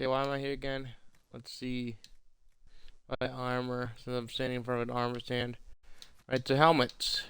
Okay, why am I here again? Let's see. My armor, since I'm standing in front of an armor stand. Right, so helmets.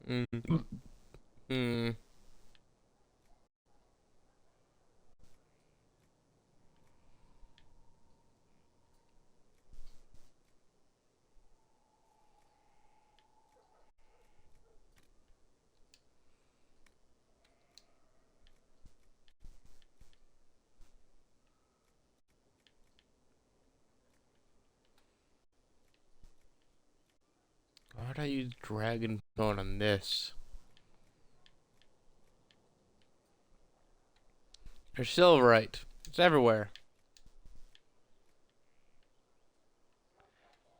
Mm. Hmm. Why would I use dragon bone on this? There's silverite. It's everywhere.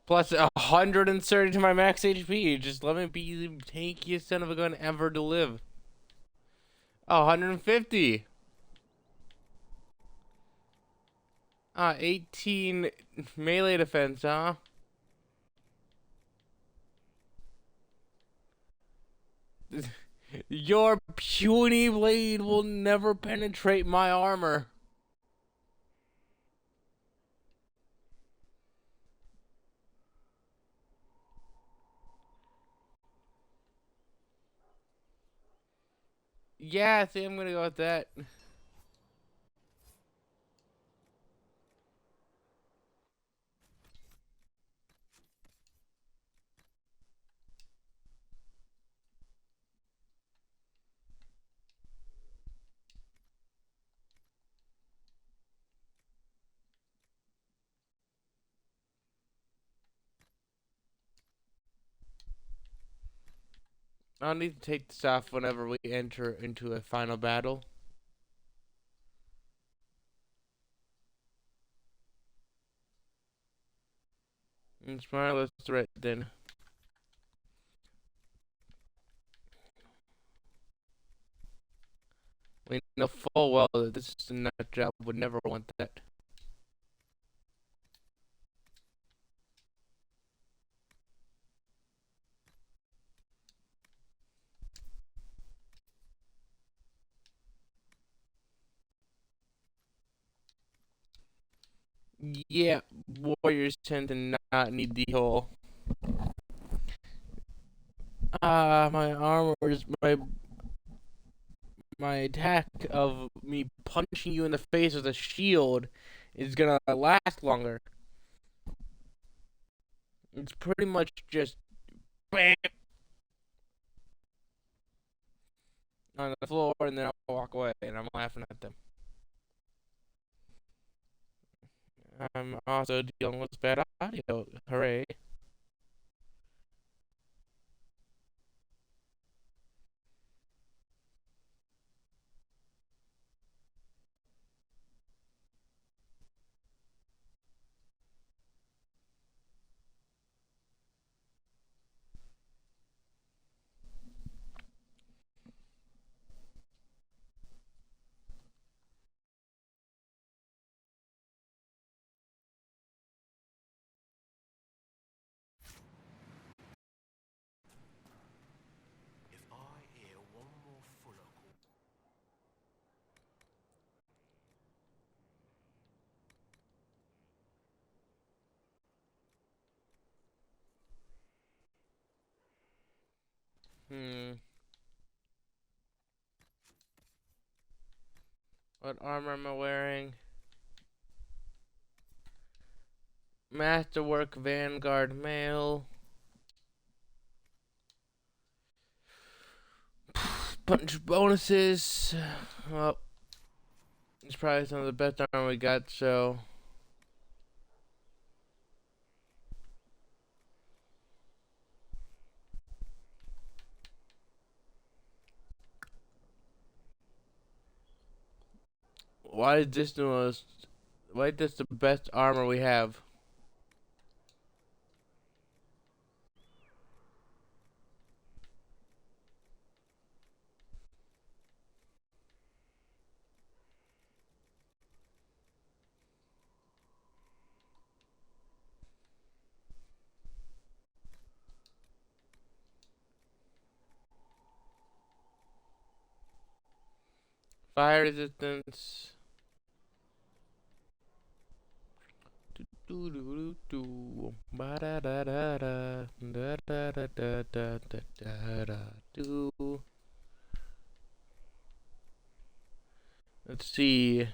Plus 130 to my max HP. Just let me be the tankiest son of a gun ever to live. Oh, 150. 18 melee defense, huh? Your puny blade will never penetrate my armor. Yeah, I think I'm gonna go with that. I'll need to take this off whenever we enter into a final battle. It's my last threat then. We know full well that this is a nut job would never want that. Yeah, warriors tend to not need the whole. My armor is my attack of me punching you in the face with a shield is gonna last longer. It's pretty much just bam on the floor, and then I'll walk away, and I'm laughing at them. I'm also dealing with bad audio. Hooray! If I hear one more fuller call. Hmm. What armor am I wearing? Masterwork Vanguard Mail. Bunch of bonuses. Well, it's probably some of the best armor we got, so. Why is this the most? Why is this the best armor we have? Fire resistance. Do do do do. Ba da da da da da da da da da da da do. Let's see.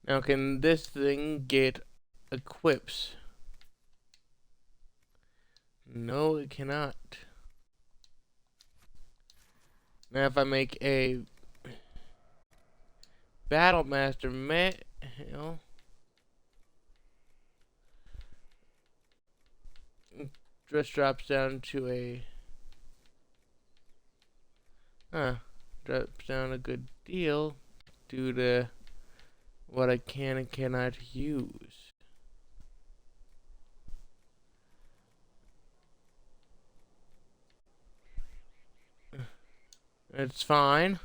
Now, can this thing get equips? No, it cannot. Now, if I make a battle master you know, just drops down to a drops down a good deal due to what I can and cannot use. It's fine.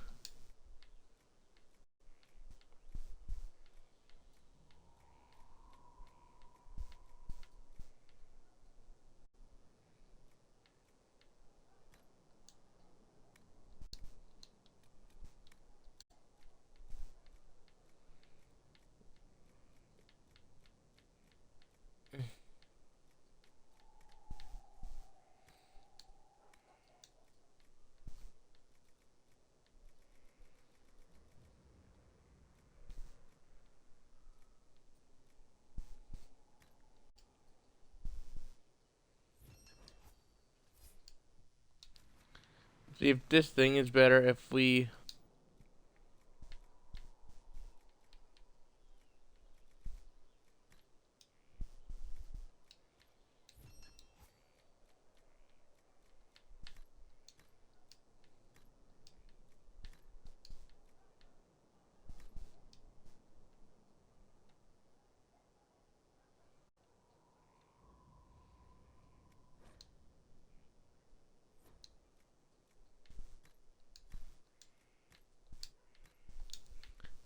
See if this thing is better if we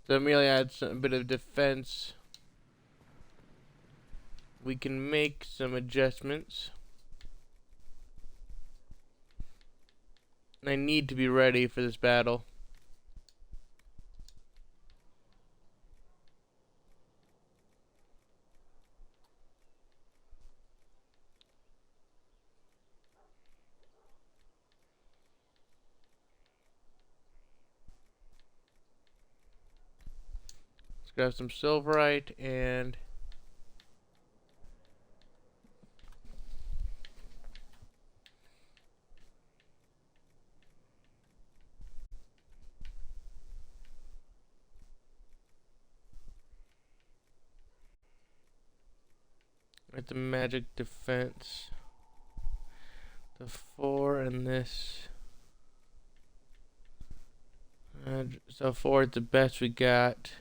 so merely add a bit of defense. We can make some adjustments. I need to be ready for this battle. Let's grab some silverite and at the magic defense. The 4 and this. So 4 is the best we got.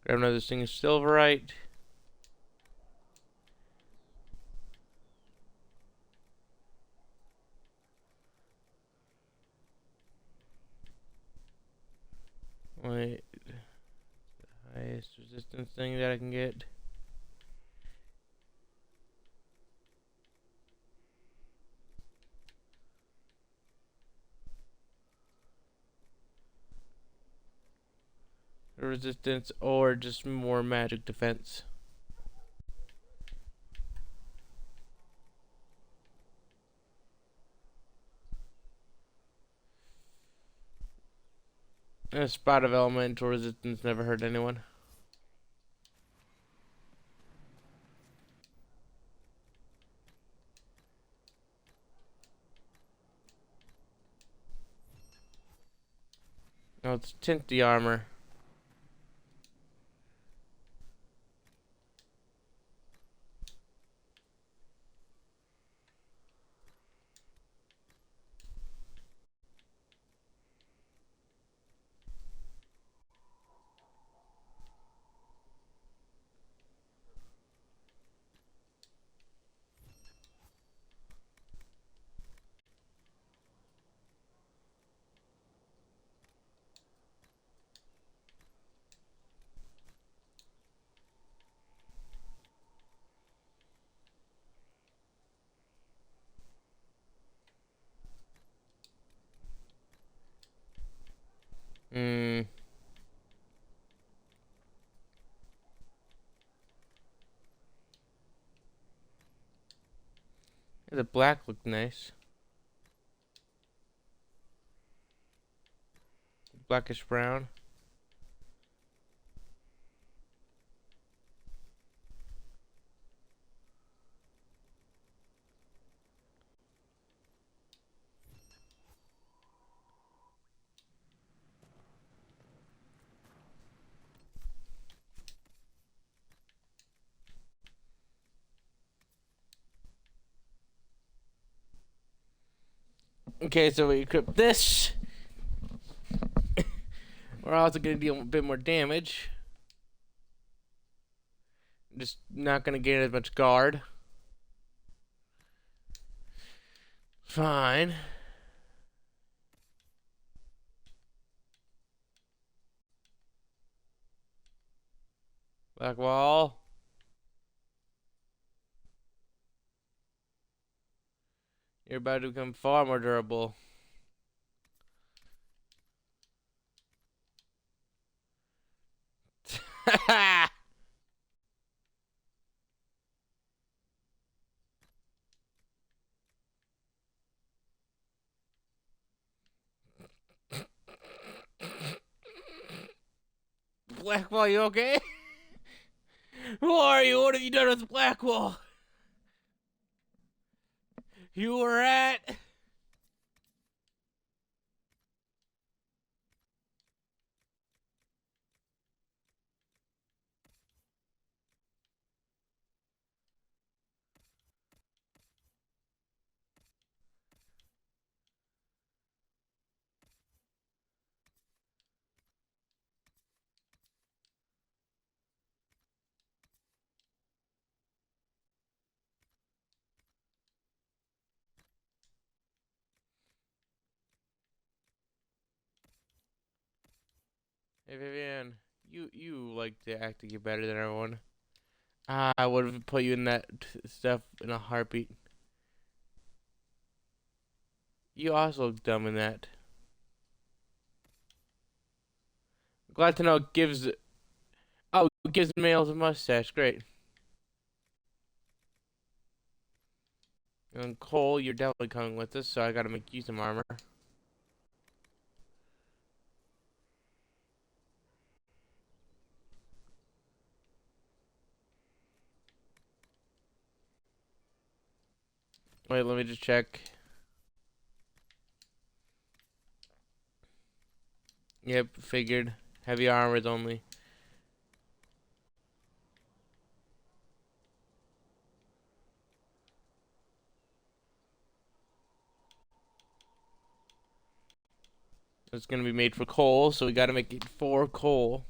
Grab another thing of silverite. Wait, highest resistance thing that I can get. Resistance or just more magic defense. A spot of elemental resistance never hurt anyone. No, it's tint the armor. Hmm. The black looked nice. Blackish brown. Okay, so we equip this. We're also gonna deal a bit more damage. Just not gonna gain as much guard. Fine. Black wall. You're about to become far more durable. Blackwall, you okay? Who are you? What have you done with Blackwall? You were at. Hey Vivian, you like to act like you're better than everyone. I would have put you in that stuff in a heartbeat. You also look dumb in that. Glad to know it gives. Oh, it gives males a mustache. Great. And Cole, you're definitely coming with us, so I gotta make you some armor. Wait, let me just check. Yep, figured. Heavy armors only. It's gonna be made for Cole, so we gotta make it for Cole.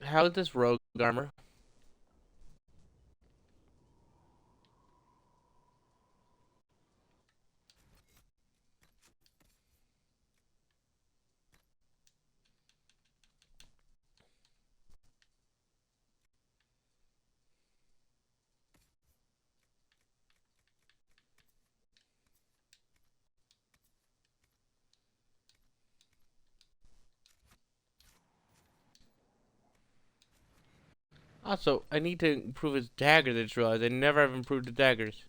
How is this rogue armor? Also, I need to improve his daggers. I just realized I never have improved the daggers.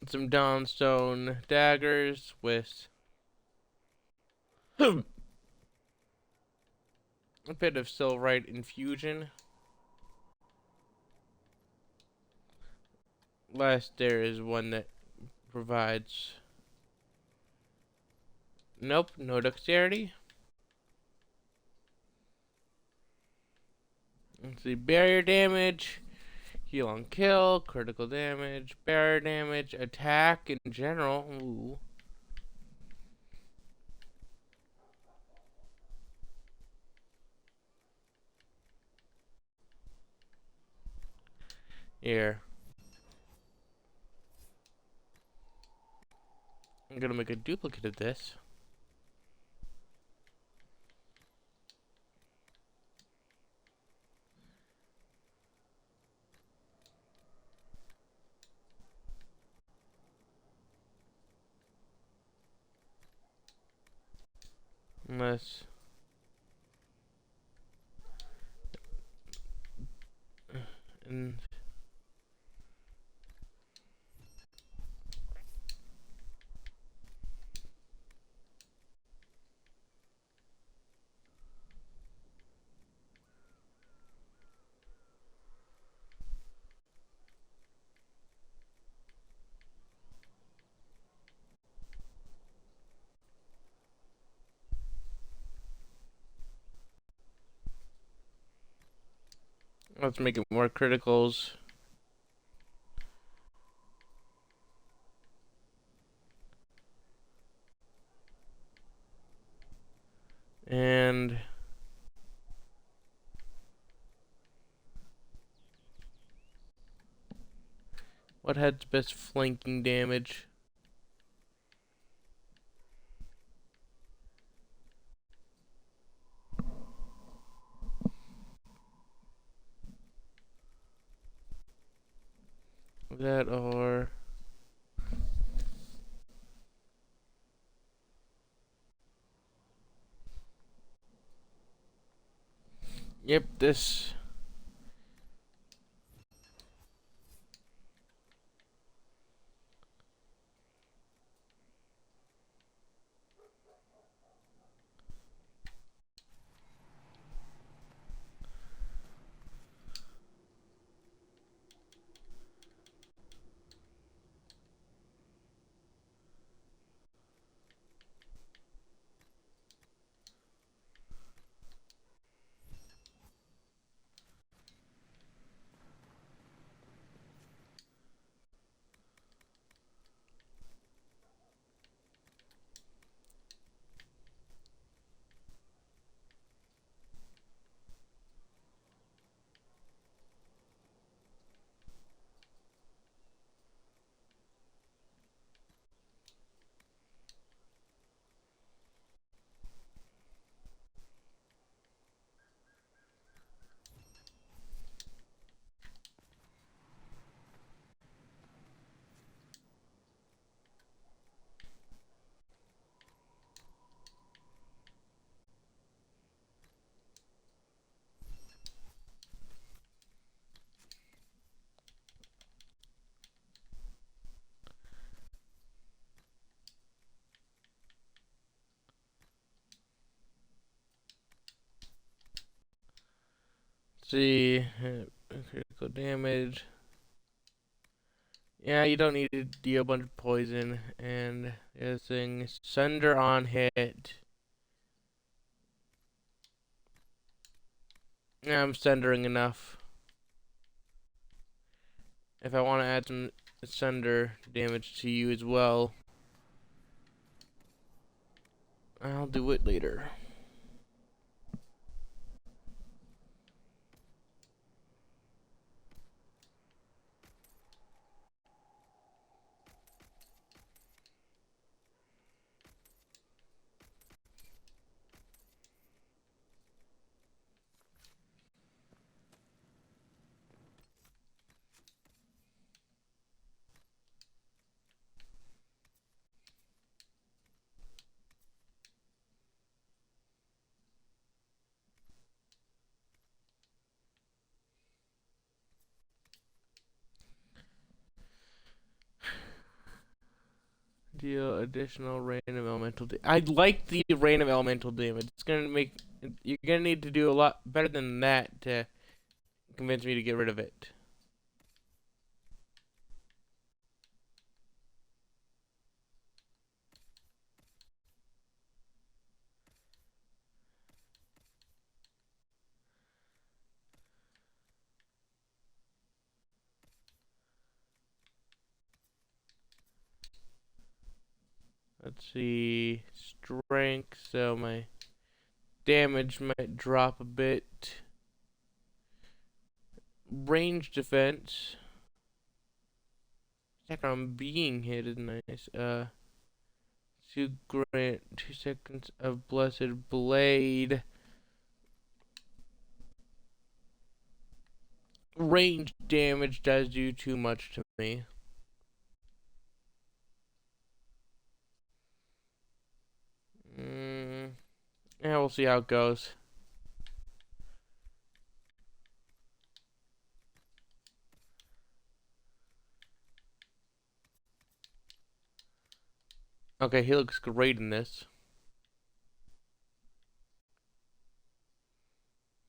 Some downstone daggers with a bit of silverite infusion. Last there is one that provides. Nope, no dexterity. Let's see, barrier damage, heal on kill, critical damage, barrier damage, attack in general. Ooh. Here. I'm gonna make a duplicate of this. Unless. And let's make it more criticals. And what had the best flanking damage? That or yep, this. see. Critical damage. Yeah, you don't need to deal a bunch of poison. And the other thing, sunder on hit. Yeah, I'm sundering enough. If I want to add some sunder damage to you as well, I'll do it later. Deal additional random elemental damage. I like the random elemental damage. It's gonna make... You're gonna need to do a lot better than that to convince me to get rid of it. Let's see... Strength, so my damage might drop a bit. Range defense. Attack on being hit is nice. To grant 2 seconds of blessed blade. Range damage does do too much to me. Yeah, we'll see how it goes. Okay, he looks great in this.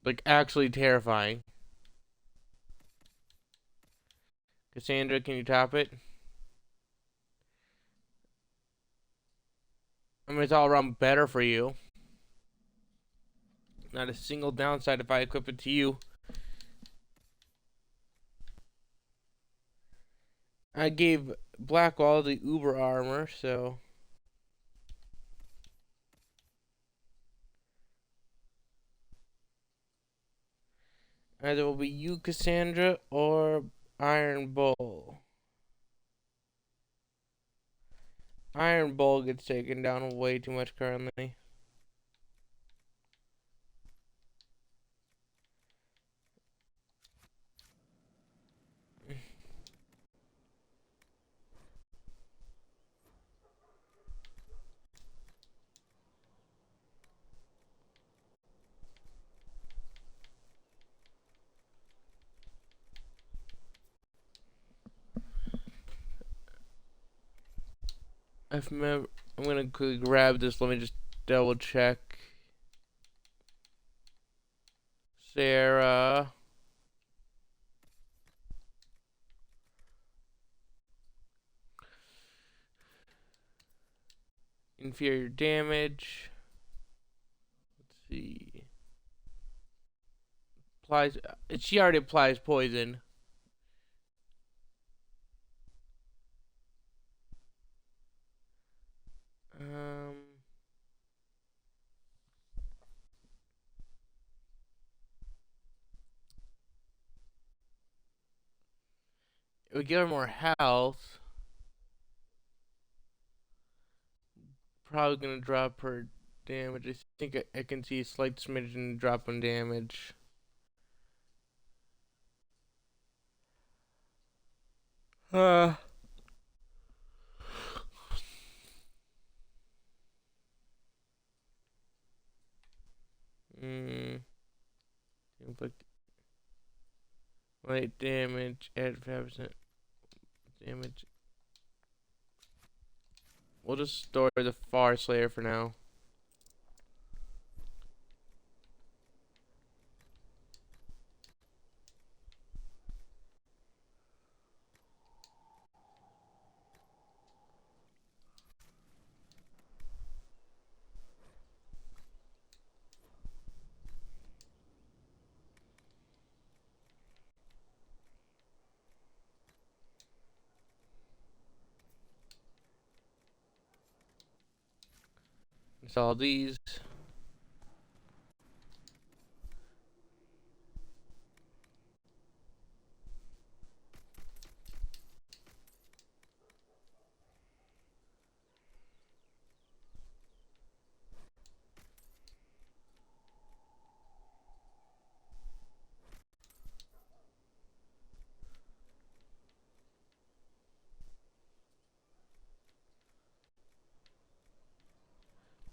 Like, actually terrifying. Cassandra, can you top it? I mean, it's all around better for you. Not a single downside if I equip it to you. I gave Blackwall the Uber armor, so... Either it will be you, Cassandra, or Iron Bull. Iron Bull gets taken down way too much currently. I'm gonna quickly grab this. Let me just double check. Sarah. Inferior damage. Let's see. Applies. She already applies poison. It would give her more health. Probably gonna drop her damage. I think I can see a slight smidgen drop in damage. Uh. Inflict light damage. Add 5% damage. We'll just store the Far Slayer for now. Install these.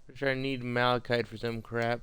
Which I need malachite for some crap.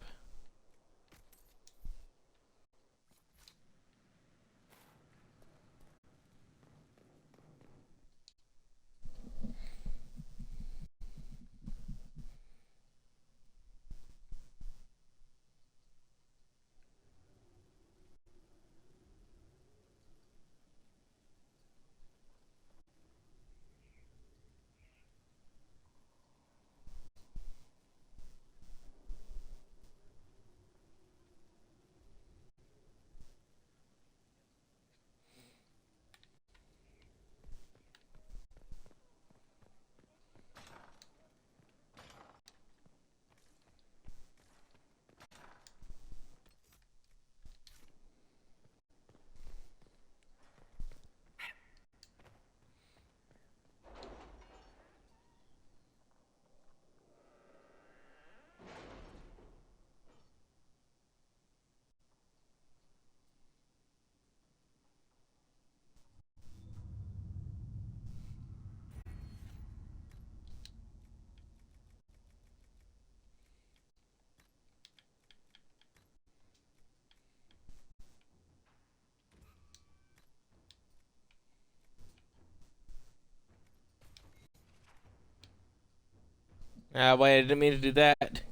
Ah, wait, I didn't mean to do that.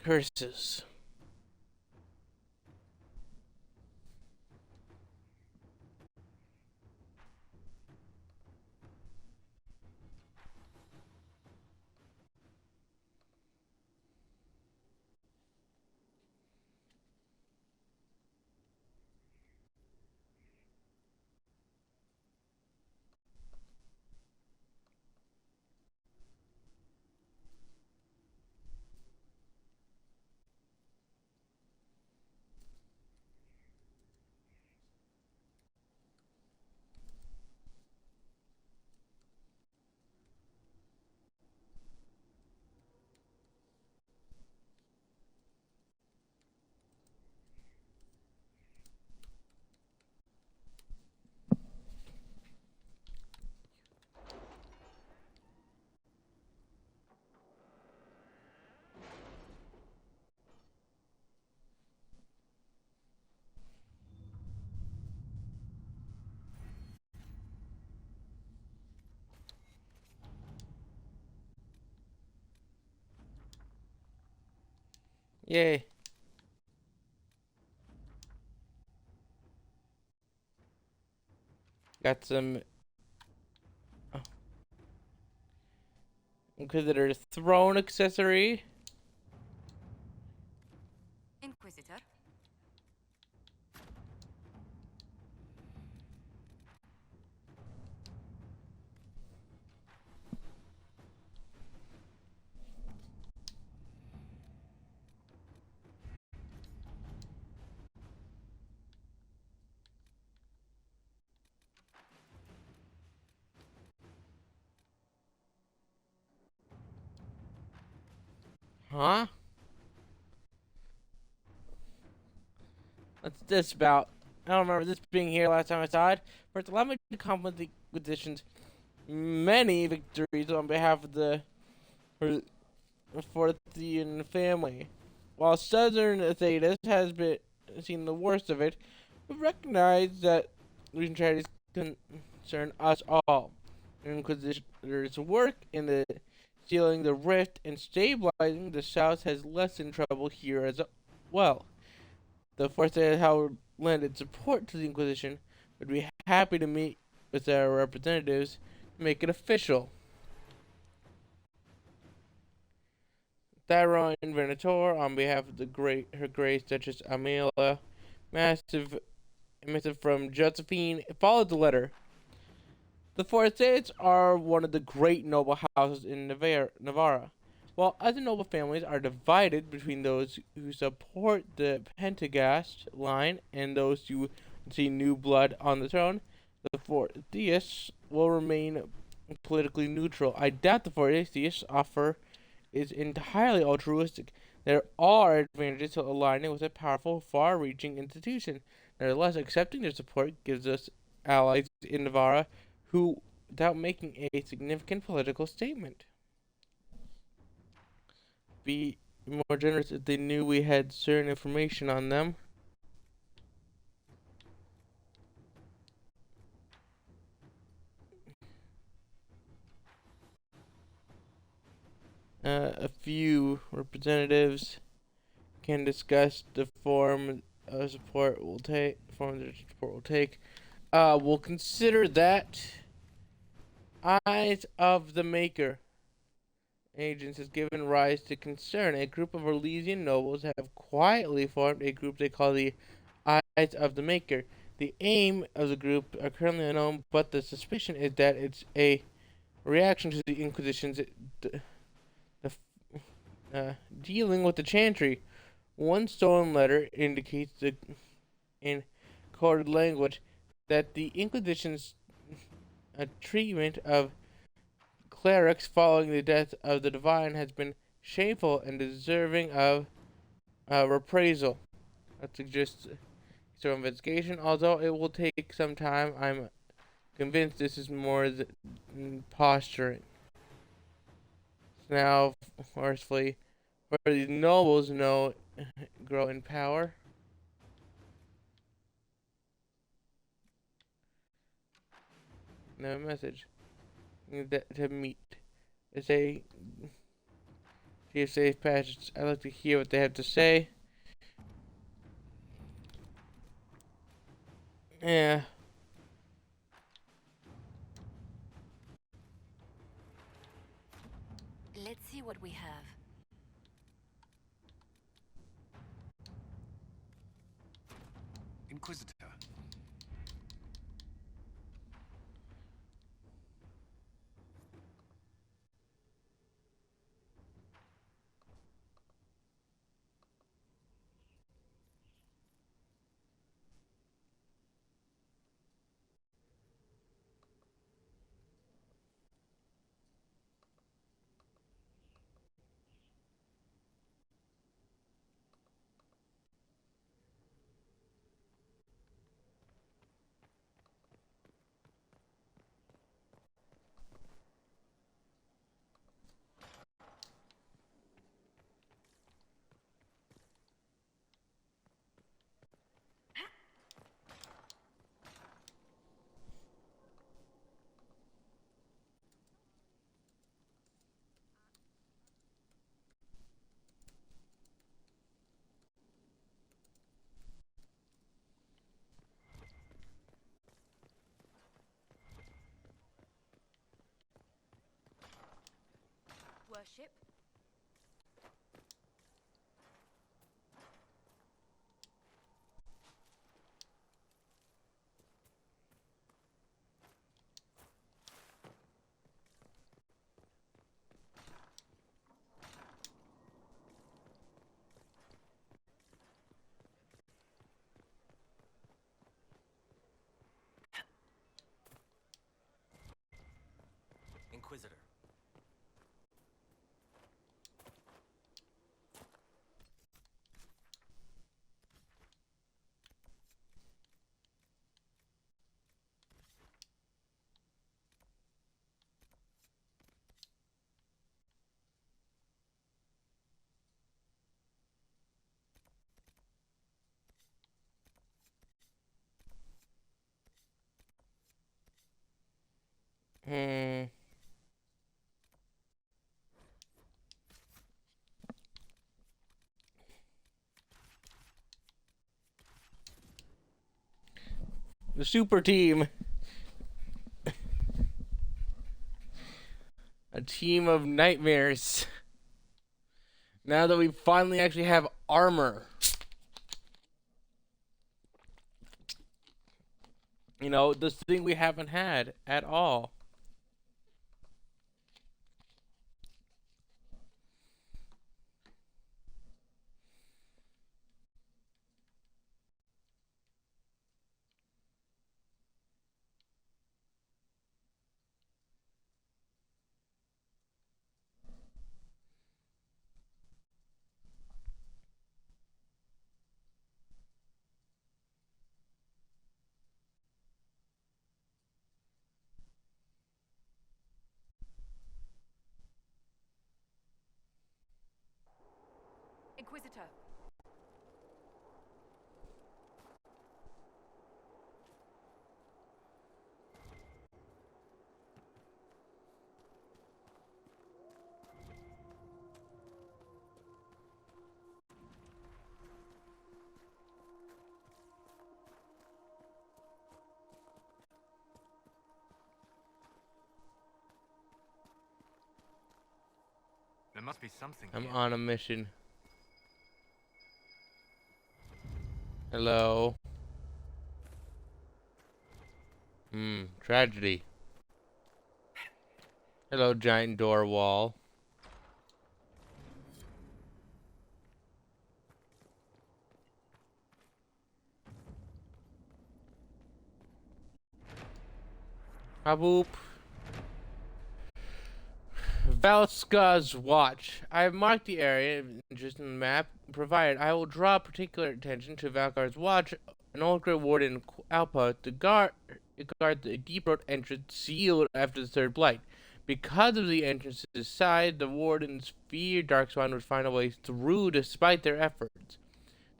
Curses. Yay. Got some Inquisitor throne accessory. Inquisitor. Huh? What's this about? I don't remember this being here last time I saw it. First, allow me to compliment the Inquisition's many victories on behalf of the Forthian family. While Southern Thetis has been seen the worst of it, we recognize that recent tragedies concern us all. Inquisitor's work in the sealing the rift and stabilizing the South has lessened trouble here as well. The force that has lended support to the Inquisition would be happy to meet with our representatives to make it official. Thyron Venator, on behalf of Her Grace Duchess Amelia, missive from Josephine followed the letter. The Forsyths are one of the great noble houses in Navarra. While other noble families are divided between those who support the Pentagast line and those who see new blood on the throne, the Forsyths will remain politically neutral. I doubt the Forsyths offer is entirely altruistic. There are advantages to aligning with a powerful, far-reaching institution. Nevertheless, accepting their support gives us allies in Navarra who, without making a significant political statement, be more generous if they knew we had certain information on them. A few representatives can discuss the form of support will take. We'll consider that. Eyes of the Maker agents has given rise to concern. A group of Orlesian nobles have quietly formed a group they call the Eyes of the Maker. The aim of the group are currently unknown, but the suspicion is that it's a reaction to the Inquisition's dealing with the Chantry. One stolen letter indicates in coded language that the Inquisition's treatment of clerics following the death of the divine has been shameful and deserving of reprisal. That suggests some investigation, although it will take some time. I'm convinced this is more posturing. Now, forcefully, where these nobles grow in power. No message. To meet. They say, see a safe passage. I'd like to hear what they have to say. Yeah. Let's see what we have. Inquisitor. Worship. Inquisitor. Hmm. The super team. A team of nightmares. Now that we finally actually have armor. You know, this thing we haven't had at all. Inquisitor. There must be something I'm here. on a mission. Hello. Tragedy. Hello, giant door wall. Haboop. Valska's watch. I have marked the area of interest in the map provided. I will draw particular attention to Valkar's watch, an old Gray Warden outpost to guard the deep road entrance sealed after the third blight. Because of the entrance's size, the Wardens feared Darkspawn would find a way through despite their efforts.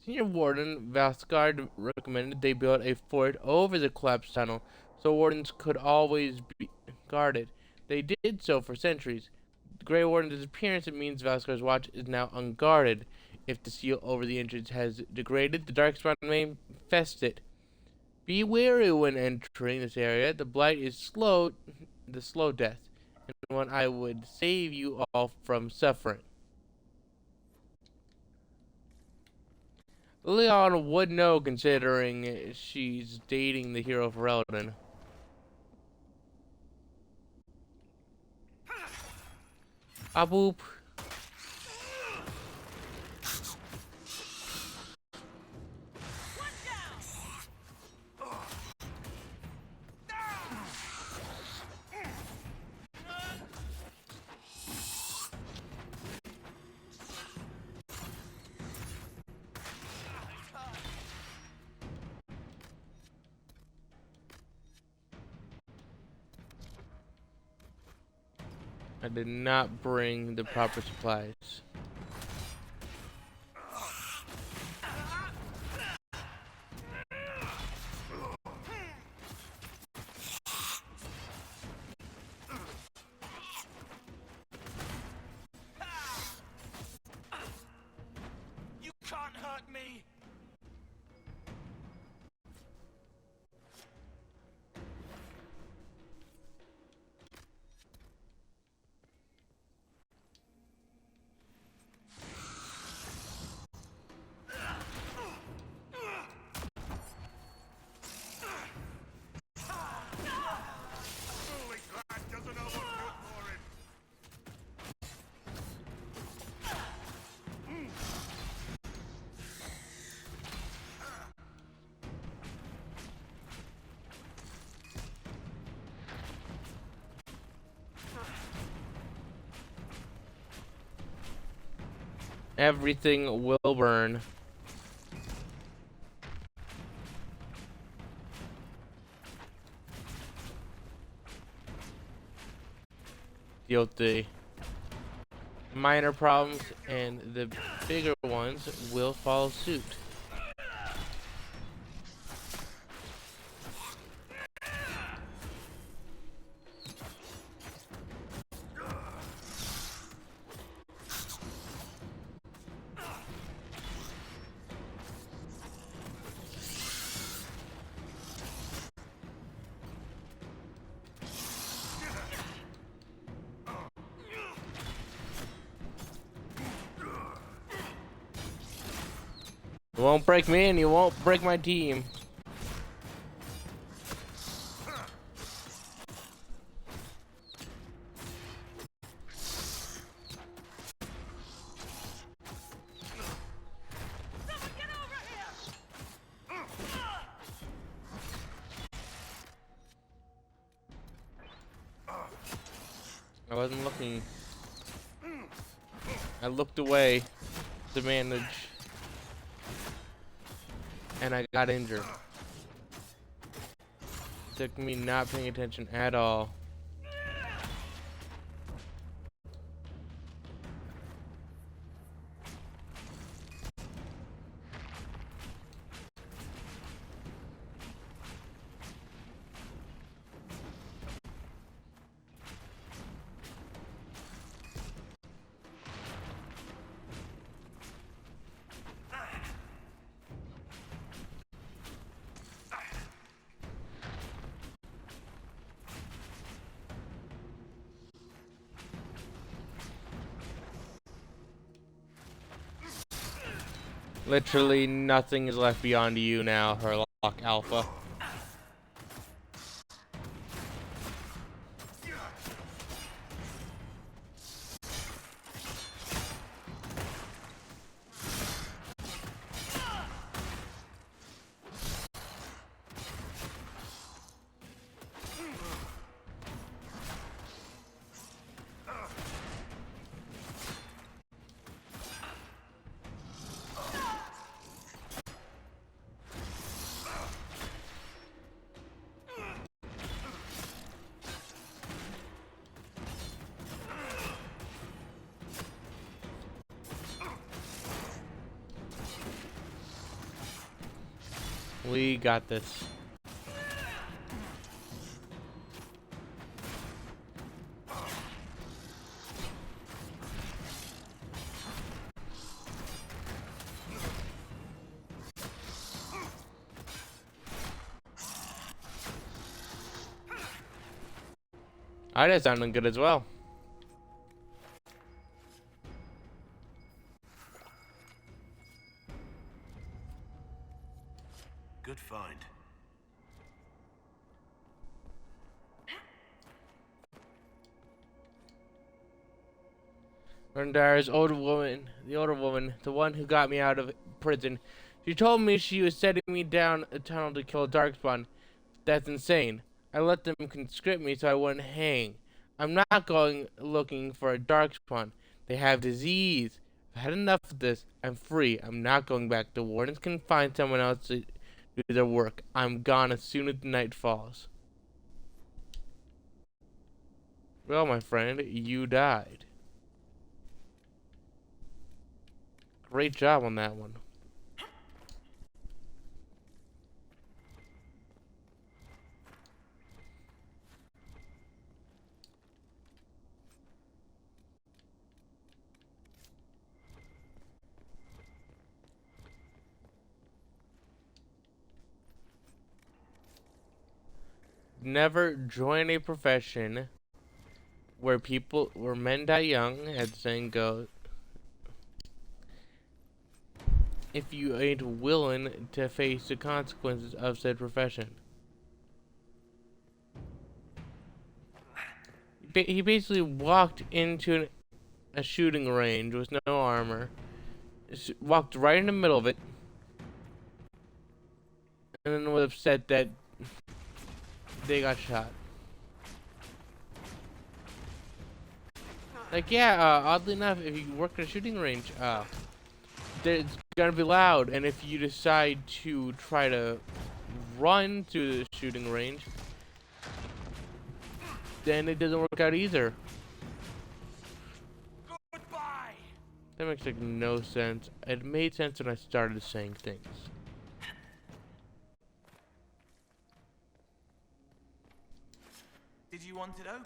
Senior Warden Valskar recommended they build a fort over the collapsed tunnel so Wardens could always be guarded. They did so for centuries. The Gray Warden's disappearance, it means Valskar's watch is now unguarded. If the seal over the entrance has degraded, the Darkspawn may infest it. Be wary when entering this area. The blight is slow death, and one I would save you all from suffering. Leon would know, considering she's dating the hero for Eldon. Ah boop. I did not bring the proper supplies. You can't hurt me! Everything will burn. Deal with the minor problems, and the bigger ones will follow suit. You won't break me, and you won't break my team. I wasn't looking. I looked away to manage, and I got injured. Took me not paying attention at all. Literally nothing is left beyond you now, Herlock Alpha. We got this. Alright, that sounded good as well. Good find. Rendar's the older woman, the one who got me out of prison. She told me she was setting me down a tunnel to kill a darkspawn. That's insane. I let them conscript me so I wouldn't hang. I'm not going looking for a darkspawn. They have disease. I've had enough of this. I'm free. I'm not going back. The wardens can find someone else to do their work. I'm gone as soon as the night falls. Well, my friend, you died. Great job on that one. Never join a profession where men die young, as the saying goes, if you ain't willing to face the consequences of said profession. He basically walked into a shooting range with no armor, walked right in the middle of it, and then was upset that they got shot. Like, yeah, oddly enough, if you work in a shooting range, it's gonna be loud, and if you decide to try to run to the shooting range, then it doesn't work out either. Goodbye. That makes like no sense. It made sense when I started saying things. Did you want it open?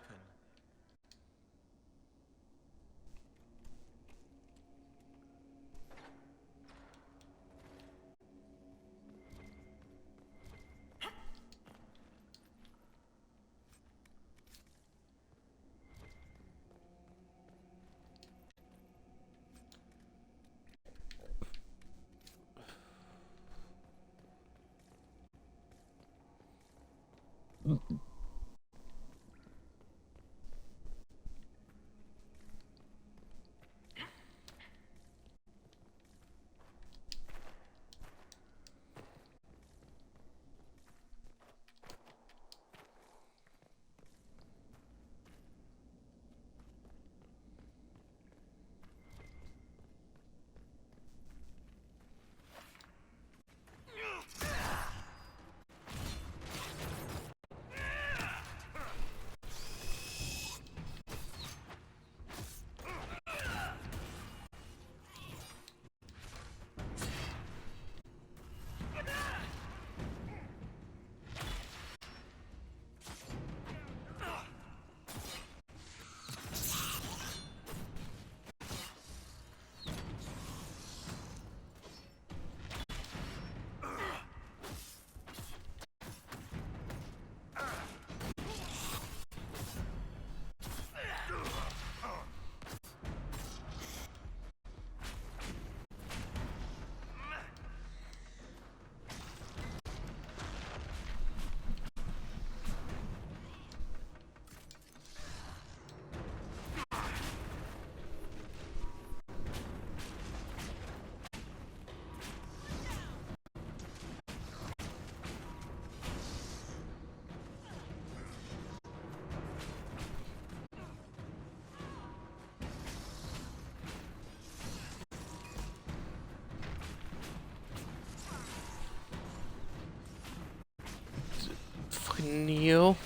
Neo.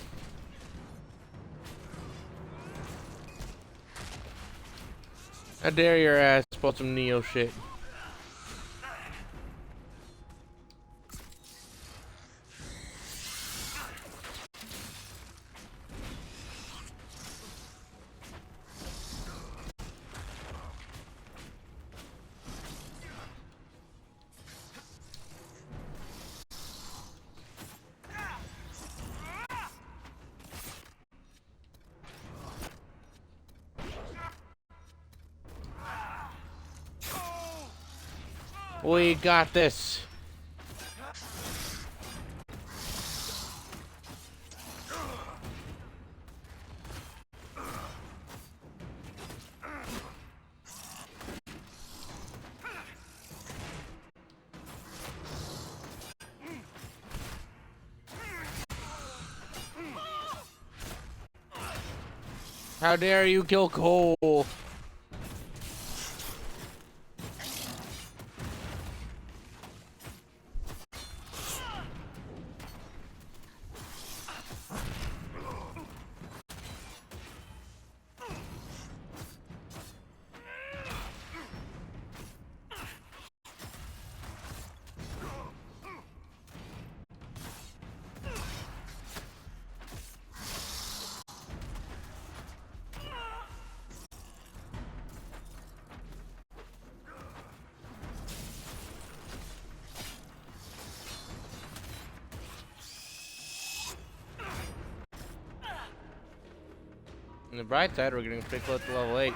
I dare your ass pull some Neo shit. We got this. How dare you kill Cole? On the bright side, we're getting pretty close to level 8.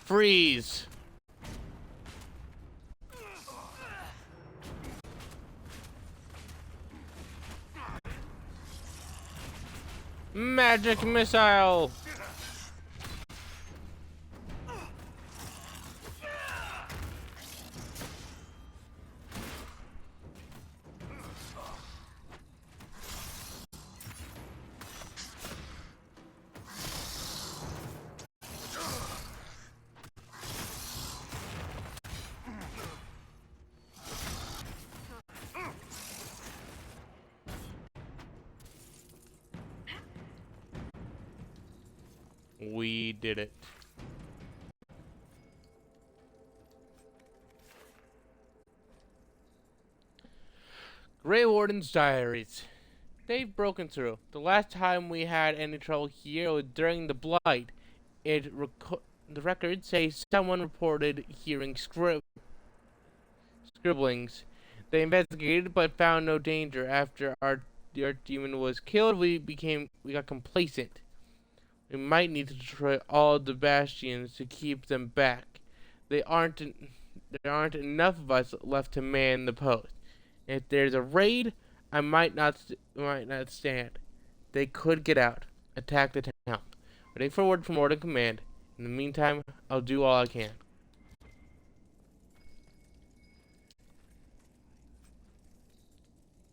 Freeze! Magic missile! We did it. Gray Wardens diaries. They've broken through. The last time we had any trouble here was during the Blight. The records say someone reported hearing scribblings. They investigated but found no danger. After the archdemon was killed, we got complacent. We might need to destroy all the bastions to keep them back. There aren't enough of us left to man the post. If there's a raid, I might not stand. They could get out, attack the town. Waiting for word from Order Command. In the meantime, I'll do all I can.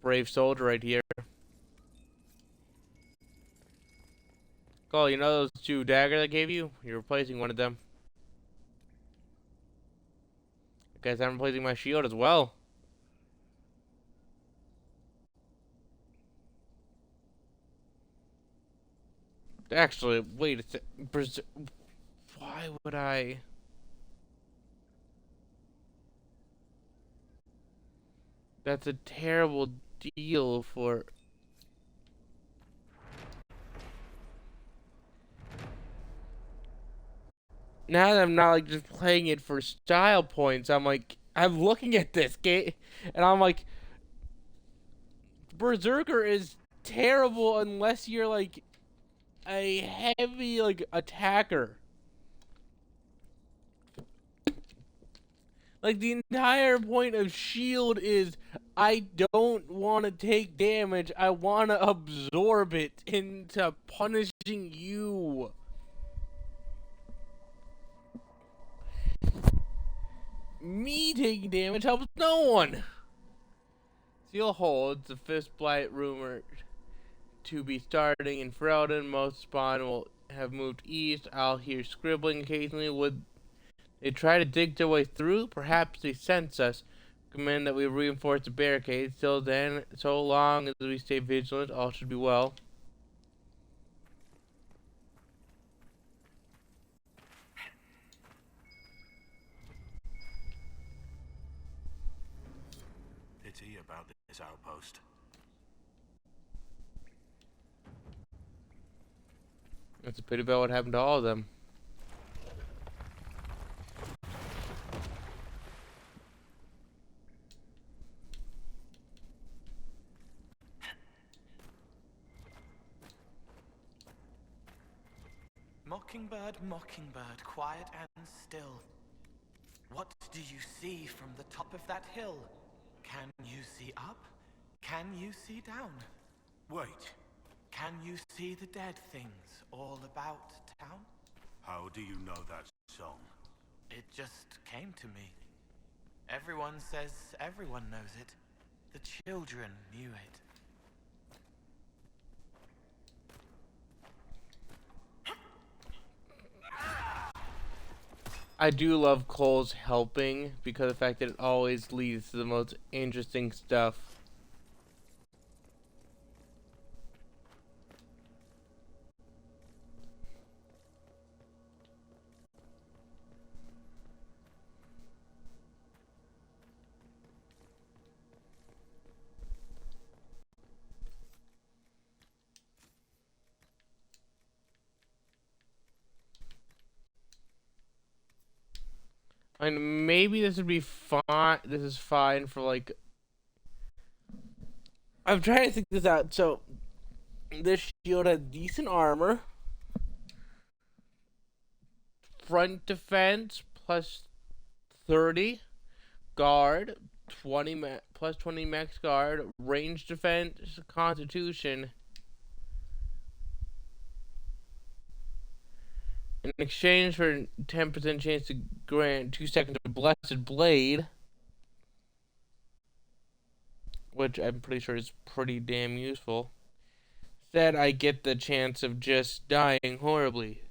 Brave soldier right here. Cole, you know those 2 daggers I gave you? You're replacing one of them. I guess I'm replacing my shield as well. Actually, wait a sec. Why would I? That's a terrible deal for... Now that I'm not like just playing it for style points, I'm like, I'm looking at this game, and I'm like, Berserker is terrible unless you're like a heavy like attacker. Like the entire point of shield is I don't want to take damage. I want to absorb it into punishing you. Me taking damage helps no one. Seal holds the fist blight rumored to be starting in Ferelden. Most spawn will have moved east. I'll hear scribbling occasionally. Would they try to dig their way through? Perhaps they sense us. Command that we reinforce the barricades. Till then, so long as we stay vigilant, all should be well. Pity about this outpost. That's a pity about what happened to all of them. Mockingbird, mockingbird, quiet and still. What do you see from the top of that hill? Can you see up? Can you see down? Wait. Can you see the dead things all about town? How do you know that song? It just came to me. Everyone says everyone knows it. The children knew it. I do love Cole's helping because of the fact that it always leads to the most interesting stuff. I mean, maybe this would be fine. This is fine for like. I'm trying to think this out. So, this shield has decent armor, front defense plus 30, guard 20 plus 20 max guard, range defense, constitution. In exchange for 10% chance to grant 2 seconds of Blessed Blade, which I'm pretty sure is pretty damn useful. Instead, I get the chance of just dying horribly.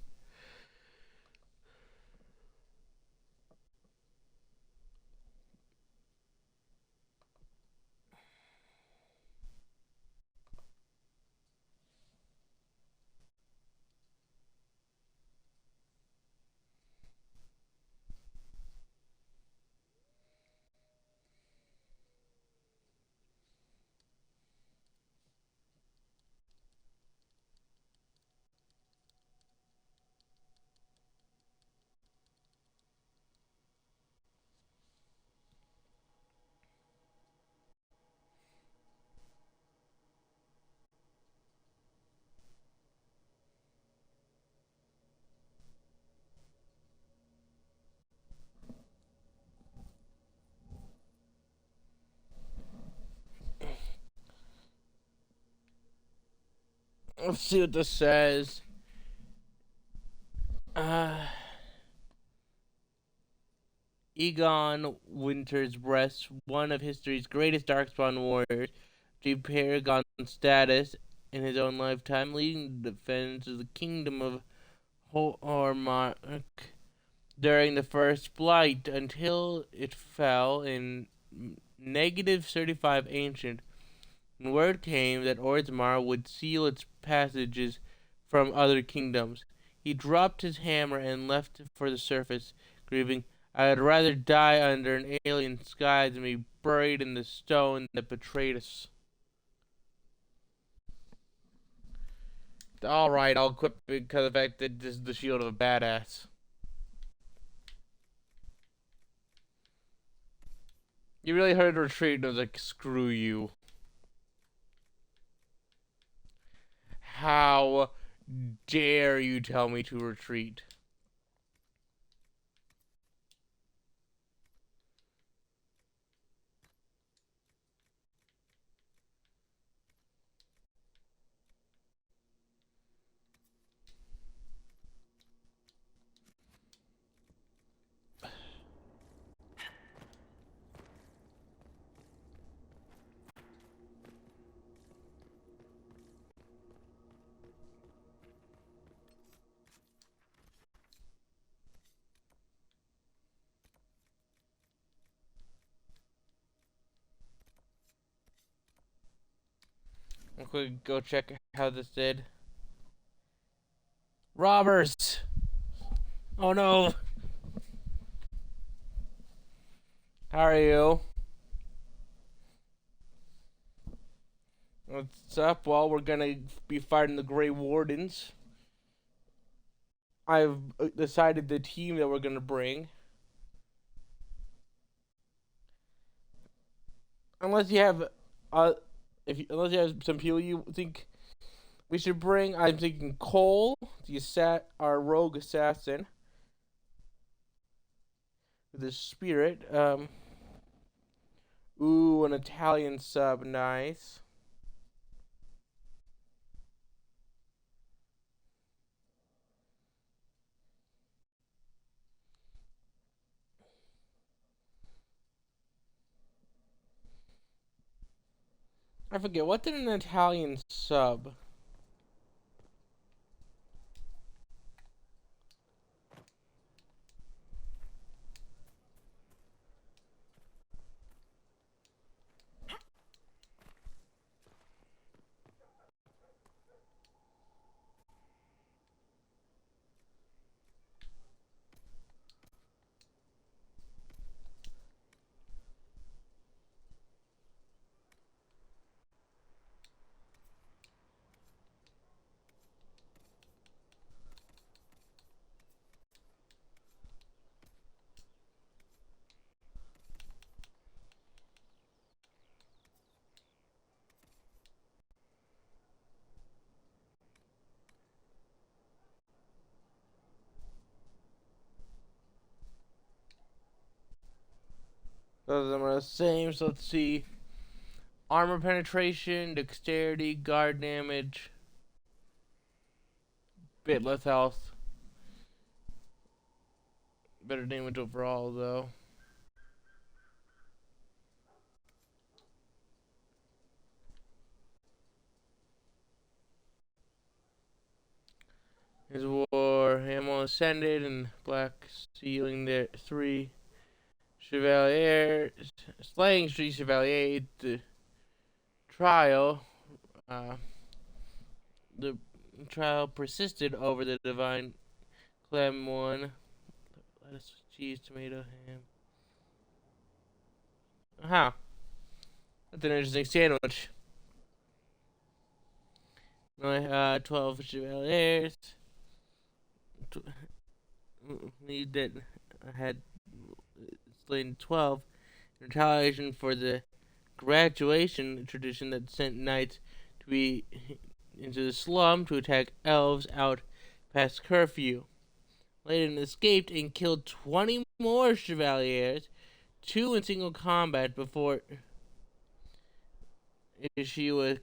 Let's see what this says. Egon Winter's Breast, one of history's greatest Darkspawn warriors, achieved Paragon status in his own lifetime, leading the defense of the kingdom of Hormark during the First Blight until it fell in -35 Ancient. And word came that Orzammar would seal its passages from other kingdoms. He dropped his hammer and left for the surface, grieving, "I would rather die under an alien sky than be buried in the stone that betrayed us." Alright, I'll quit because of the fact that this is the shield of a badass. You really heard retreat and I was like, screw you. How dare you tell me to retreat? I'll quick go check how this did. Robbers! Oh no! How are you? What's up? Well, we're gonna be fighting the Gray Wardens. I've decided the team that we're gonna bring. Unless you have, unless you have some people you think we should bring, I'm thinking Cole, our rogue assassin, with his spirit. Ooh, an Italian sub, nice. I forget, what did an Italian sub? Those of them are the same, so let's see. Armor penetration, dexterity, guard damage, bit less health. Better damage overall, though. His war ammo ascended and black sealing there 3 chevaliers, slaying 3 chevaliers. The trial, the trial persisted over the divine clem one. Lettuce, cheese, tomato, ham. Huh. That's an interesting sandwich. 12 chevaliers. Need that had slain 12 in retaliation for the graduation tradition that sent knights to be into the slum to attack elves out past curfew. Layden escaped and killed 20 more chevaliers, 2 in single combat before she was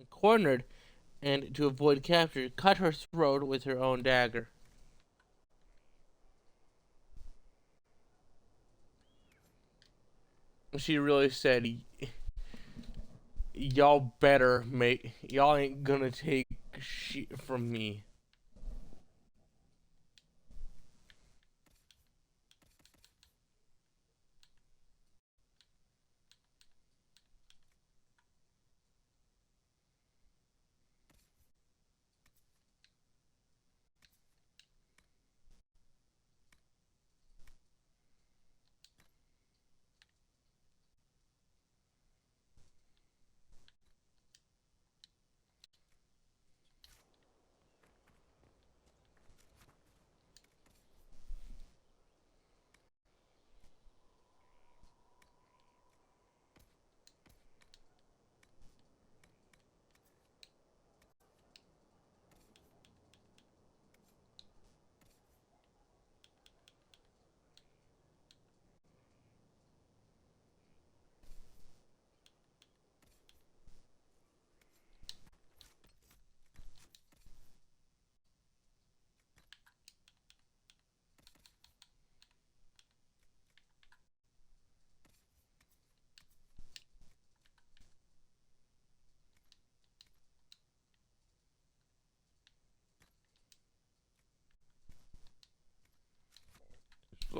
cornered, and to avoid capture, cut her throat with her own dagger. She really said, y'all better make, y'all ain't gonna take shit from me.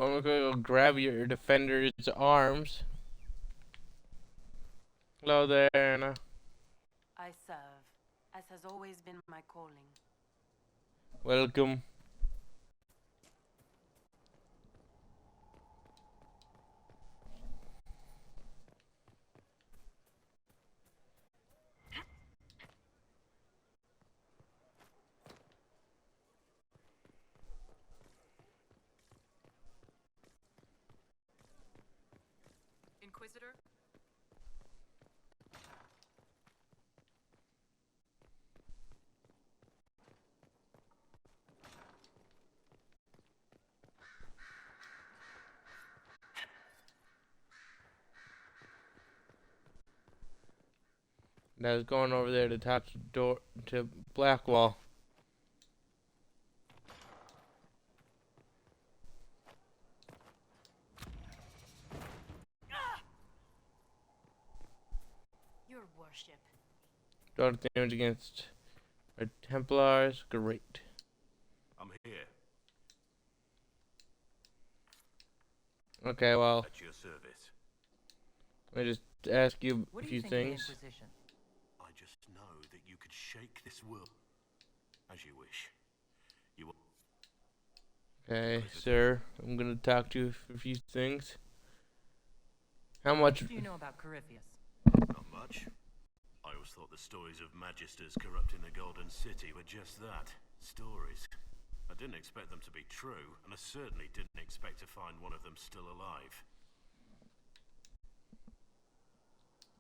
I'm gonna go grab your defender's arms. Hello there, Anna. I serve, as has always been my calling. Welcome. Inquisitor? I was going over there to touch the door to Blackwall. Your worship. Don't damage against our Templars. Great. I'm here, Okay, well, at your service. let me just ask you What a do you few think things. of the Inquisition? I just know that you could shake this world as you wish. You will. Okay, sir, I'm gonna talk to you for a few things. How much? What do you know about Corypheus? Not much. I always thought the stories of magisters corrupting the Golden City were just that, stories. I didn't expect them to be true, and I certainly didn't expect to find one of them still alive.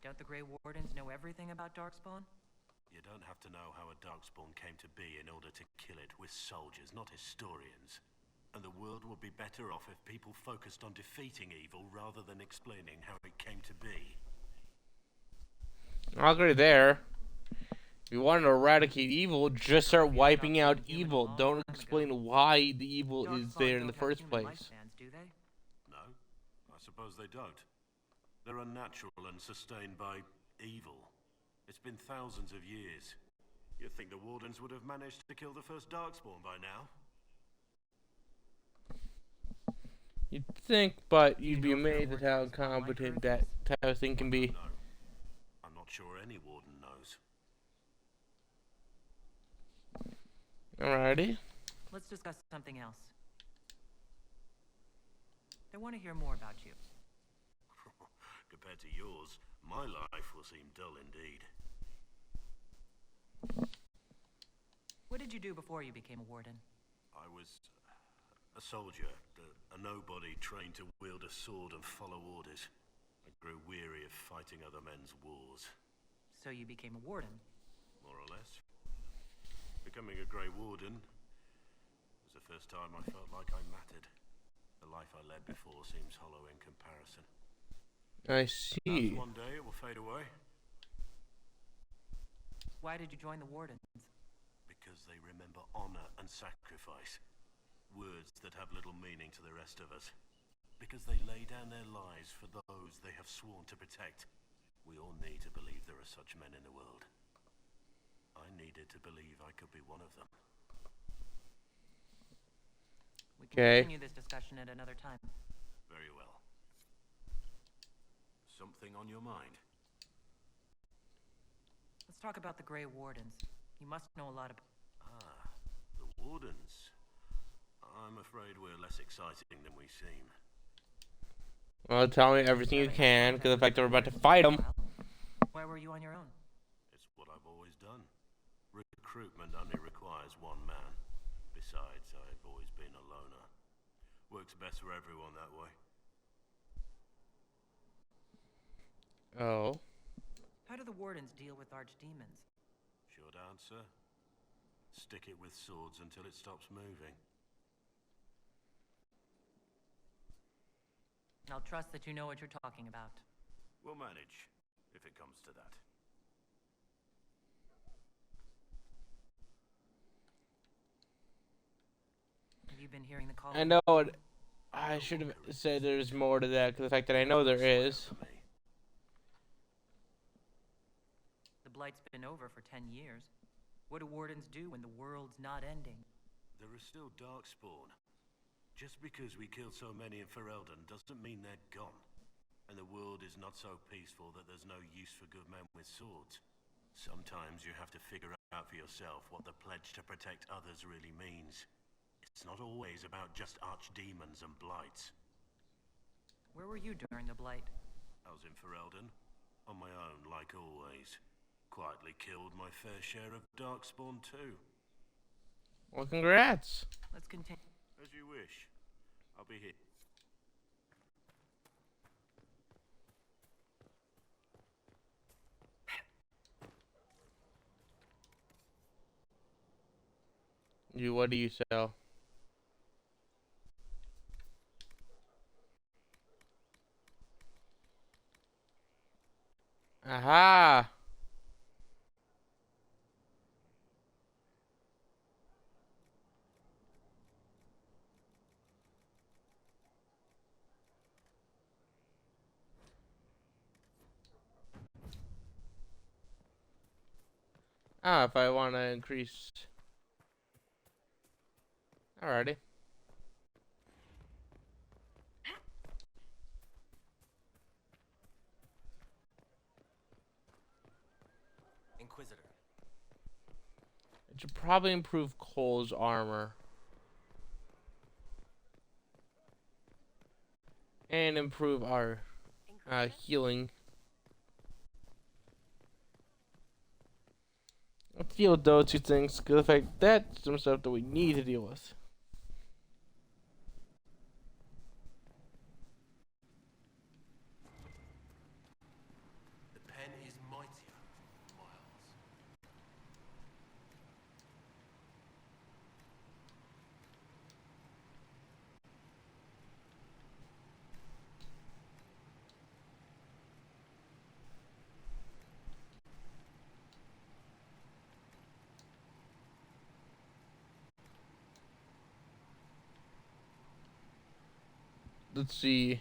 Don't the Gray Wardens know everything about Darkspawn? You don't have to know how a Darkspawn came to be in order to kill it. We're soldiers, not historians. And the world would be better off if people focused on defeating evil rather than explaining how it came to be. I'll agree there. If you want to eradicate evil, just start wiping out evil. Don't explain why the evil is there in the first place. Lifespans, do they? No, I suppose they don't. They're unnatural and sustained by evil. It's been thousands of years. You'd think the Wardens would have managed to kill the first Darkspawn by now. You'd think, but you'd be amazed at how competent that type of thing can be. No, I'm not sure any Warden knows. Alrighty. Let's discuss something else. I want to hear more about you. Compared to yours, my life will seem dull indeed. What did you do before you became a warden? I was a soldier, a nobody trained to wield a sword and follow orders. I grew weary of fighting other men's wars. So you became a warden? More or less. Becoming a Grey Warden was the first time I felt like I mattered. The life I led before seems hollow in comparison. I see. Perhaps one day it will fade away. Why did you join the Wardens? Because they remember honor and sacrifice. Words that have little meaning to the rest of us. Because they lay down their lives for those they have sworn to protect. We all need to believe there are such men in the world. I needed to believe I could be one of them. We can continue this discussion at another time. Very well. Something on your mind? Let's talk about the Grey Wardens. You must know a lot about... Ah, the Wardens. I'm afraid we're less exciting than we seem. Well, tell me everything you can, because the fact that we're about to fight them. Why were you on your own? It's what I've always done. Recruitment only requires one man. Besides, I've always been a loner. Works best for everyone that way. Oh. How do the Wardens deal with archdemons? Short answer. Stick it with swords until it stops moving. I'll trust that you know what you're talking about. We'll manage, if it comes to that. Have you been hearing the call? I know it. I should have said there's more to that, because the fact that I know there is. The Blight's been over for 10 years. What do Wardens do when the world's not ending? There are still Darkspawn. Just because we killed so many in Ferelden doesn't mean they're gone. And the world is not so peaceful that there's no use for good men with swords. Sometimes you have to figure out for yourself what the pledge to protect others really means. It's not always about just archdemons and blights. Where were you during the Blight? I was in Ferelden, on my own like always. Quietly killed my fair share of darkspawn too. Well, congrats. Let's continue. As you wish. I'll be here. What do you sell? Aha! Ah, if I want to increase. Alrighty. Inquisitor. It should probably improve Cole's armor. And improve our healing. Let's deal with those two things, because in fact, that's some stuff that we need to deal with. The pen is mightier, Miles. Let's see.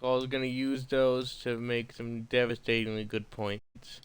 Cole's gonna use those to make some devastatingly good points.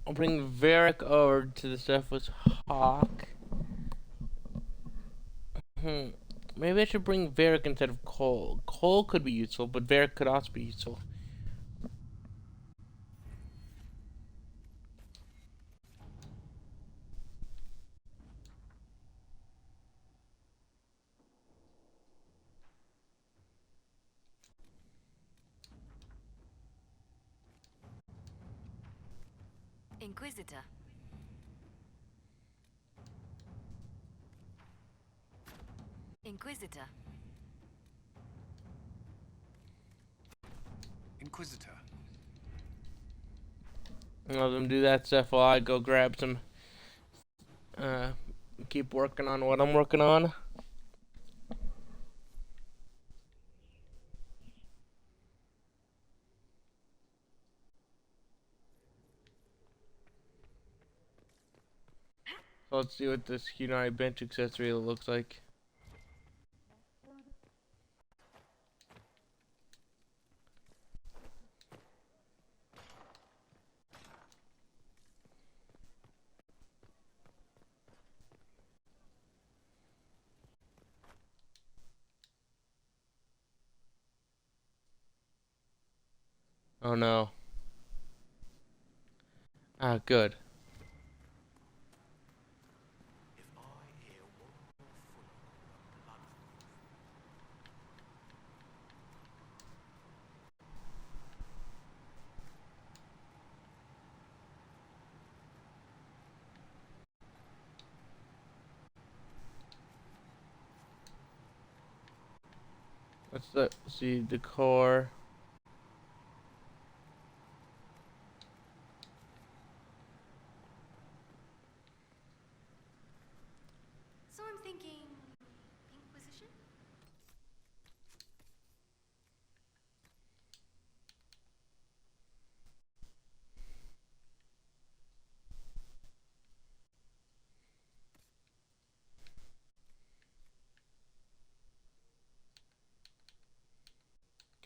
I'll bring Varric over to the stuff with Hawk. Maybe I should bring Varric instead of Cole. Cole could be useful, but Varric could also be useful. Inquisitor. Inquisitor. Inquisitor. Let them do that stuff while I go grab some. Keep working on what I'm working on. So let's see what this United bench accessory looks like. Oh no. Ah, good. If I hear one more full blood, See decor. So I'm thinking inquisition?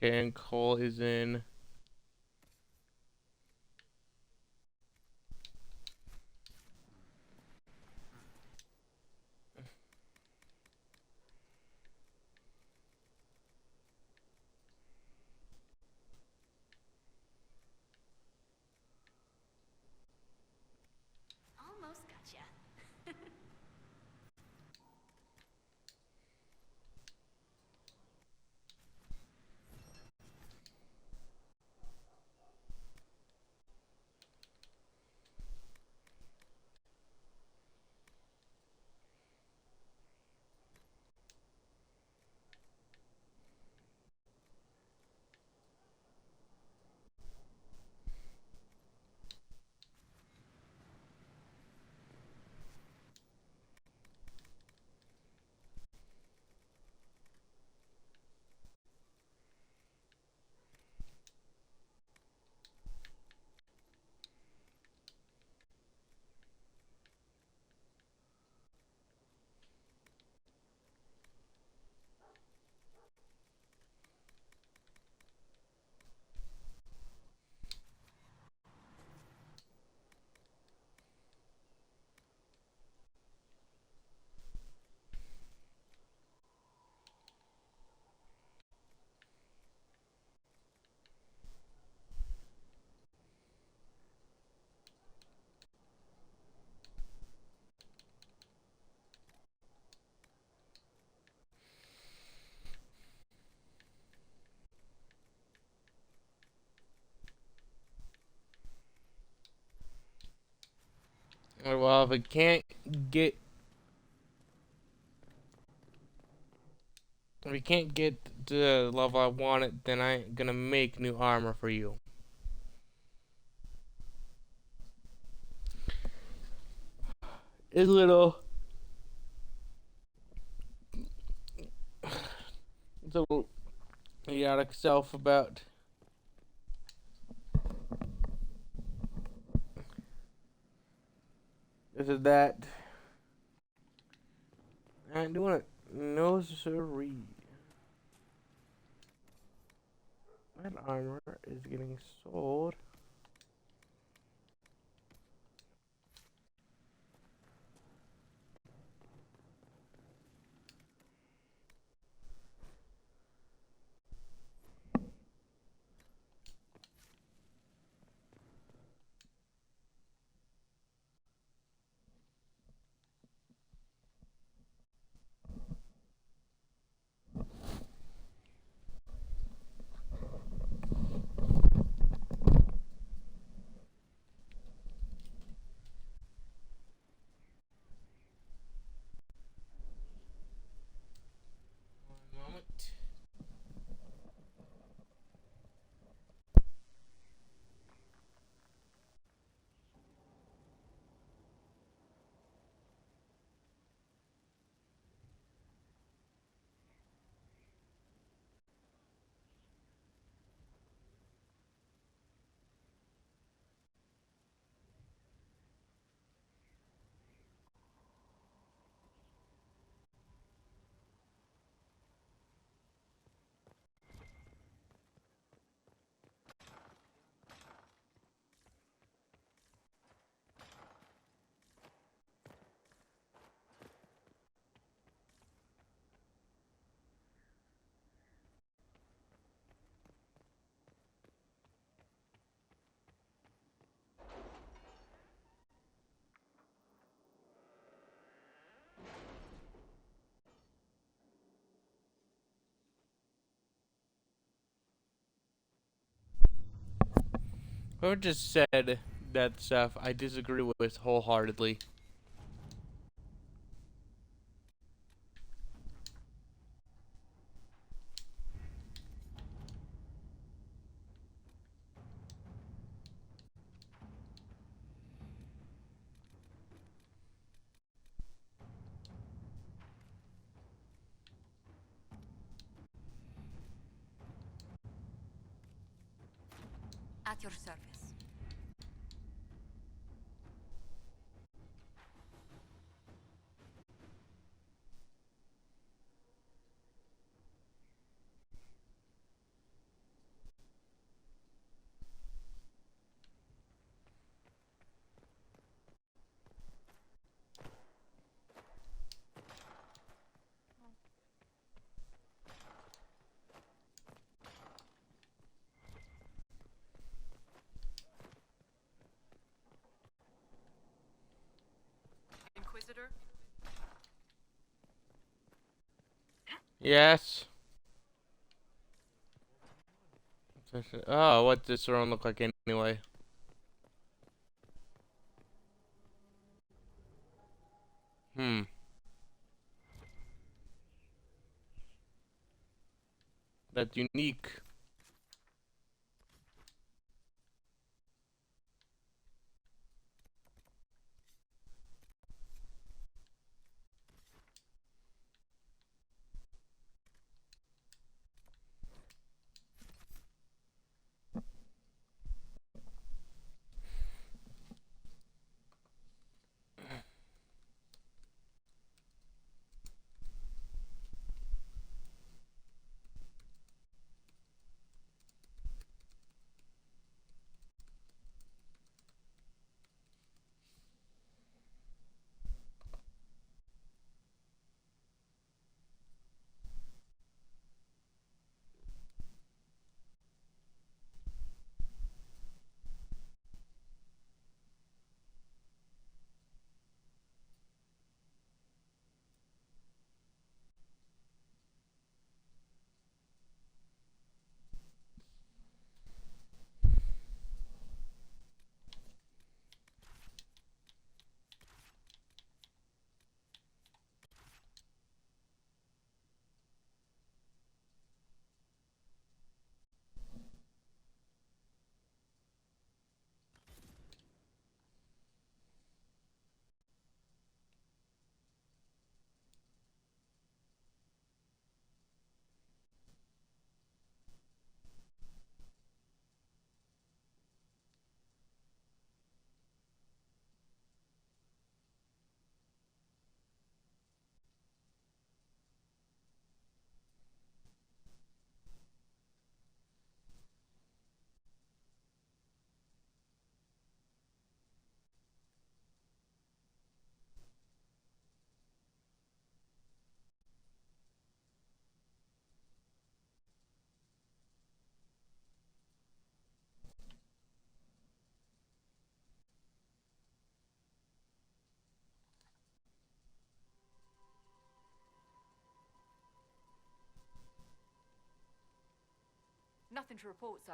Okay, and Cole is in. Almost gotcha. Well, if I can't get, if we can't get to the level I want it, then I'm gonna make new armor for you. It's a little, it's a little idiotic self about this and that. I ain't doing it. No siree. That armor is getting sold. Whoever just said that stuff, I disagree with wholeheartedly. At your service. Inquisitor? Yes. Oh, what does throne look like anyway? Hmm. That's unique. Nothing to report, sir.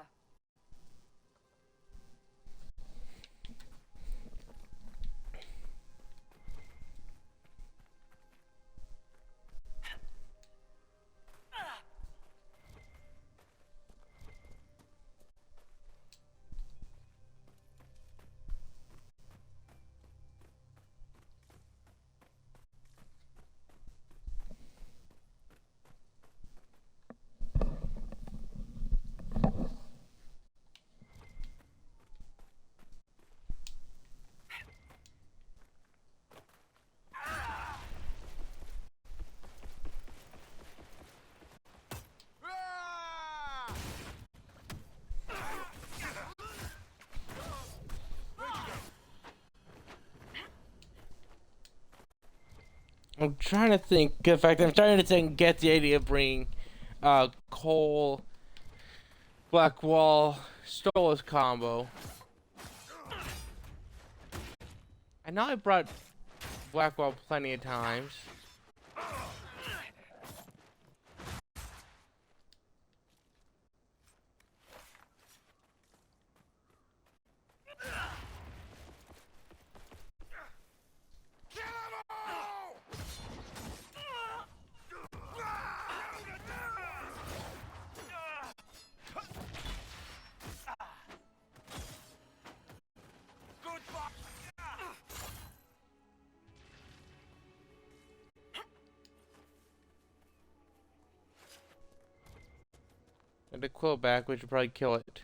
I'm trying to think. In fact, I'm starting to think, get the idea of bringing Cole, Blackwall, Stolas combo. I know I brought Blackwall plenty of times. And the quill back, which would probably kill it.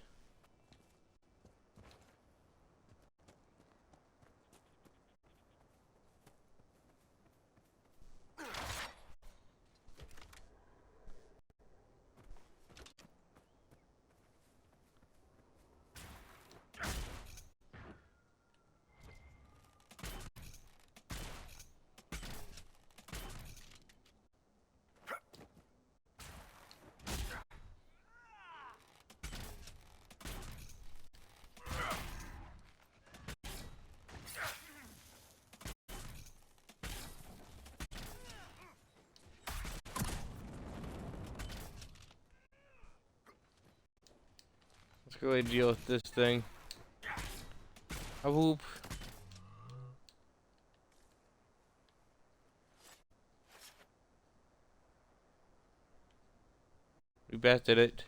Let's go ahead and deal with this thing. A whoop. We bested it.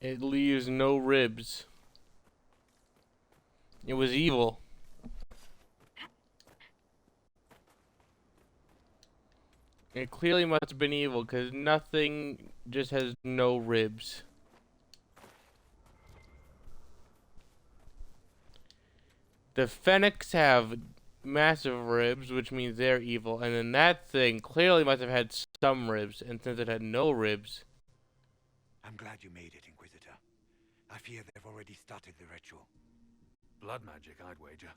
It leaves no ribs. It was evil. It clearly must have been evil because nothing just has no ribs. The Fennecs have massive ribs, which means they're evil, and then that thing clearly must have had some ribs, and since it had no ribs... I'm glad you made it, Inquisitor. I fear they've already started the ritual. Blood magic, I'd wager.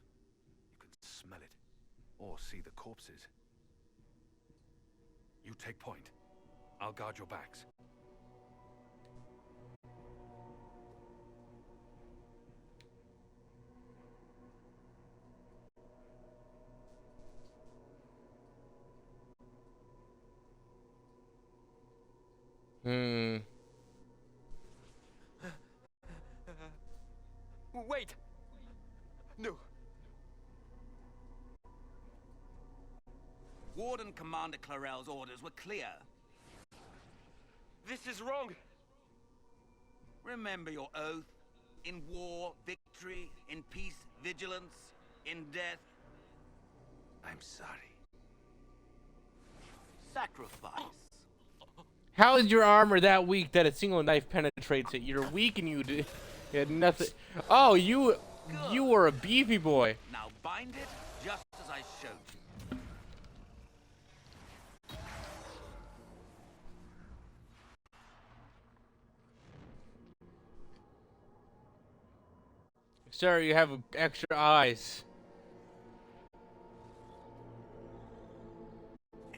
You can smell it, or see the corpses. You take point. I'll guard your backs. Wait! No. Warden Commander Clarel's orders were clear. This is wrong! Remember your oath. In war, victory. In peace, vigilance. In death, I'm sorry. sacrifice. How is your armor that weak that a single knife penetrates it? You're weak and you had nothing. Oh, you were a beefy boy. Now bind it just as I showed you. Sir, you have extra eyes.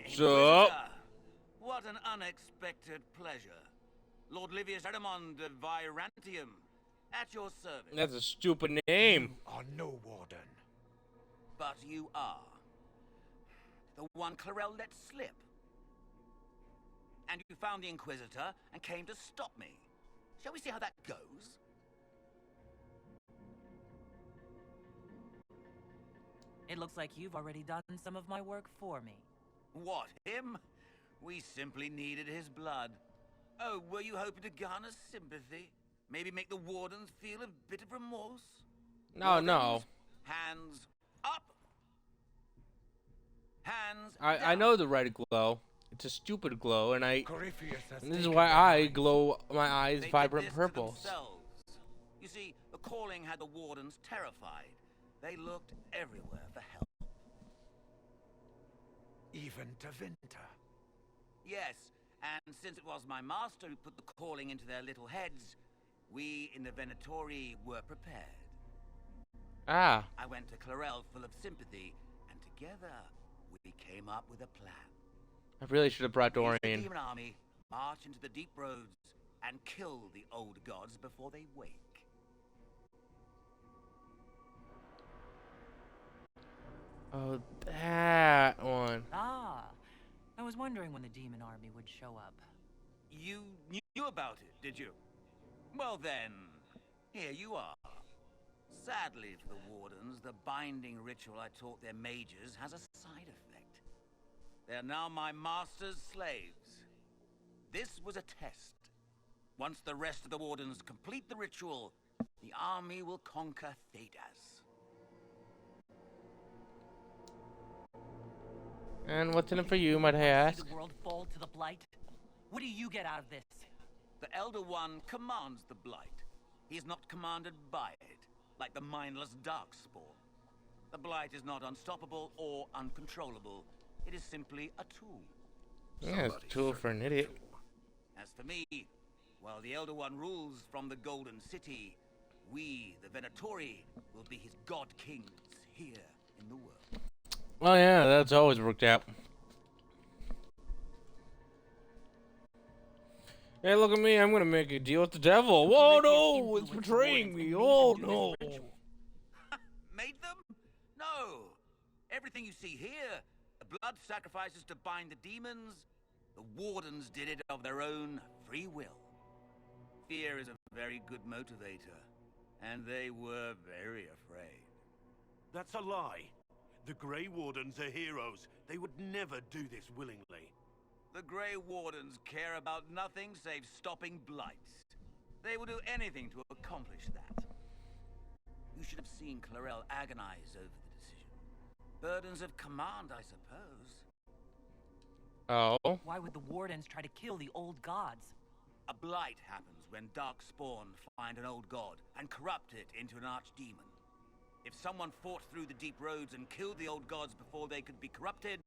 So, Inquisitor, what an unexpected pleasure. Lord Livius Edmond of Virantium, at your service. that's a stupid name. You are no warden. But you are. The one Clarel let slip. And you found the Inquisitor and came to stop me. Shall we see how that goes? It looks like you've already done some of my work for me. What, him? We simply needed his blood. Oh, were you hoping to garner sympathy? Maybe make the Wardens feel a bit of remorse? No, no. Hands up! Hands I down. know the red glow. It's a stupid glow, and Corypheus has this is taken why their I minds. glow my eyes They did vibrant this to purples. themselves. You see, the calling had the Wardens terrified. They looked everywhere for help. Even to Winter. Yes, and since it was my master who put the calling into their little heads, we in the Venatori were prepared. Ah, I went to Clarel full of sympathy, and together we came up with a plan. I really should have brought We, the Dorian. demon army, march into the deep roads and kill the old gods before they wake. Oh, that one. Ah, I was wondering when the demon army would show up. You knew about it, did you? Well then, here you are. Sadly for the Wardens, the binding ritual I taught their mages has a side effect. They are now my master's slaves. This was a test. Once the rest of the Wardens complete the ritual, the army will conquer Thedas. And what's in it for you, might I ask? The world fall to the blight. What do you get out of this? The Elder One commands the Blight. He is not commanded by it, like the mindless Darkspawn. The Blight is not unstoppable or uncontrollable. It is simply a tool. Yeah, it's a tool for an idiot. As for me, while the Elder One rules from the Golden City, we, the Venatori, will be his God Kings here in the world. Well, yeah, that's always worked out. Hey, look at me, I'm gonna make a deal with the devil. Whoa, no, it's betraying me. Oh, no. Made them? No. Everything you see here, the blood sacrifices to bind the demons, the Wardens did it of their own free will. Fear is a very good motivator, and they were very afraid. That's a lie. The Gray Wardens are heroes. They would never do this willingly. The Gray Wardens care about nothing save stopping blights. They will do anything to accomplish that. You should have seen Clarel agonize over the decision. Burdens of command, I suppose. Oh. Why would the Wardens try to kill the old gods? A blight happens when Darkspawn find an old god and corrupt it into an archdemon. If someone fought through the deep roads and killed the old gods before they could be corrupted,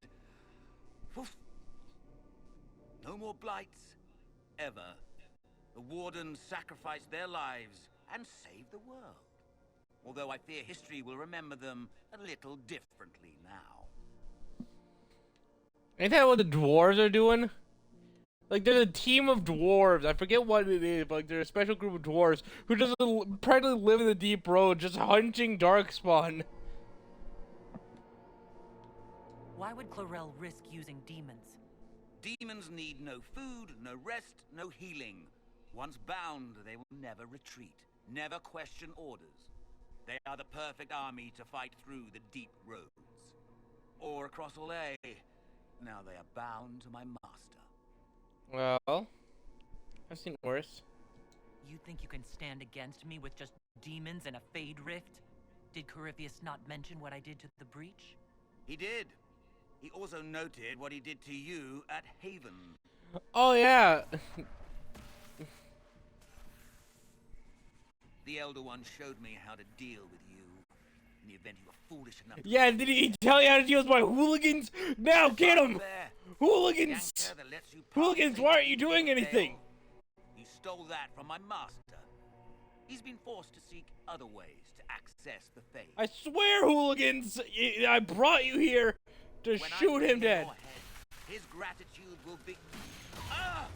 poof, no more blights, ever. The Wardens sacrificed their lives and saved the world. Although I fear history will remember them a little differently now. Ain't that what the dwarves are doing? Like, there's a team of dwarves. I forget what it is, but like, there's a special group of dwarves who just practically live in the deep road, just hunting darkspawn. Why would Clarel risk using demons? Demons need no food, no rest, no healing. Once bound, they will never retreat, never question orders. They are the perfect army to fight through the deep roads. Or across Olay. Now they are bound to my master. Well, I've seen worse. You think you can stand against me with just demons and a Fade Rift? Did Corypheus not mention what I did to the Breach? He did. He also noted what he did to you at Haven. Oh, yeah. The Elder One showed me how to deal with you. In the event you were foolish enough to... Yeah, did he tell you how to deal with my hooligans? Now, get him! Hooligans! Hooligans, why aren't you doing anything? You stole that from my master. He's been forced to seek other ways to access the Fade. I swear, hooligans! I brought you here to shoot him dead. His gratitude will be... Ah!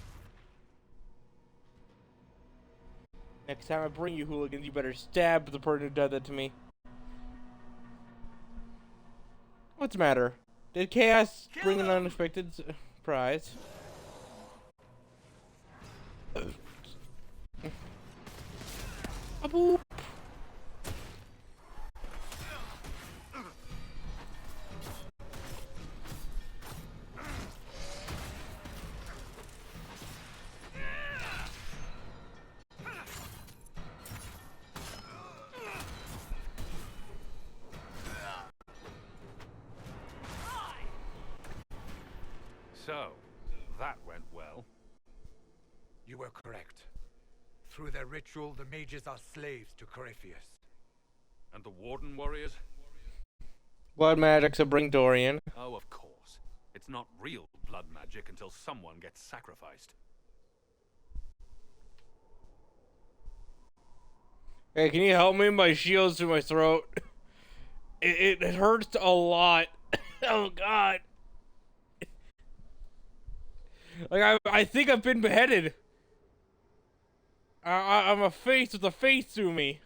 Next time I bring you hooligans, you better stab the person who did that to me. What's the matter? Did Chaos bring an unexpected surprise? A boop. So, that went well. You were correct. Through their ritual, the mages are slaves to Corypheus. And the Warden warriors? Blood magic's a bring Dorian. Oh, of course. It's not real blood magic until someone gets sacrificed. Hey, can you help me? My shield's through my throat. It hurts a lot. Oh, God. Like, I think I've been beheaded. I'm a face with a face through me.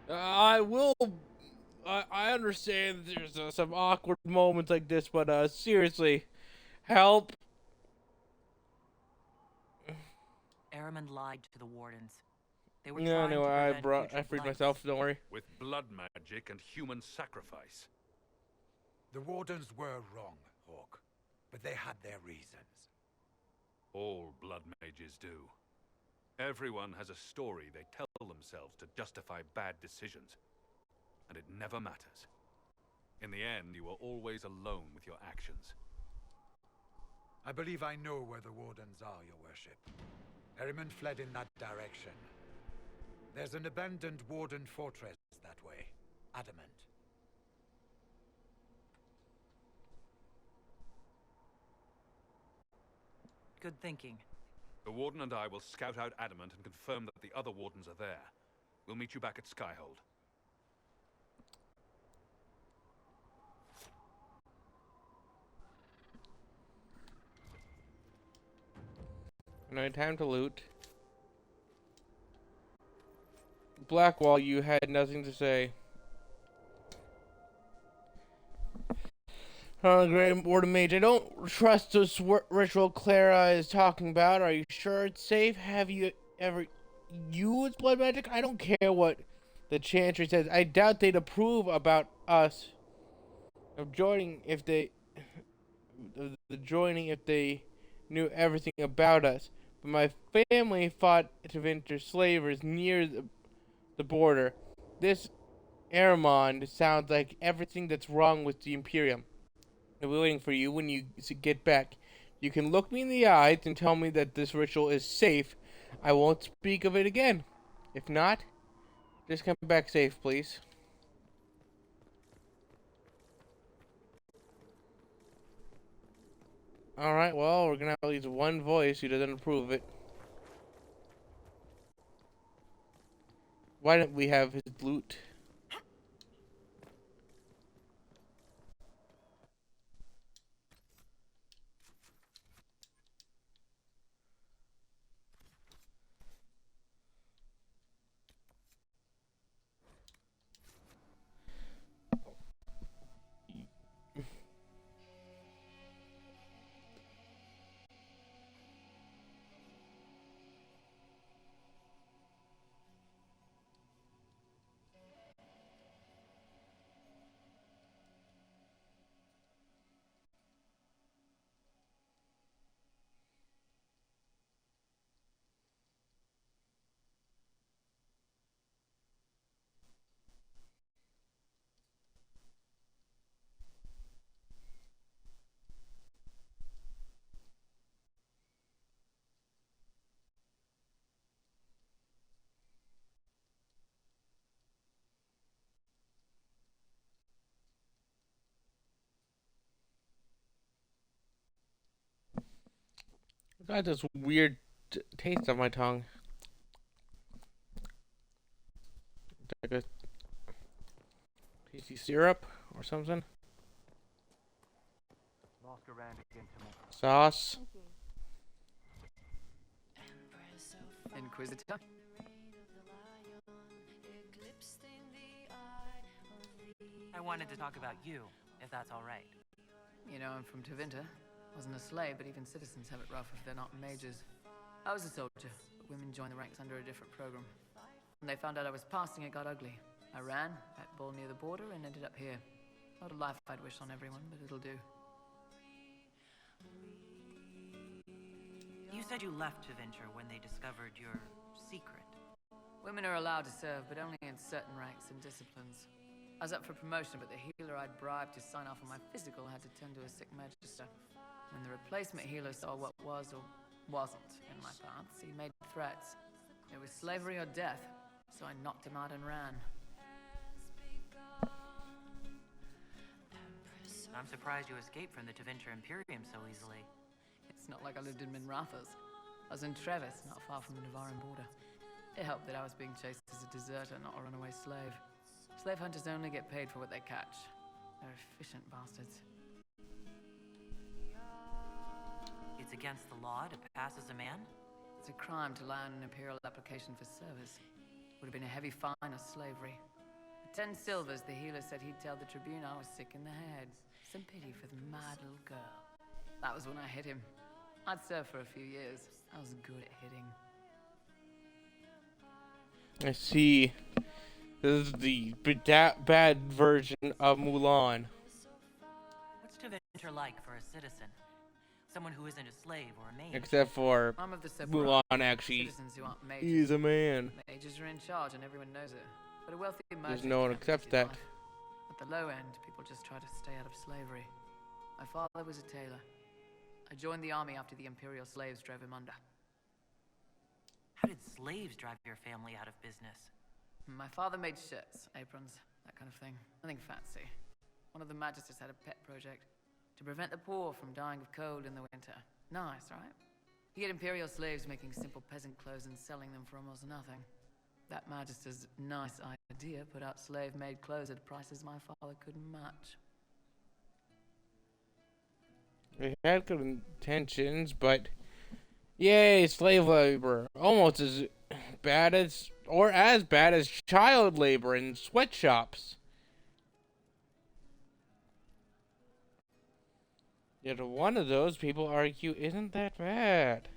I understand there's some awkward moments like this, but seriously, help. Ehrman lied to the Wardens. They were No, trying no, to prevent I freed future blights. myself, don't worry. With blood magic and human sacrifice. The Wardens were wrong, Hawk, but they had their reasons. All blood mages do. Everyone has a story they tell themselves to justify bad decisions. and it never matters. In the end, you are always alone with your actions. I believe I know where the Wardens are, your worship. Harriman fled in that direction. There's an abandoned Warden fortress that way. Adamant. Good thinking. The Warden and I will scout out Adamant and confirm that the other Wardens are there. We'll meet you back at Skyhold. No time to loot. Blackwall, you had nothing to say. Gray Warden Mage, I don't trust this ritual Clara is talking about. Are you sure it's safe? Have you ever used blood magic? I don't care what the Chantry says. I doubt they'd approve about us of joining if they knew everything about us. But my family fought to enter slavers near the border. This Aramond sounds like everything that's wrong with the Imperium. I'll be waiting for you when you get back. You can look me in the eyes and tell me that this ritual is safe. I won't speak of it again. If not, just come back safe, please. Alright, well, we're gonna have at least one voice who doesn't approve of it. Why don't we have his loot? I got this weird taste on my tongue. Like a tasty syrup or something. Sauce. Inquisitor? I wanted to talk about you, if that's all right. You know, I'm from Tevinter. Wasn't a slave, but even citizens have it rough if they're not mages. I was a soldier, but women joined the ranks under a different program. When they found out I was passing, it got ugly. I ran, at ball near the border, and ended up here. Not a life I'd wish on everyone, but it'll do. You said you left Tevinter when they discovered your secret. Women are allowed to serve, but only in certain ranks and disciplines. I was up for promotion, but the healer I'd bribed to sign off on my physical had to tend to a sick magister. When the replacement healer saw what was or wasn't in my paths, he made threats. It was slavery or death, so I knocked him out and ran. I'm surprised you escaped from the Tevinter Imperium so easily. It's not like I lived in Minrathas. I was in Trevis, not far from the Navaran border. It helped that I was being chased as a deserter, not a runaway slave. Slave hunters only get paid for what they catch. They're efficient bastards. It's against the law to pass as a man? It's a crime to lie on an imperial application for service. Would have been a heavy fine or slavery. For 10 silvers, the healer said he'd tell the Tribune I was sick in the head. Some pity for the mad little girl. That was when I hit him. I'd served for a few years. I was good at hitting. I see. This is the bad version of Mulan. What's Tevinter like for a citizen? Someone who isn't a slave or a mage? Except for I'm of the Mulan actually citizens who aren't mages. is a man. Mages are in charge and everyone knows it. But a wealthy There's merchant no one can have accepts easy that. life. At the low end, people just try to stay out of slavery. My father was a tailor. I joined the army after the imperial slaves drove him under. How did slaves drive your family out of business? My father made shirts, aprons, that kind of thing. Nothing fancy. One of the magisters had a pet project to prevent the poor from dying of cold in the winter. Nice, right? He had imperial slaves making simple peasant clothes and selling them for almost nothing. That magister's nice idea put out slave-made clothes at prices my father couldn't match. They had good intentions, but yay, slave labor. Almost as bad as, or as bad as child labor in sweatshops. Yet one of those people argue isn't that bad.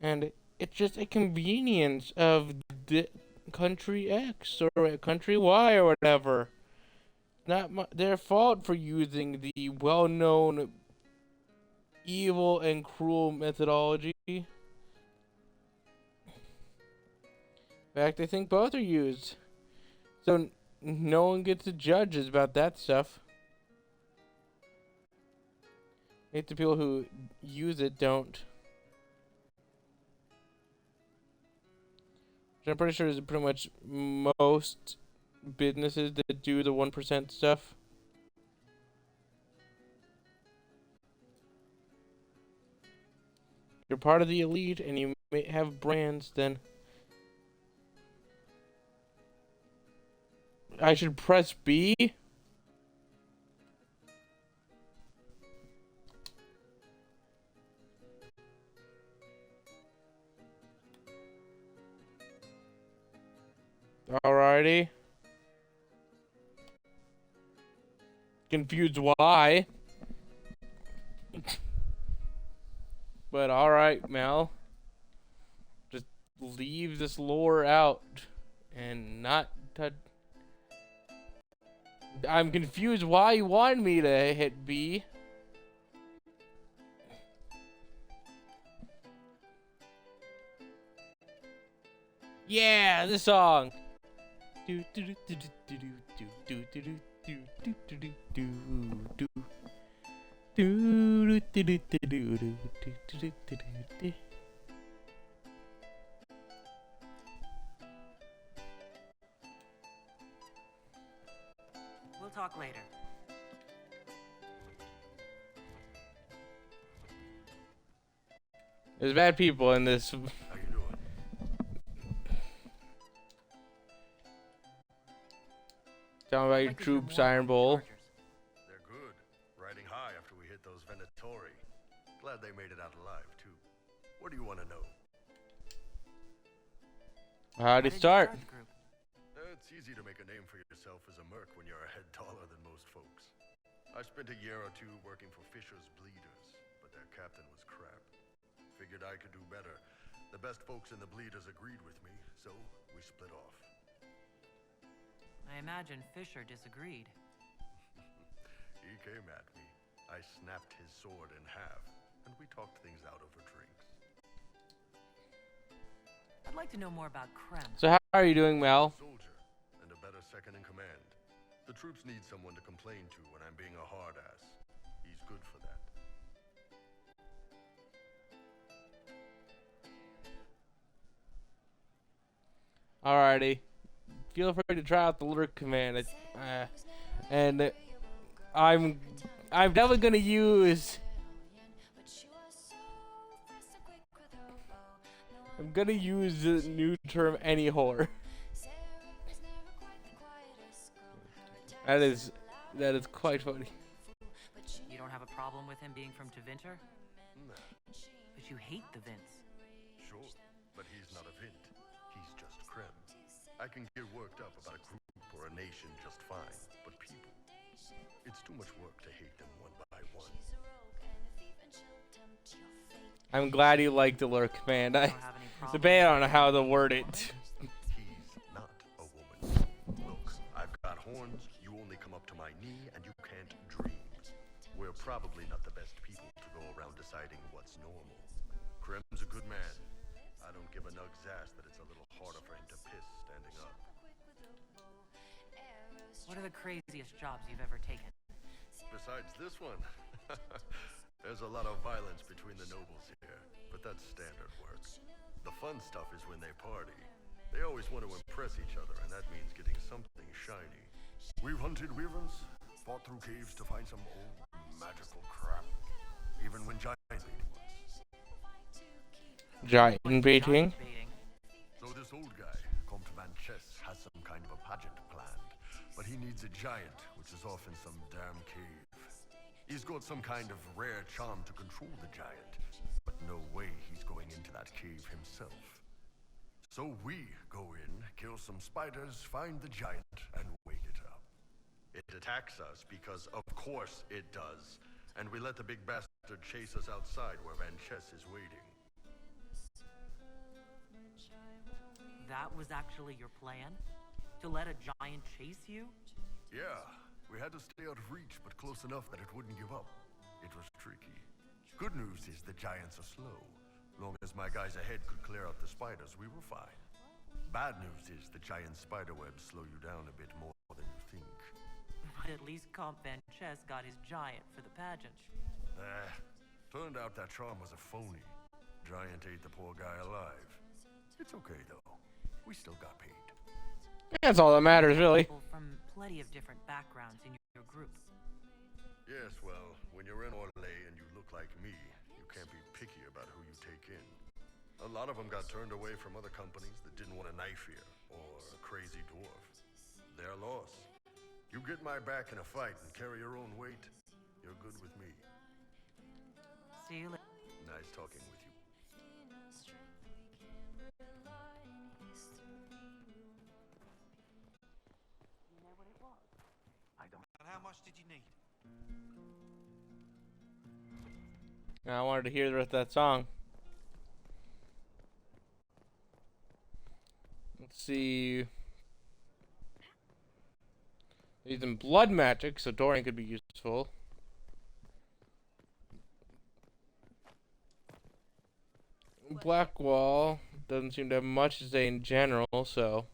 And it's just a convenience of the country X or country Y or whatever. Not their fault for using the well-known evil and cruel methodology. In fact, I think both are used. So no one gets to judge us about that stuff. It's the people who use it don't. Which I'm pretty sure is pretty much most businesses that do the 1% stuff. You're part of the elite and you may have brands, then I should press B? Alrighty. Confused why. But alright, Mel. Just leave this lore out and not touch. I'm confused why you want me to hit B. Yeah, this song. Do do do do do do do do do do do do do do do. Do do do do do do do do do. We'll talk later. There's bad people in this. How you doing? Tell me about your troops, Iron Bowl. They're good. Riding high after we hit those Venatori. Glad they made it out alive, too. What do you want to know? How'd it start? It's easy to make a name for yourself as a merc when you're a head taller than most folks. I spent a year or two working for Fisher's Bleeders, but their captain was crap. Figured I could do better. The best folks in the Bleeders agreed with me, so we split off. I imagine Fisher disagreed. He came at me. I snapped his sword in half, and we talked things out over drinks. I'd like to know more about Krem. So how are you doing, Mel? Soldier, and a better second in command. The troops need someone to complain to when I'm being a hard ass. He's good for that. Alrighty. Feel free to try out the lurk command. And I'm definitely gonna use. I'm gonna use the new term any whore. That is quite funny. You don't have a problem with him being from Tevinter? Nah, But you hate the Vince. sure, but he's not a Vint. He's just Krem. I can get worked up about a group or a nation just fine, but people, it's too much work to hate them one by one. I'm glad you like the lurk command. I debate on how to word it. He's not a woman. Look, I've got horns, you only come up to my knee, and you can't dream. We're probably not the best people to go around deciding what's normal. Krem's a good man. I don't give a nug's ass that it's a little harder for him to piss standing up. What are the craziest jobs you've ever taken? Besides this one, there's a lot of violence between the nobles here, but that's standard work. The fun stuff is when they party. They always want to impress each other, and that means getting something shiny. We've hunted wyverns, fought through caves to find some old magical crap. Even when giant baiting was. Giant baiting? So this old guy, Comte Van Chess, has some kind of a pageant planned. But he needs a giant, which is off in some damn cave. He's got some kind of rare charm to control the giant. But no way he's going into that cave himself. So we go in, kill some spiders, find the giant, and wake it up. It attacks us because of course it does. And we let the big bastard chase us outside where Van Chess is waiting. That was actually your plan? To let a giant chase you? Yeah, we had to stay out of reach, but close enough that it wouldn't give up. It was tricky. Good news is the giants are slow. Long as my guys ahead could clear out the spiders, we were fine. Bad news is the giant spider webs slow you down a bit more than you think. But at least Comte Van Chess got his giant for the pageant. Turned out that charm was a phony. Giant ate the poor guy alive. It's okay though. We still got paid. That's all that matters, really. People from plenty of different backgrounds in your group. Yes, well, when you're in Orlais and you look like me, you can't be picky about who you take in. A lot of them got turned away from other companies that didn't want a knife here, or a crazy dwarf. Their loss. You get my back in a fight and carry your own weight, you're good with me. See you later. Nice talking with you. And how much did you need? I wanted to hear the rest of that song. Let's see. Using blood magic, so Dorian could be useful. Blackwall doesn't seem to have much to say in general, so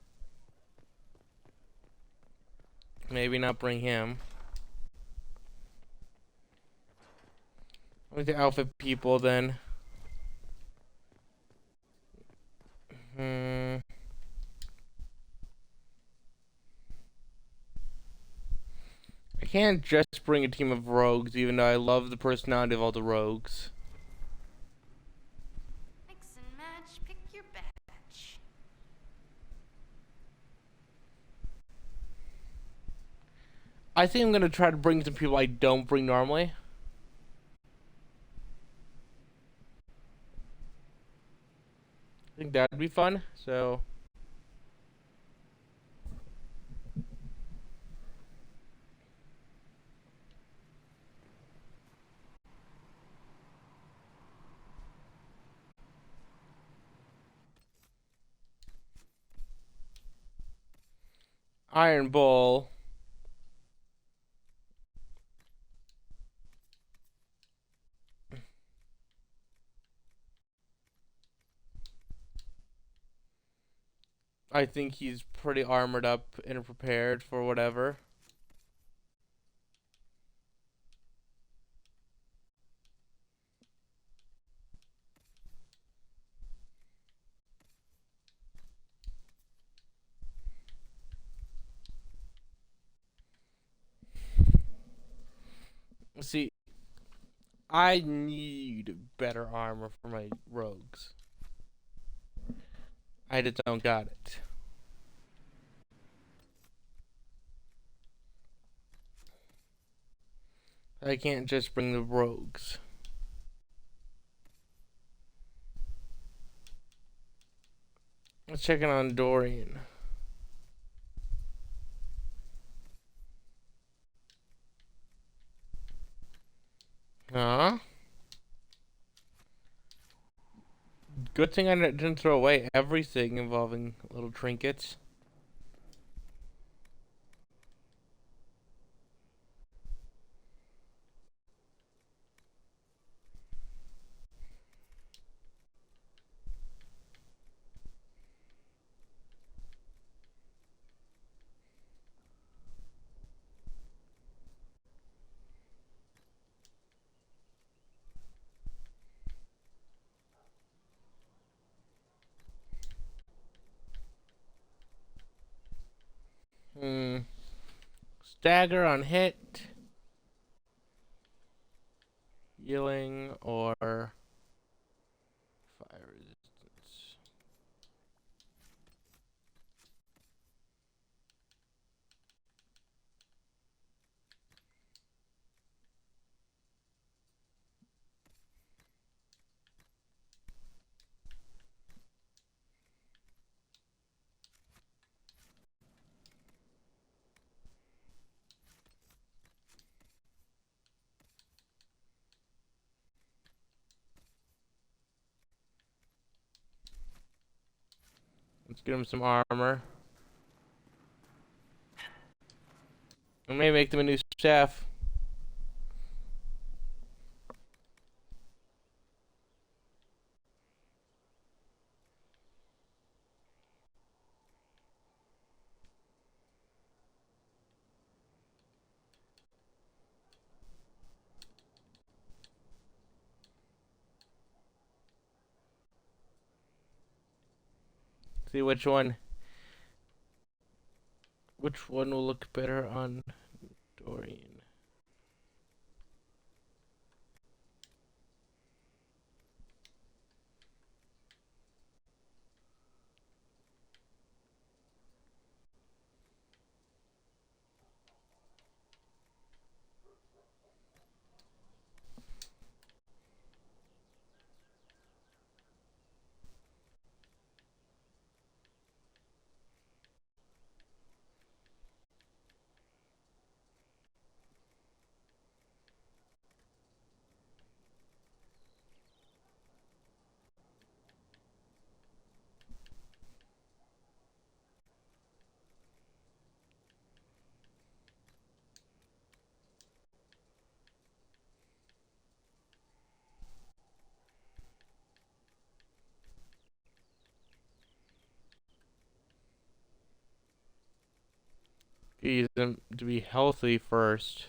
maybe not bring him. With the outfit people, then. I can't just bring a team of rogues, even though I love the personality of all the rogues. Mix and match, pick your batch. I think I'm gonna try to bring some people I don't bring normally. I think that'd be fun, so. Iron Bull. I think he's pretty armored up and prepared for whatever. See, I need better armor for my rogues. I just don't got it. I can't just bring the rogues. Let's check in on Dorian. Huh? Good thing I didn't throw away everything involving little trinkets. stagger on hit, healing, or fire resistance. Let's get him some armor. I may make them a new staff. See which one will look better on Dorian. Get them to be healthy first.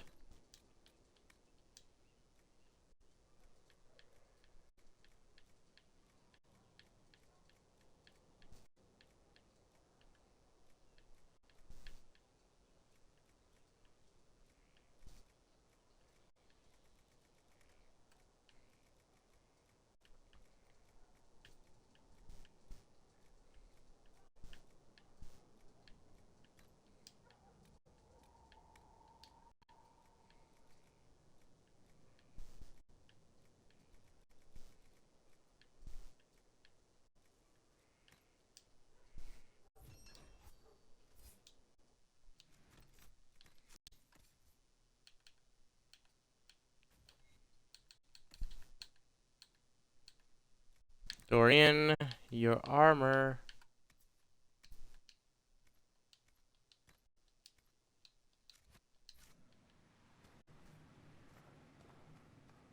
Dorian, your armor.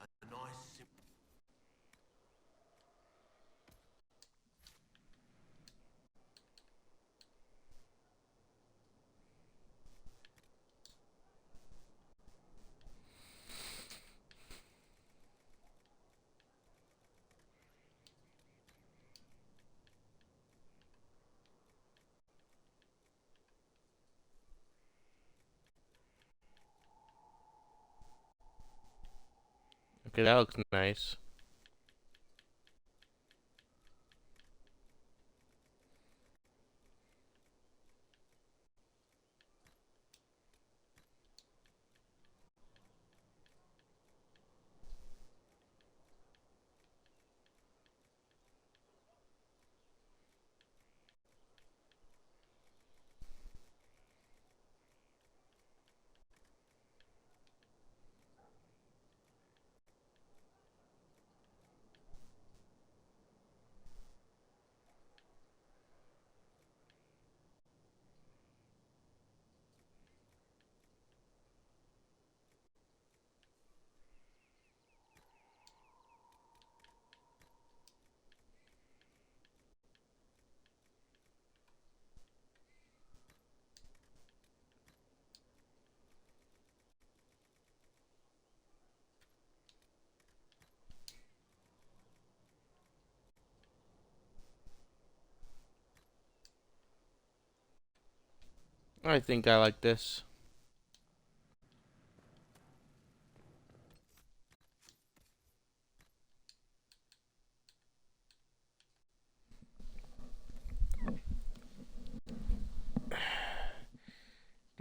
A nice Okay, that looks nice. I think I like this.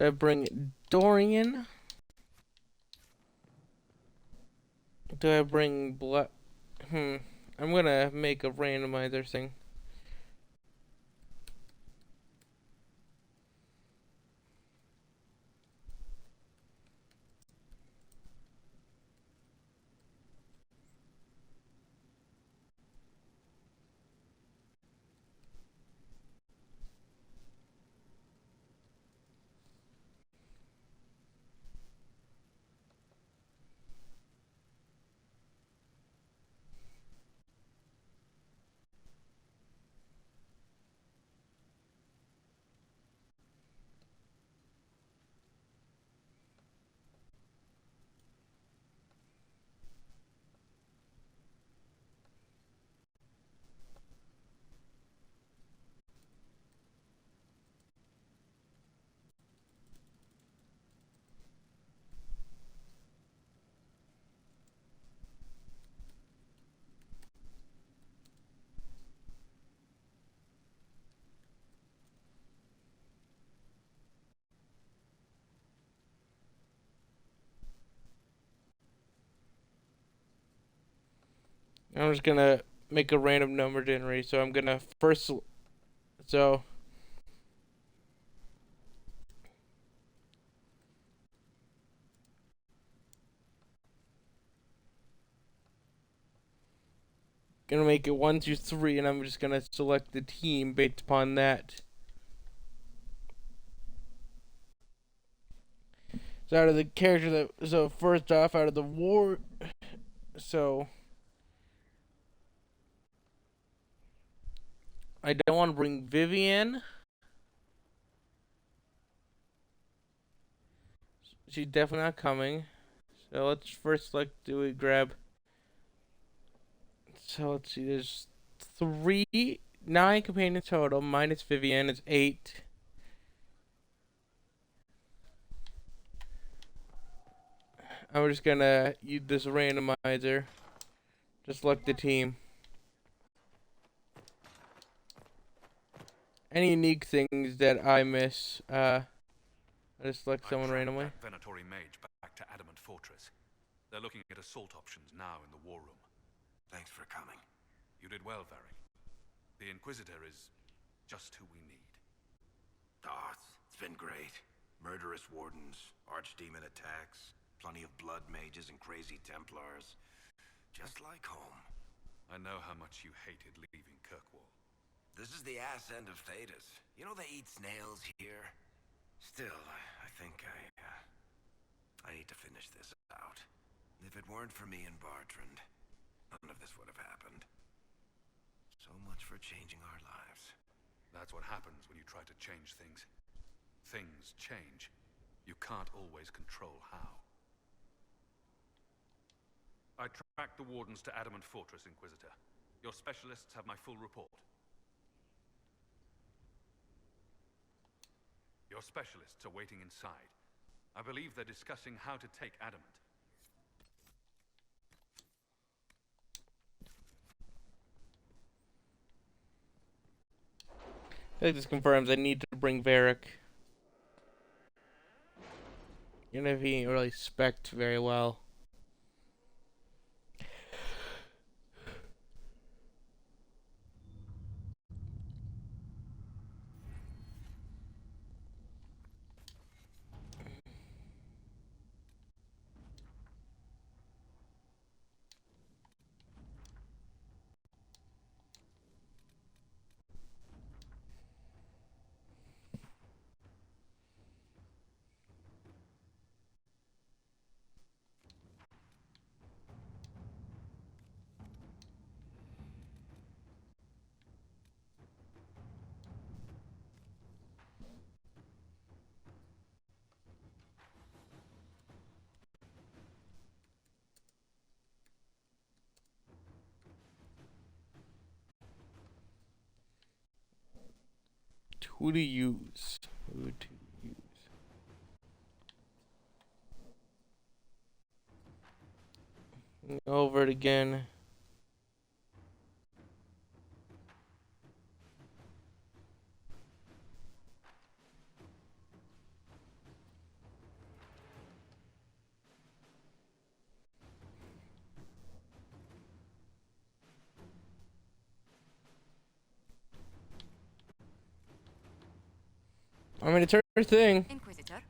Do I bring Dorian? Do I bring Blood? I'm gonna make a randomizer thing. I'm just gonna make a random number generator. So I'm gonna first. So. Gonna make it 1, 2, 3, and I'm just gonna select the team based upon that. So out of the character that, so first off, out of the war, so I don't want to bring Vivian. She's definitely not coming. So let's first select, do we grab, so let's see, there's 9 companions total, minus Vivian is 8. I'm just gonna use this randomizer. Just select the team. Any unique things that I miss, I just select someone randomly. Venatory mage back to Adamant Fortress. They're looking at assault options now in the war room. Thanks for coming. You did well, Varric. The Inquisitor is just who we need. Oh, it's been great. Murderous wardens, archdemon attacks, plenty of blood mages and crazy Templars. Just like home. I know how much you hated leaving Kirkwall. This is the ass end of Thetis. You know they eat snails here? Still, I think I need to finish this out. If it weren't for me and Bartrand, none of this would have happened. So much for changing our lives. That's what happens when you try to change things. Things change. You can't always control how. I tracked the Wardens to Adamant Fortress, Inquisitor. Your specialists have my full report. Your specialists are waiting inside. I believe they're discussing how to take Adamant. I think this confirms I need to bring Varric. Even if he ain't really spec'd very well. Who to use? Who to use? Over it again. I mean, it's her thing. Inquisitor.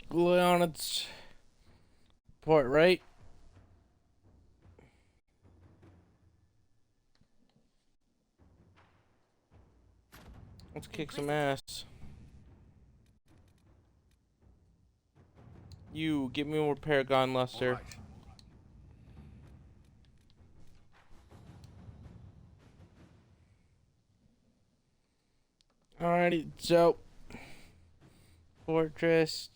Glue on its port, right? Let's kick some ass. You, give me more Paragon Luster. Alrighty, so Fortress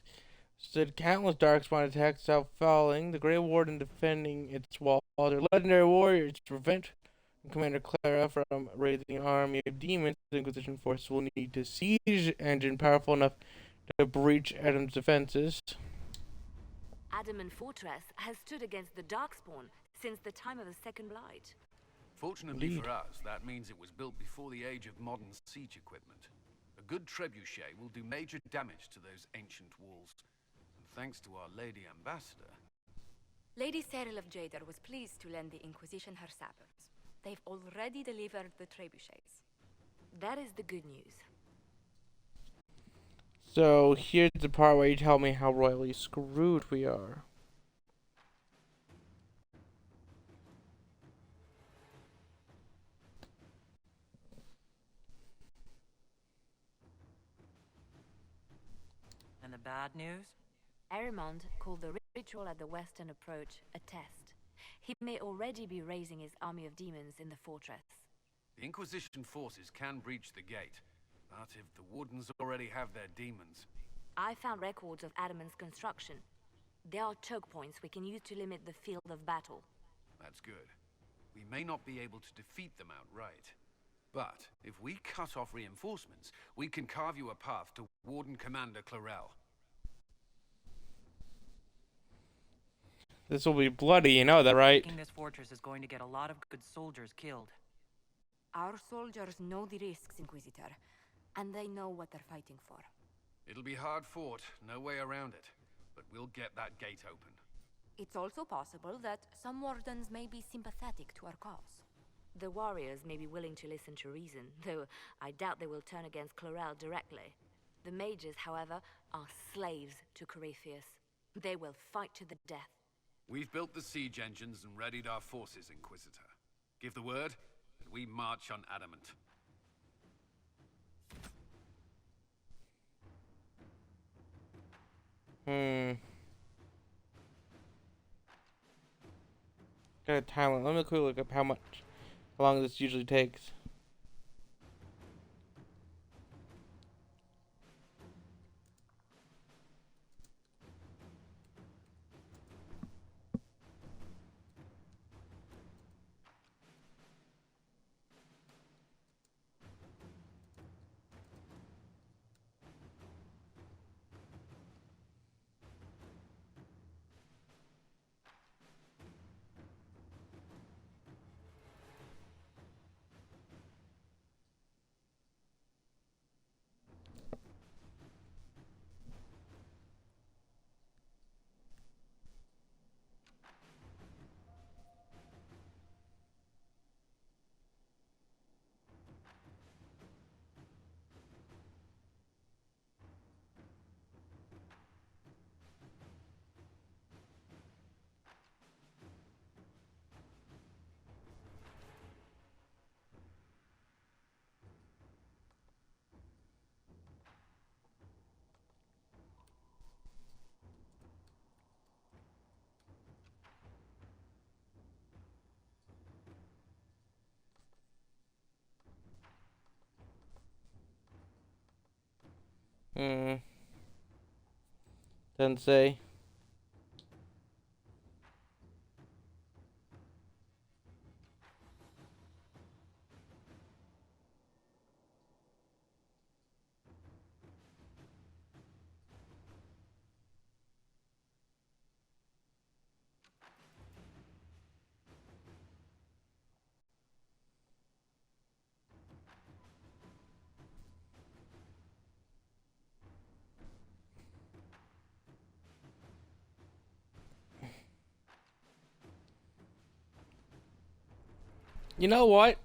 stood countless darkspawn attacks without falling. The Gray Warden defending its walls. Their legendary warriors to prevent Commander Clara from raising an army of demons. The Inquisition force will need a siege engine powerful enough to breach Adam's defenses. Adamant Fortress has stood against the Darkspawn since the time of the Second Blight. Fortunately Indeed. for us, that means it was built before the age of modern siege equipment. A good trebuchet will do major damage to those ancient walls. And thanks to our Lady Ambassador... Lady Cyril of Jadar was pleased to lend the Inquisition her sappers. They've already delivered the trebuchets. That is the good news. So here's the part where you tell me how royally screwed we are. And the bad news? Arimond called the ritual at the western approach a test. He may already be raising his army of demons in the fortress. The Inquisition forces can breach the gate, but if the Wardens already have their demons... I found records of Adamant's construction. There are choke points we can use to limit the field of battle. That's good. We may not be able to defeat them outright. But if we cut off reinforcements, we can carve you a path to Warden Commander Clarel. This will be bloody, you know that, right? Taking this fortress is going to get a lot of good soldiers killed. Our soldiers know the risks, Inquisitor, and they know what they're fighting for. It'll be hard fought, no way around it. But we'll get that gate open. It's also possible that some wardens may be sympathetic to our cause. The warriors may be willing to listen to reason, though I doubt they will turn against Clarel directly. The mages, however, are slaves to Corypheus. They will fight to the death. We've built the siege engines and readied our forces, Inquisitor. Give the word, and we march on Adamant. Got a timeline. Let me quickly look up how long this usually takes. Doesn't say. You know what?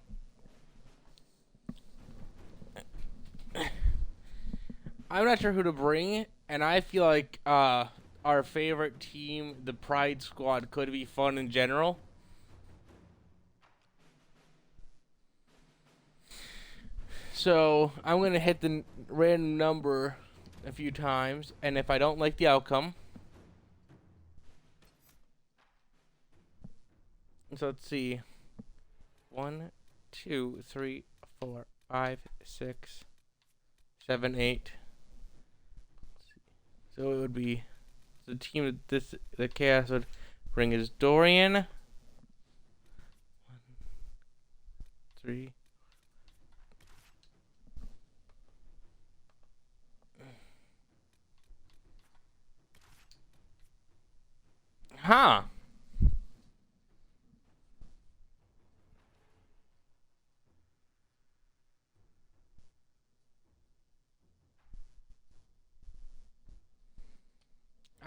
I'm not sure who to bring, and I feel like our favorite team, the Pride Squad, could be fun in general. So I'm gonna hit the random number a few times, and if I don't like the outcome, so let's see, 1, 2, 3, 4, 5, 6, 7, 8. So it would be the team that the chaos would bring is Dorian. 1, 3. Huh.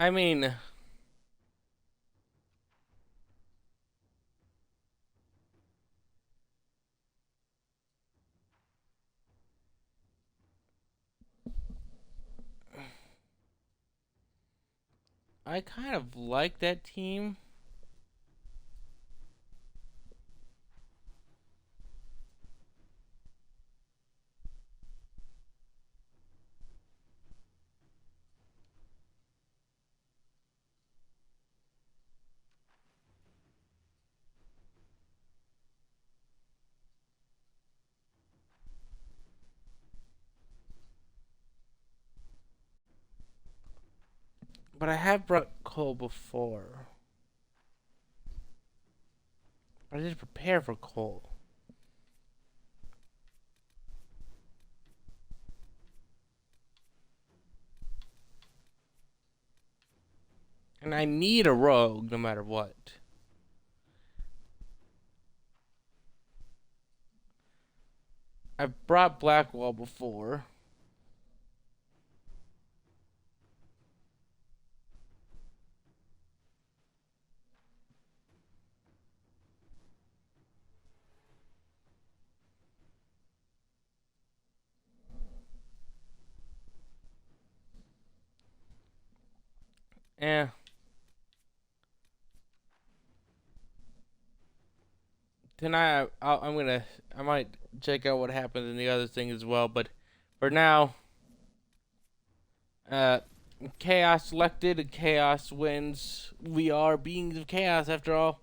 I mean, I kind of like that team. But I have brought Cole before. I didn't prepare for Cole. And I need a rogue no matter what. I've brought Blackwall before. Eh. Tonight I might check out what happens in the other thing as well, but for now, Chaos selected and Chaos wins. We are beings of chaos after all.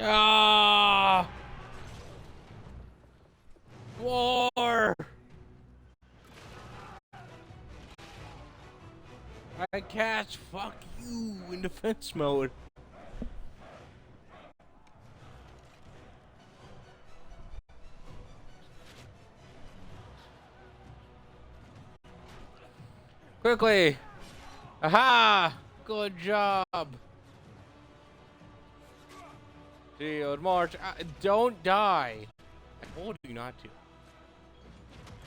Ah! War! I cast fuck you in defense mode. Quickly! Aha! Good job! Shield march. Don't die. I told you not to.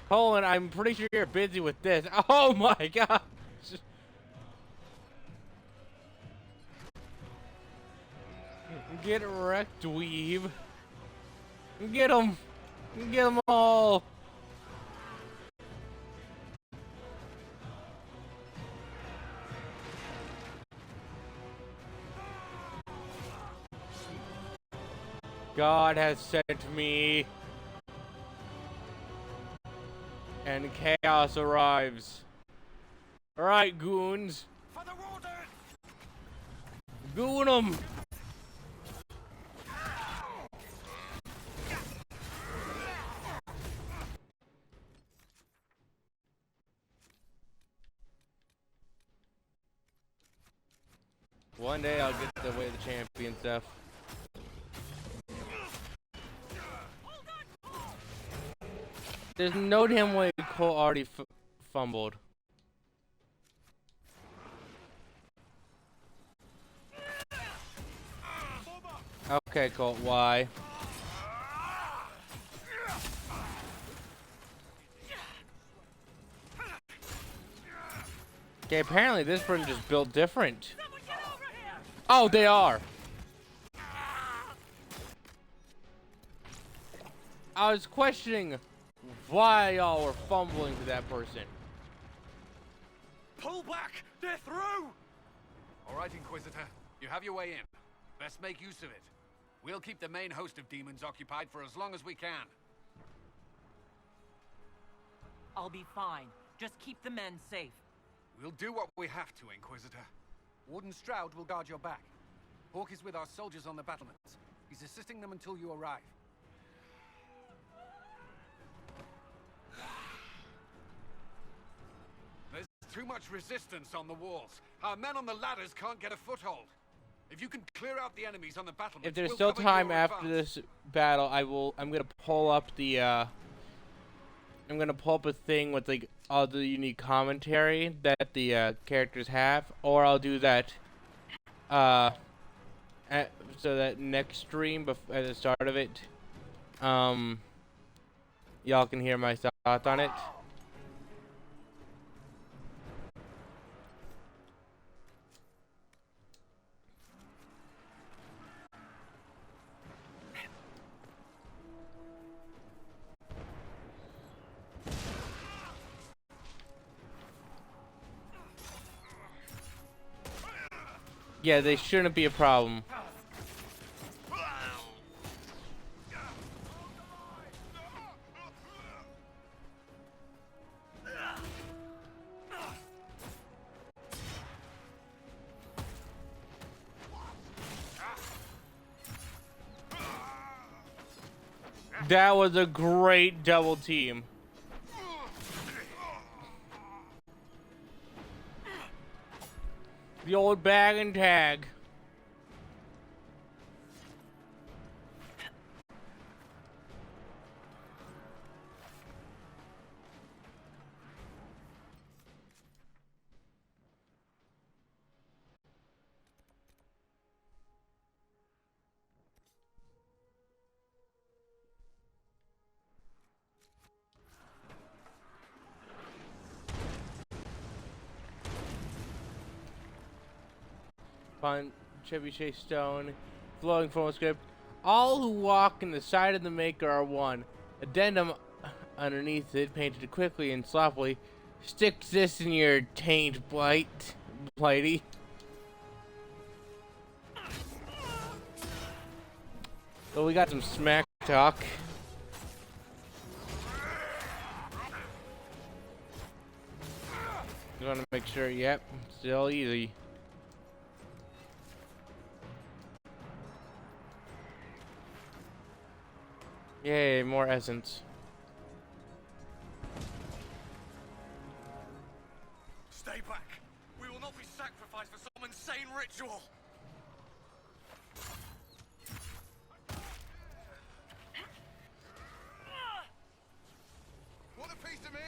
Colin, I'm pretty sure you're busy with this. Oh my god. Get wrecked, dweeb. Get them. Get them all. God has sent me. And chaos arrives. Alright, goons. For the Wardens! Goon them. One day I'll get the way of the champion stuff. There's no damn way Cole already fumbled. Okay, Colt, why? Okay, apparently this person just built different. Oh, they are. I was questioning why y'all were fumbling to that person. Pull back! They're through! All right, Inquisitor. You have your way in. Best make use of it. We'll keep the main host of demons occupied for as long as we can. I'll be fine. Just keep the men safe. We'll do what we have to, Inquisitor. Warden Stroud will guard your back. Hawk is with our soldiers on the battlements. He's assisting them until you arrive. There's too much resistance on the walls. Our men on the ladders can't get a foothold. If you can clear out the enemies on the battlements, If there's we'll still cover time your after advance. this battle, I'm gonna pull up the I'm gonna pull up a thing with like all the unique commentary that the characters have, or I'll do that so that next stream at the start of it, y'all can hear my thoughts on it. Yeah, they shouldn't be a problem. That was a great double team. The old bag and tag. Upon Trebuchet Stone, flowing from a script. All who walk in the sight of the Maker are one. Addendum underneath it, painted quickly and sloppily. Stick this in your taint, Blighty. So we got some smack talk. You want to make sure, yep, still easy. Yay, more essence. Stay back! We will not be sacrificed for some insane ritual! Want a piece of me?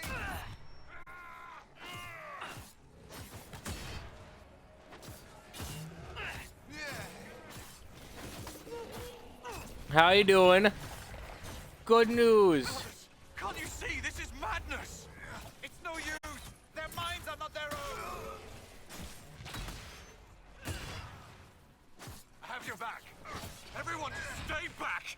How you doing? Good news. Can't you see? This is madness! It's no use! Their minds are not their own! I have your back. Everyone, stay back!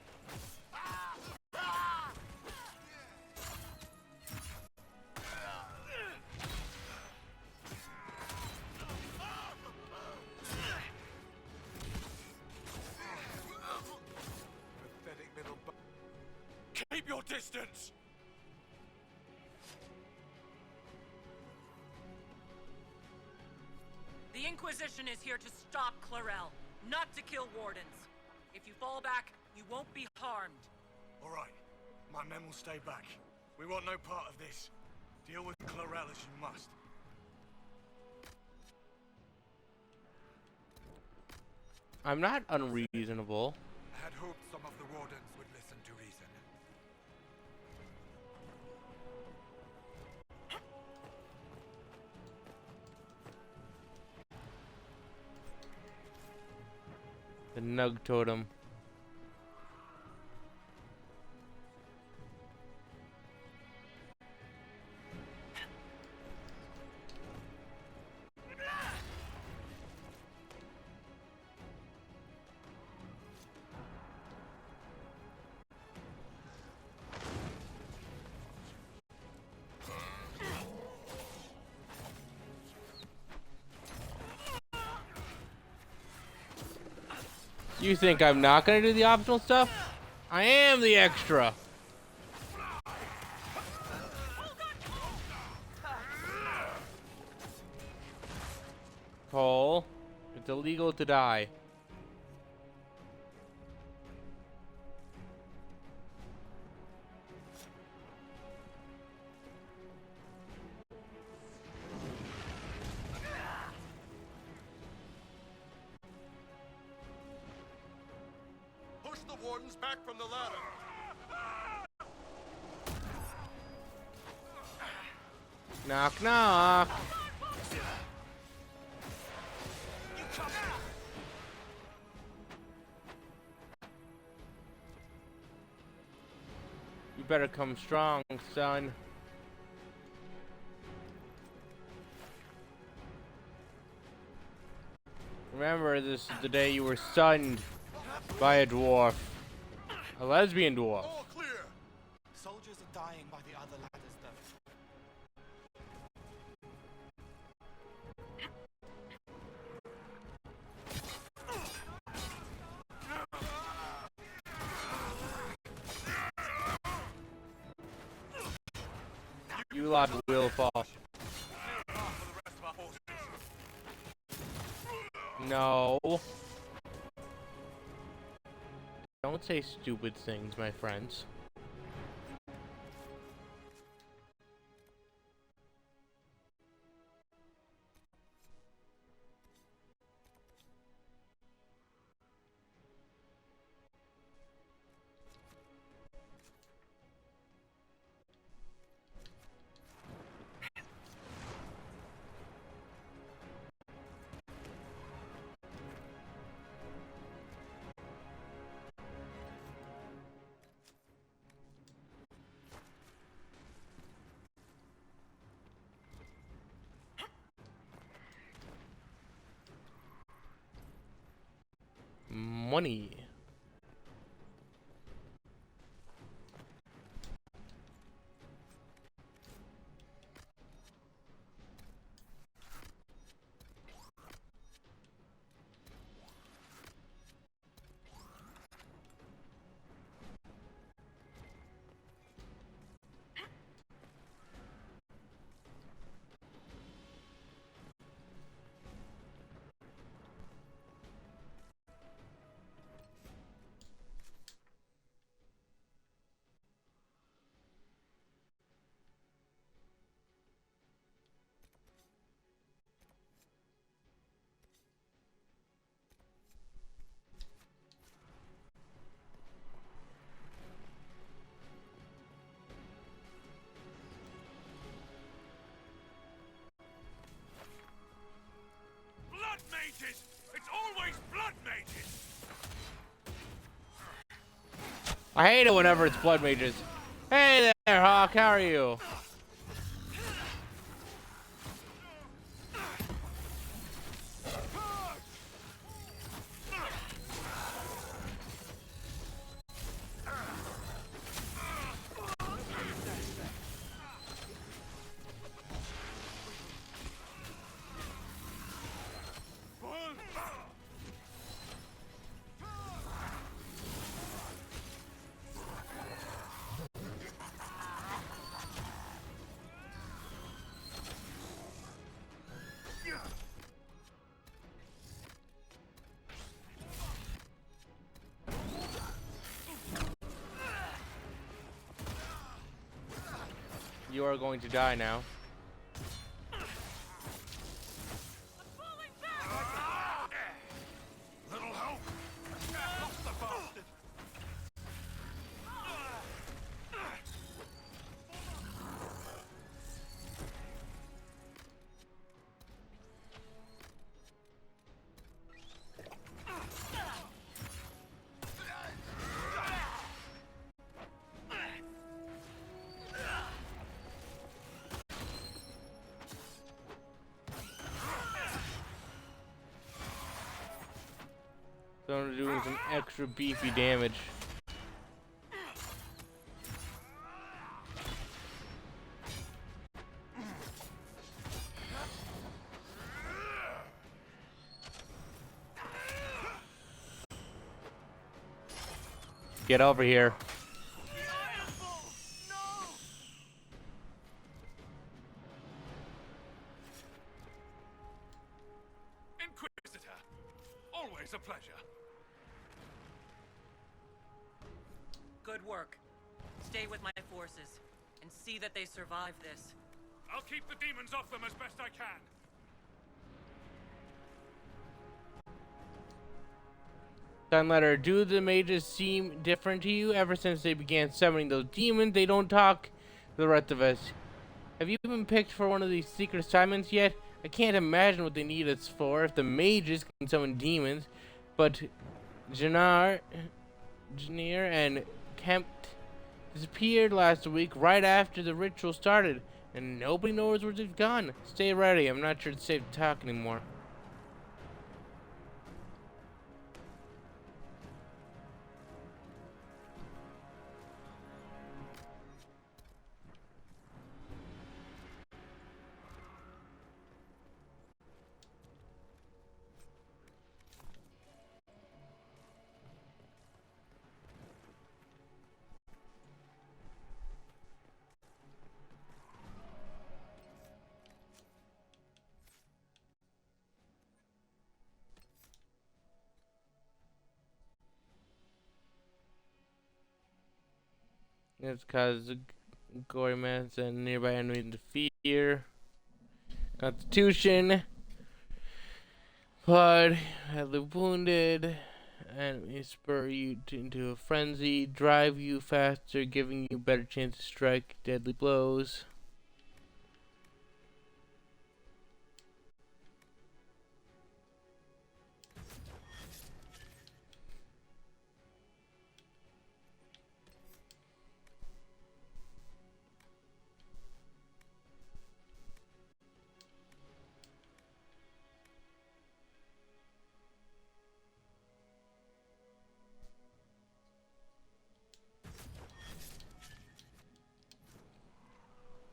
Pathetic little keep your distance! The Inquisition is here to stop Clarel, not to kill Wardens. If you fall back, you won't be harmed. All right. My men will stay back. We want no part of this. Deal with Clarel as you must. I'm not unreasonable. I had hoped some of the Wardens would listen to reason. The Nug Totem. You think I'm not gonna do the optional stuff? I am the extra. Cole, it's illegal to die. Push the Wardens back from the ladder. Knock, knock. You better come strong, son. Remember, this is the day you were stunned by a dwarf. A lesbian dwarf. All clear. Soldiers are dying by the other ladders, though. You lot will fall. No. Don't say stupid things, my friends. Money. Blood mages! It's always blood mages! I hate it whenever it's blood mages. Hey there, Hawk. How are you? You are going to die now. Little help. Lost the bastard. So I'm doing some extra beefy damage. Get over here. Inquisitor, always a pleasure. Good work. Stay with my forces and see that they survive this. I'll keep the demons off them as best I can. Sunletter, do the mages seem different to you? Ever since they began summoning those demons, they don't talk to the rest of us. Have you been picked for one of these secret assignments yet? I can't imagine what they need us for if the mages can summon demons, but Janir and Kemp disappeared last week right after the ritual started, and nobody knows where they've gone. Stay ready. I'm not sure it's safe to talk anymore. It's because the gory mess and nearby enemies to fear. Constitution. But the wounded enemies spur you into a frenzy, drive you faster, giving you better chance to strike deadly blows.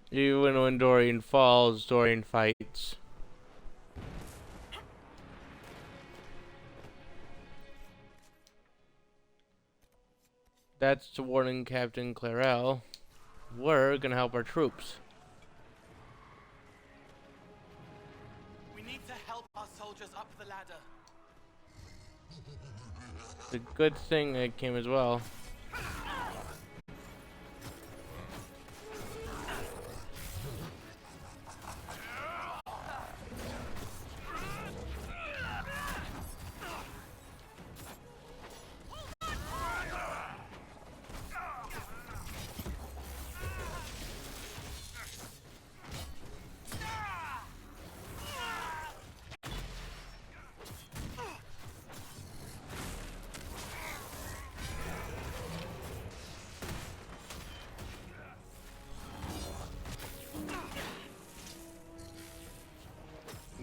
Even when Dorian falls, Dorian fights. That's to warning Captain Clarel. We're gonna help our troops. We need to help our soldiers up the ladder. It's a good thing it came as well.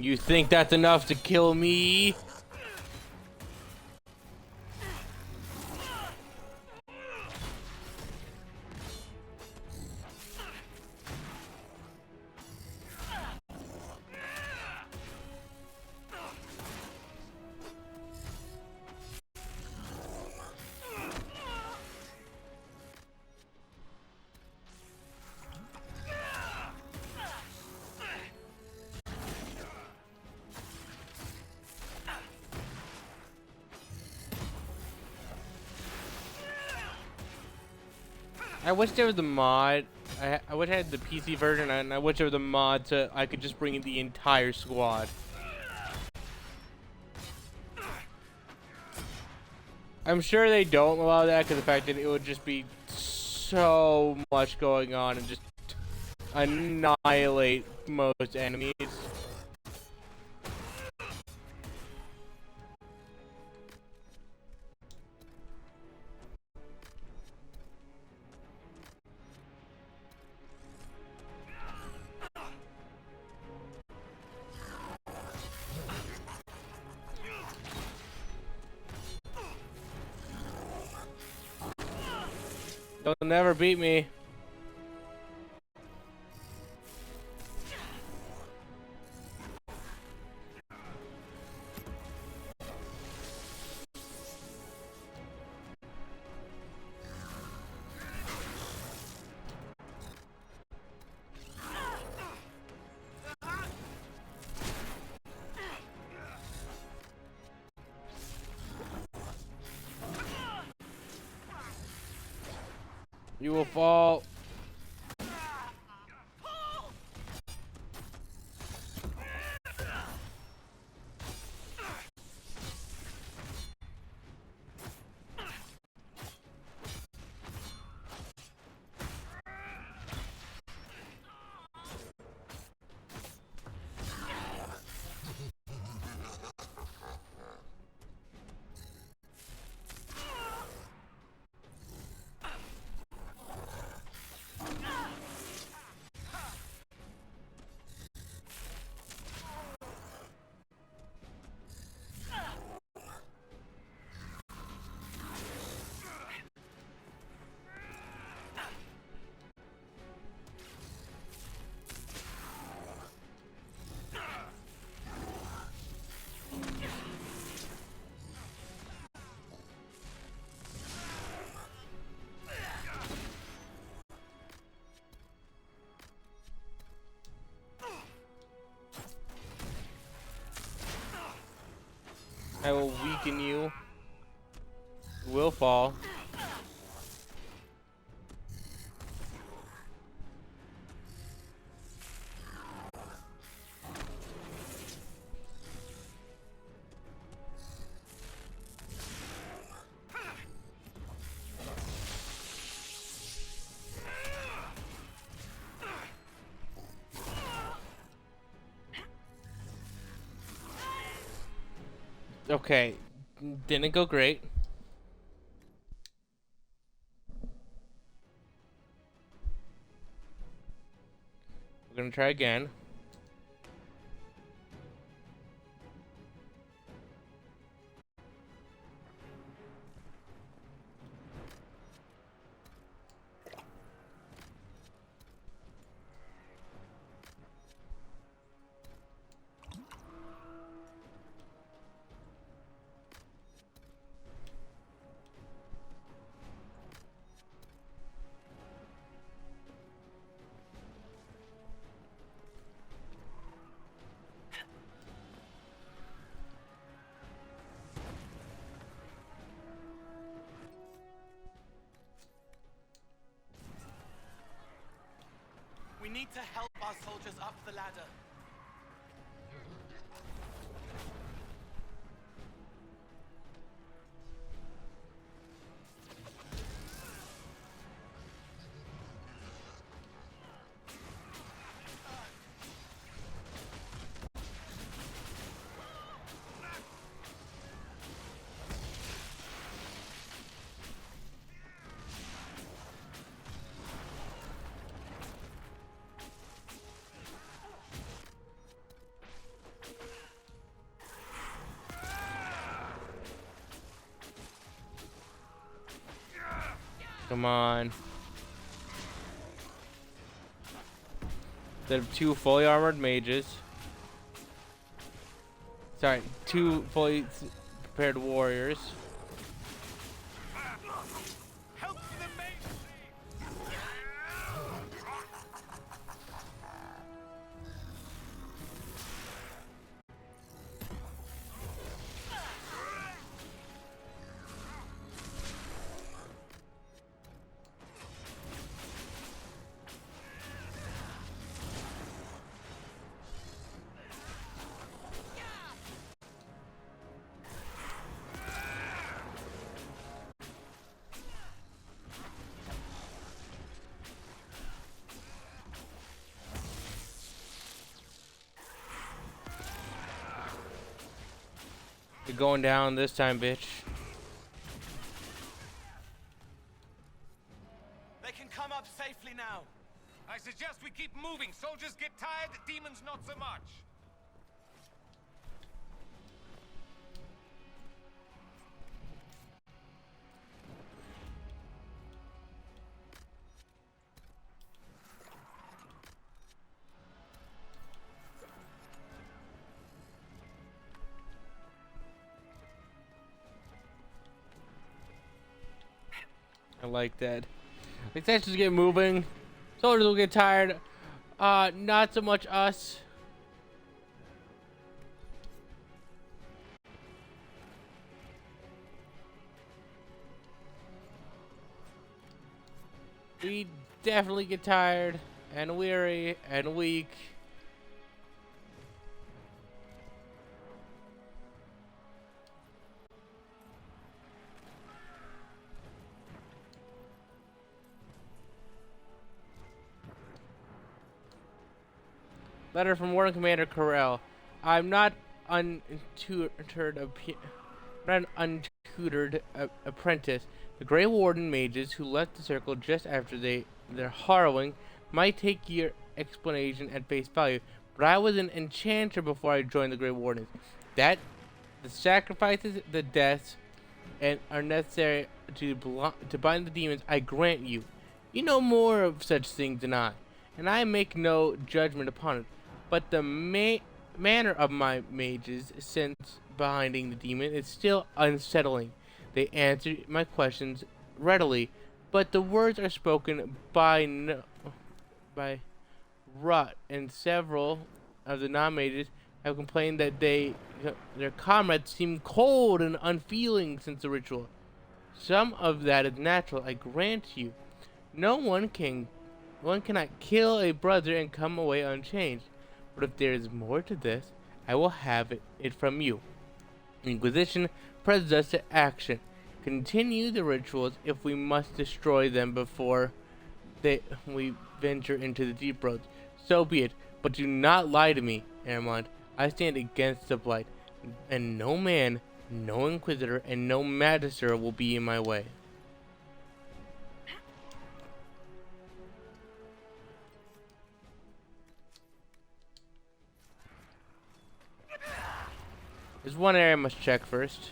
You think that's enough to kill me? I wish there was a mod. I wish I had the PC version, and I wish there was a mod so I could just bring in the entire squad. I'm sure they don't allow that because the fact that it would just be so much going on and just annihilate most enemies. They'll never beat me. You will fall. I will weaken you. You will fall. Okay, didn't go great. We're gonna try again. We need to help our soldiers up the ladder. Come on. Instead of 2 fully armored mages. Sorry, 2 fully prepared warriors. Help for the mage! You're going down this time, bitch. They can come up safely now. I suggest we keep moving. Soldiers get tired, demons not so much. I like that. Like, let's just get moving. Soldiers will get tired. Not so much us. We definitely get tired and weary and weak. Letter from Warden Commander Corell. I'm not an untutored apprentice. The Gray Warden mages who left the circle just after their harrowing might take your explanation at face value, but I was an enchanter before I joined the Gray Wardens. That the sacrifices, the deaths, and are necessary to bind the demons, I grant you. You know more of such things than I, and I make no judgment upon it. But the manner of my mages since binding the demon is still unsettling. They answer my questions readily, but the words are spoken by rut, and several of the non-mages have complained that their comrades seem cold and unfeeling since the ritual. Some of that is natural, I grant you. One cannot kill a brother and come away unchanged. But if there is more to this, I will have it from you. Inquisition presses us to action. Continue the rituals if we must destroy them before we venture into the deep roads. So be it, but do not lie to me, Armand. I stand against the blight, and no man, no inquisitor, and no magister will be in my way. There's one area I must check first.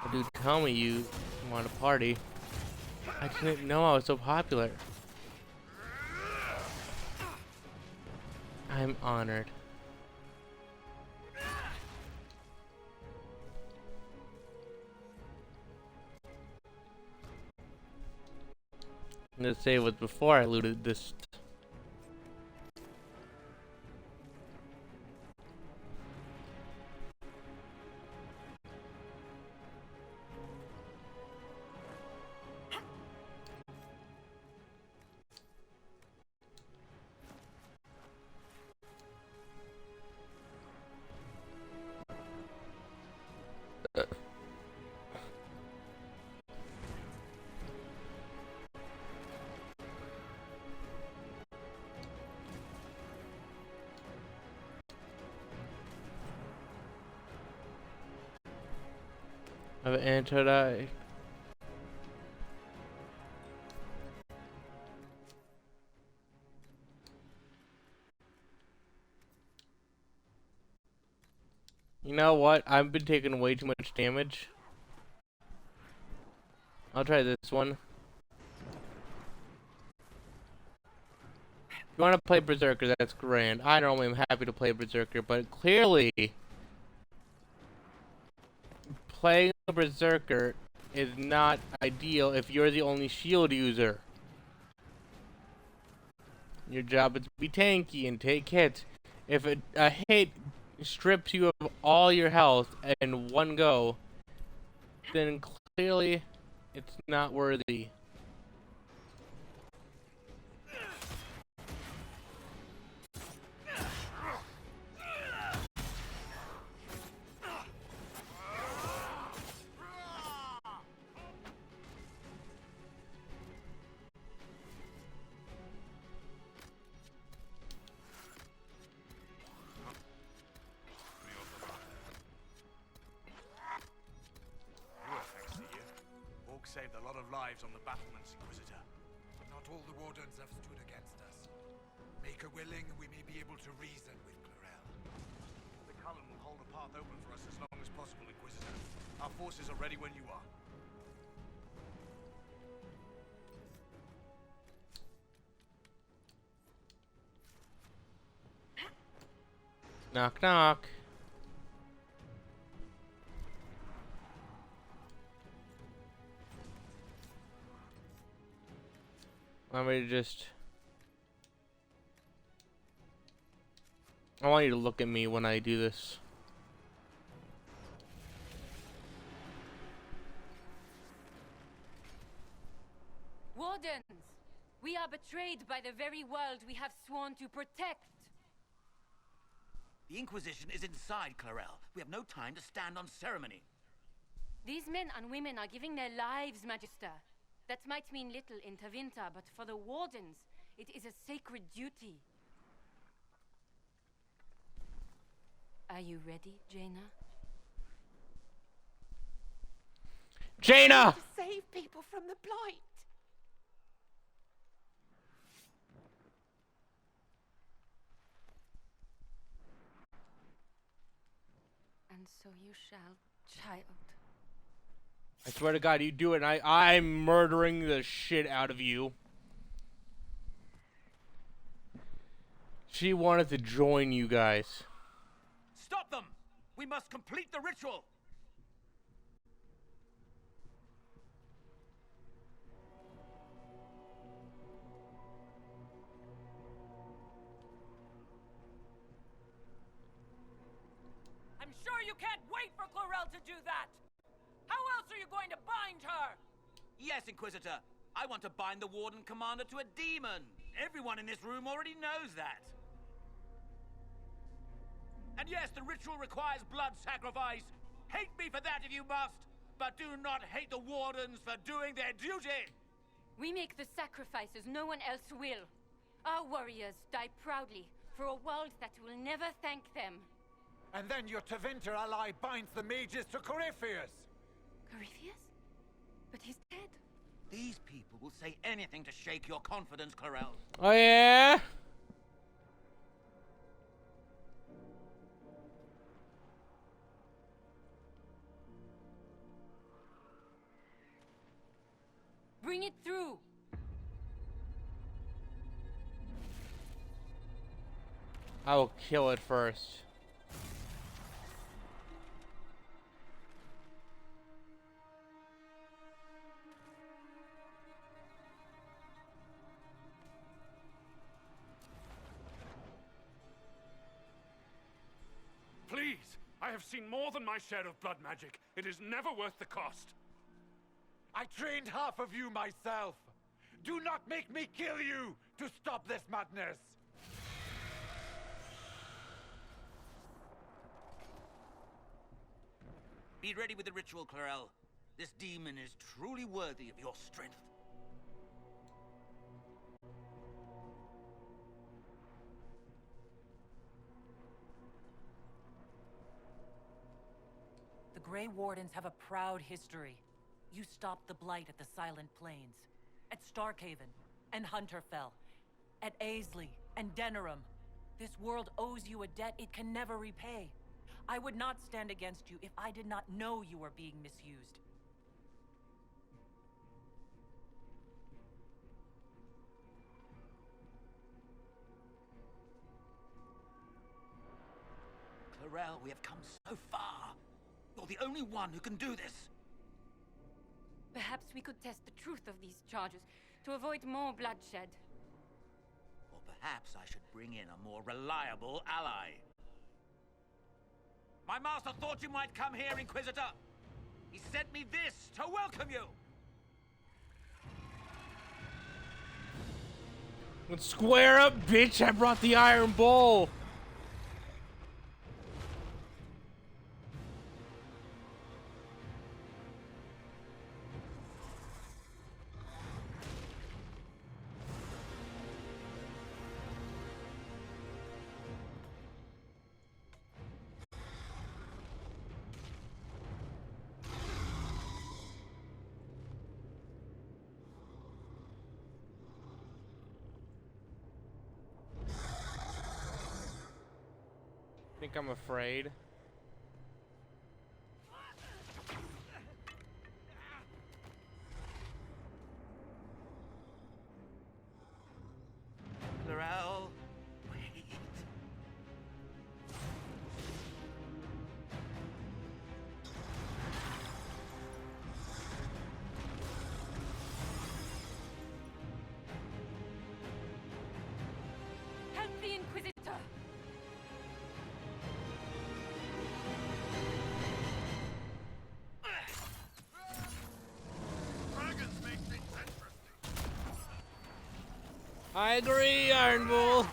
Oh, dude, tell me you want to party. I didn't know I was so popular. I'm honored. I'm gonna say it was before I looted this. I've entered You know what? I've been taking way too much damage. I'll try this one. If you want to play Berserker, that's grand. I normally am happy to play Berserker, but clearly playing a Berserker is not ideal if you're the only shield user. Your job is to be tanky and take hits. If a hit strips you of all your health in one go, then clearly it's not worthy. Saved a lot of lives on the battlements, Inquisitor. But not all the Wardens have stood against us. Make her willing, and we may be able to reason with Clarel. The Cullen will hold a path open for us as long as possible, Inquisitor. Our forces are ready when you are. Knock, knock. Want me to just... I want you to look at me when I do this. Wardens! We are betrayed by the very world we have sworn to protect. The Inquisition is inside, Clarel. We have no time to stand on ceremony. These men and women are giving their lives, Magister. That might mean little in Tevinter, but for the Wardens, it is a sacred duty. Are you ready, Jaina? Jaina! To save people from the Blight! And so you shall, child. I swear to God, you do it, and I'm murdering the shit out of you. She wanted to join you guys. Stop them! We must complete the ritual! I'm sure you can't wait for Clarel to do that! How else are you going to bind her? Yes, Inquisitor. I want to bind the Warden Commander to a demon. Everyone in this room already knows that. And yes, the ritual requires blood sacrifice. Hate me for that if you must, but do not hate the Wardens for doing their duty. We make the sacrifices no one else will. Our warriors die proudly for a world that will never thank them. And then your Tevinter ally binds the mages to Corypheus. Corypheus? But he's dead. These people will say anything to shake your confidence, Clarel. Oh, yeah? Bring it through. I will kill it first. Please! I have seen more than my share of blood magic. It is never worth the cost. I trained half of you myself. Do not make me kill you to stop this madness. Be ready with the ritual, Clarel. This demon is truly worthy of your strength. The Gray Wardens have a proud history. You stopped the Blight at the Silent Plains, at Starkhaven, and Hunterfell, at Aisley and Denerim. This world owes you a debt it can never repay. I would not stand against you if I did not know you were being misused. Clarel, we have come so far. You're the only one who can do this. Perhaps we could test the truth of these charges to avoid more bloodshed. Or perhaps I should bring in a more reliable ally. My master thought you might come here, Inquisitor. He sent me this to welcome you. Let's square up, bitch! I brought the iron bowl! Think I'm afraid. Clarel, wait. Help the Inquisitor! I agree, Iron Bull.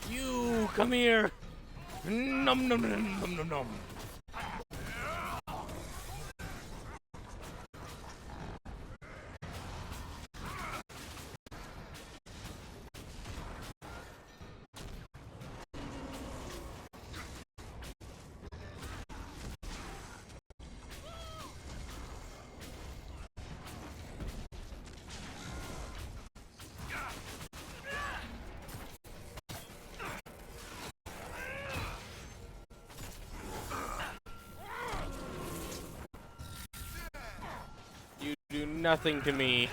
You come here. Nom nom nom nom nom nom. You do nothing to me.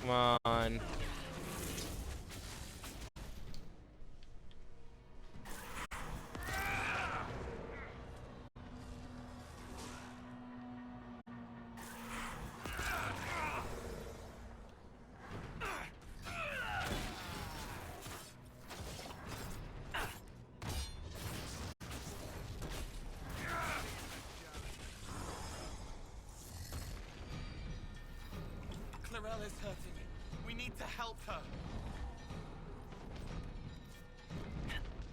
Come on. Clarel is hurting. We need to help her.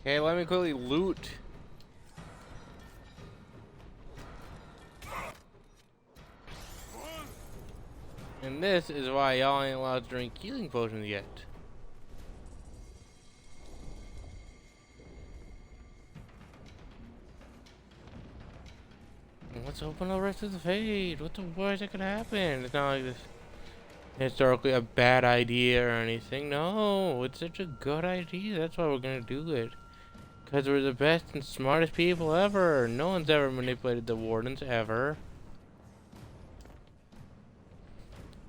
Okay, let me quickly loot. And this is why y'all ain't allowed to drink healing potions yet. Let's open the rest of the fade. What the worst that could happen? It's not like this historically a bad idea or anything. No, it's such a good idea. That's why we're gonna do it. Because we're the best and smartest people ever. No one's ever manipulated the Wardens, ever.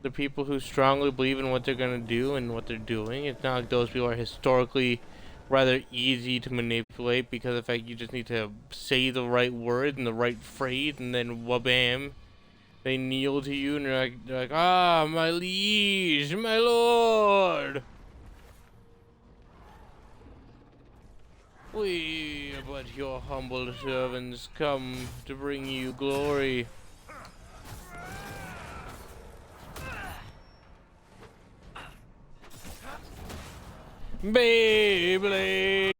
the people who strongly believe in what they're gonna do and what they're doing. It's not like those people are historically rather easy to manipulate because of the fact you just need to say the right word and the right phrase and then wabam, they kneel to you and they're like, ah, my liege, my lord. We are but your humble servants come to bring you glory. Beyblade!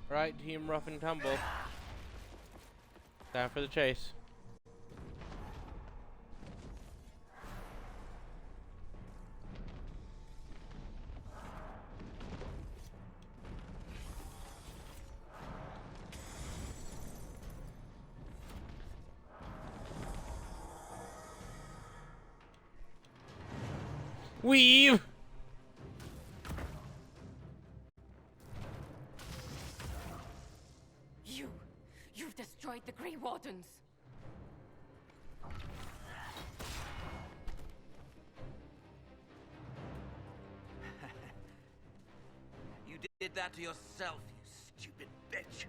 Right, team rough and tumble. Time for the chase. Weave! You've destroyed the Gray Wardens. You did that to yourself, you stupid bitch.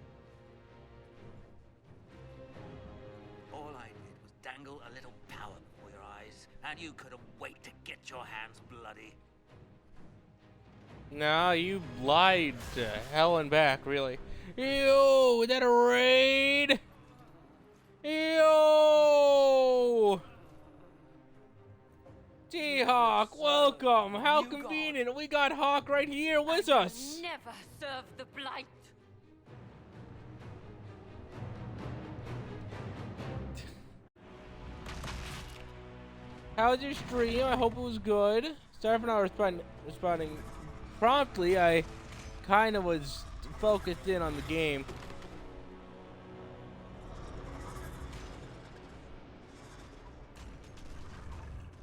All I did was dangle a little power before your eyes, and you couldn't wait to get your hands bloody. Nah, you lied to hell and back, really. Yo, is that a raid? Yo! T-Hawk, welcome! How convenient! We got Hawk right here with us! Never serve the Blight! How was your stream? I hope it was good. Sorry for not responding promptly. I kind of was focused in on the game.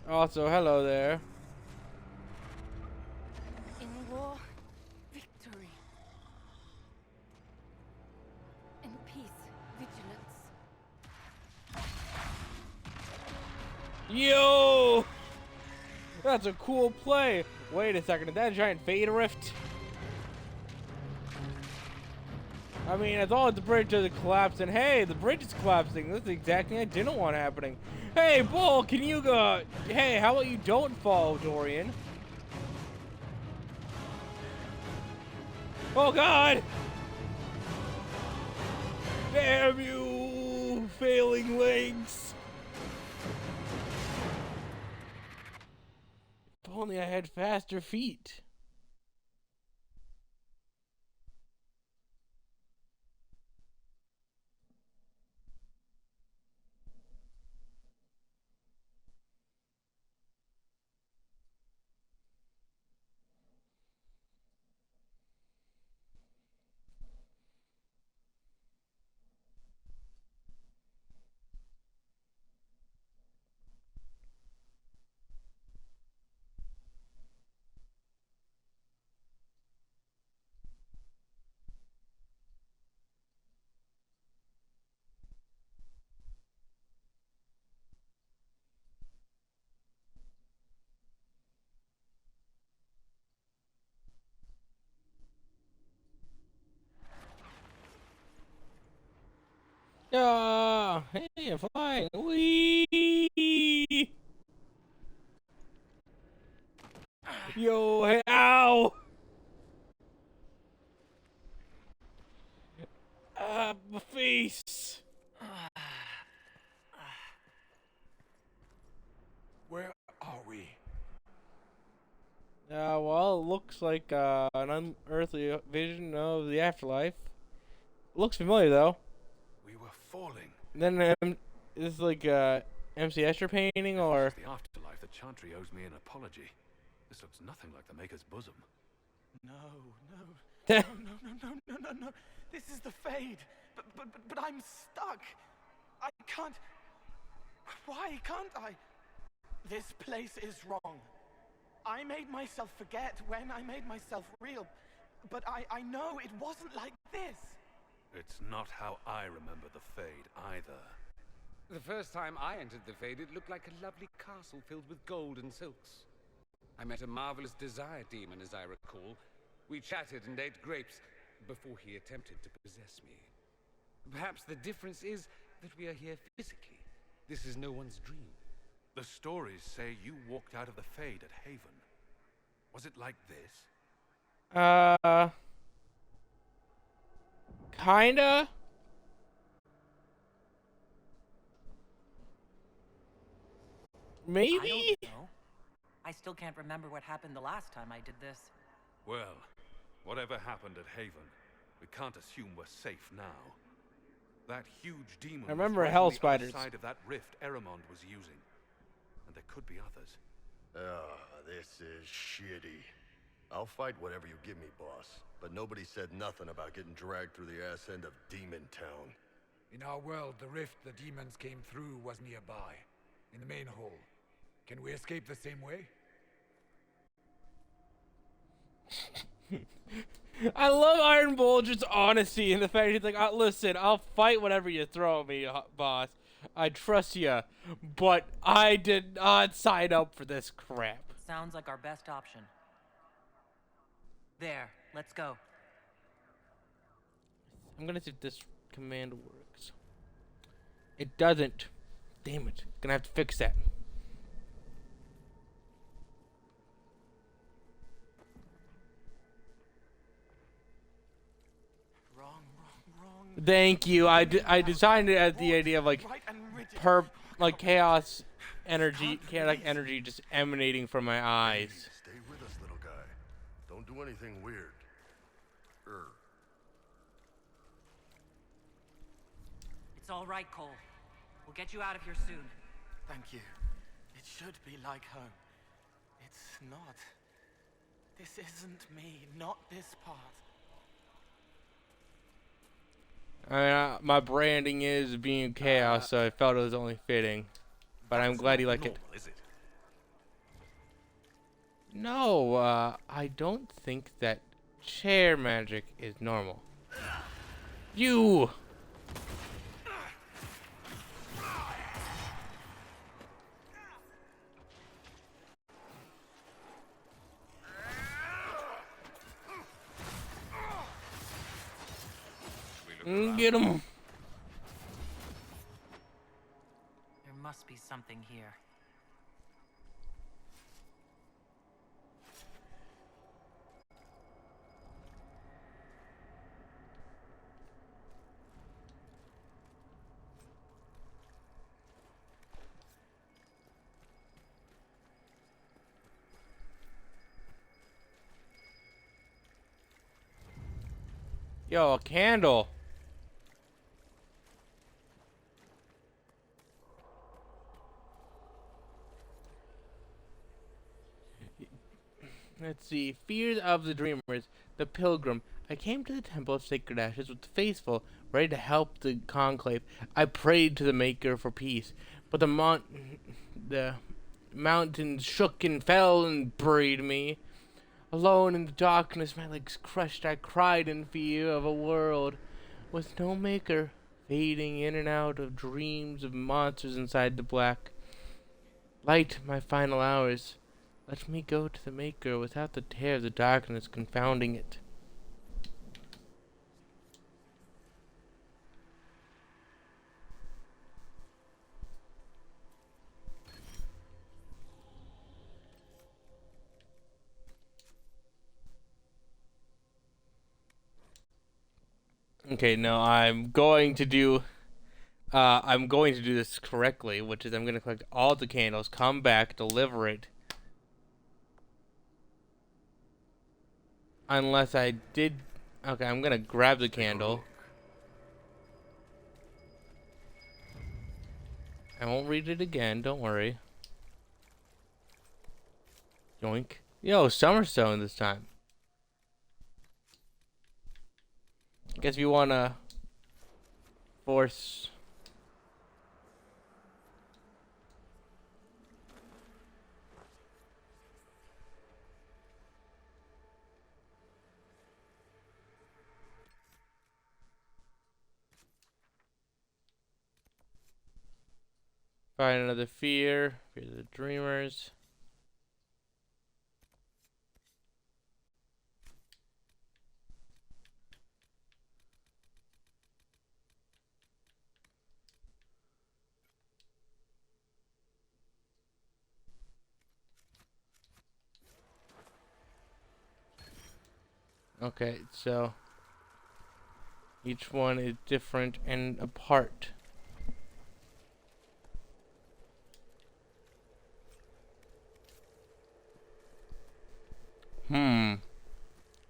Also, hello there. In war, victory. In peace, vigilance. Yo! That's a cool play. Wait a second, is that a giant fade rift? I mean, as long as the bridge doesn't collapse, and hey, the bridge is collapsing. That's the exact thing I didn't want happening. Hey, Bull, can you go? Hey, how about you don't fall, Dorian? Oh, God! Damn you, failing legs! If only I had faster feet. Ah, hey, I'm flying. Whee! Yo, hey, ow! Ah, my face. Where are we? Well, it looks like an unearthly vision of the afterlife. Looks familiar though. We were falling. Then is like MC Escher painting or The afterlife, the Chantry owes me an apology. This looks nothing like the Maker's bosom. No, no, no, no, no, no, no, no. This is the Fade. But I'm stuck. I can't. Why can't I? This place is wrong. I made myself forget when I made myself real. But I know it wasn't like this. It's not how I remember the Fade either. The first time I entered the Fade, it looked like a lovely castle filled with gold and silks. I met a marvelous desire demon, as I recall. We chatted and ate grapes before he attempted to possess me. Perhaps the difference is that we are here physically. This is no one's dream. The stories say you walked out of the Fade at Haven. Was it like this? Kinda. Maybe? I don't know. I still can't remember what happened the last time I did this. Well, whatever happened at Haven, we can't assume we're safe now. That huge demon I remember was right hell on the other spiders. side of that rift Eramond was using. And there could be others. This is shitty. I'll fight whatever you give me, boss. But nobody said nothing about getting dragged through the ass end of Demon Town. In our world, the rift the demons came through was nearby, in the main hall. Can we escape the same way? I love Iron Bulger's honesty and the fact he's like, listen, I'll fight whatever you throw at me, boss. I trust you, but I did not sign up for this crap. Sounds like our best option. There, let's go. I'm gonna see if this command works. It doesn't. Damn it. Gonna have to fix that. Wrong. Thank you. I designed it as the idea of like chaos energy, chaotic energy just emanating from my eyes. Stay with us, little guy. Don't do anything weird. It's all right, Cole. We'll get you out of here soon. Thank you. It should be like home. It's not. This isn't me, not this part. I mean, my branding is being chaos, so I felt it was only fitting. But I'm glad you like it. Is it? No, I don't think that chair magic is normal. You! Get him! There must be something here. Yo, a candle! Let's see. Fears of the Dreamers, the Pilgrim. I came to the Temple of Sacred Ashes with the faithful, ready to help the conclave. I prayed to the Maker for peace, but the mountains shook and fell and buried me. Alone in the darkness, my legs crushed, I cried in fear of a world with no Maker, fading in and out of dreams of monsters inside the black. Light my final hours. Let me go to the Maker without the terror of the darkness confounding it. Okay, no, I'm going to do this correctly, which is I'm going to collect all the candles, come back, deliver it. Unless I did... Okay, I'm going to grab the candle. I won't read it again, don't worry. Yoink. Yo, Summerstone this time. Guess if you want to force... Find another fear. Fear the dreamers. Okay, so each one is different and apart.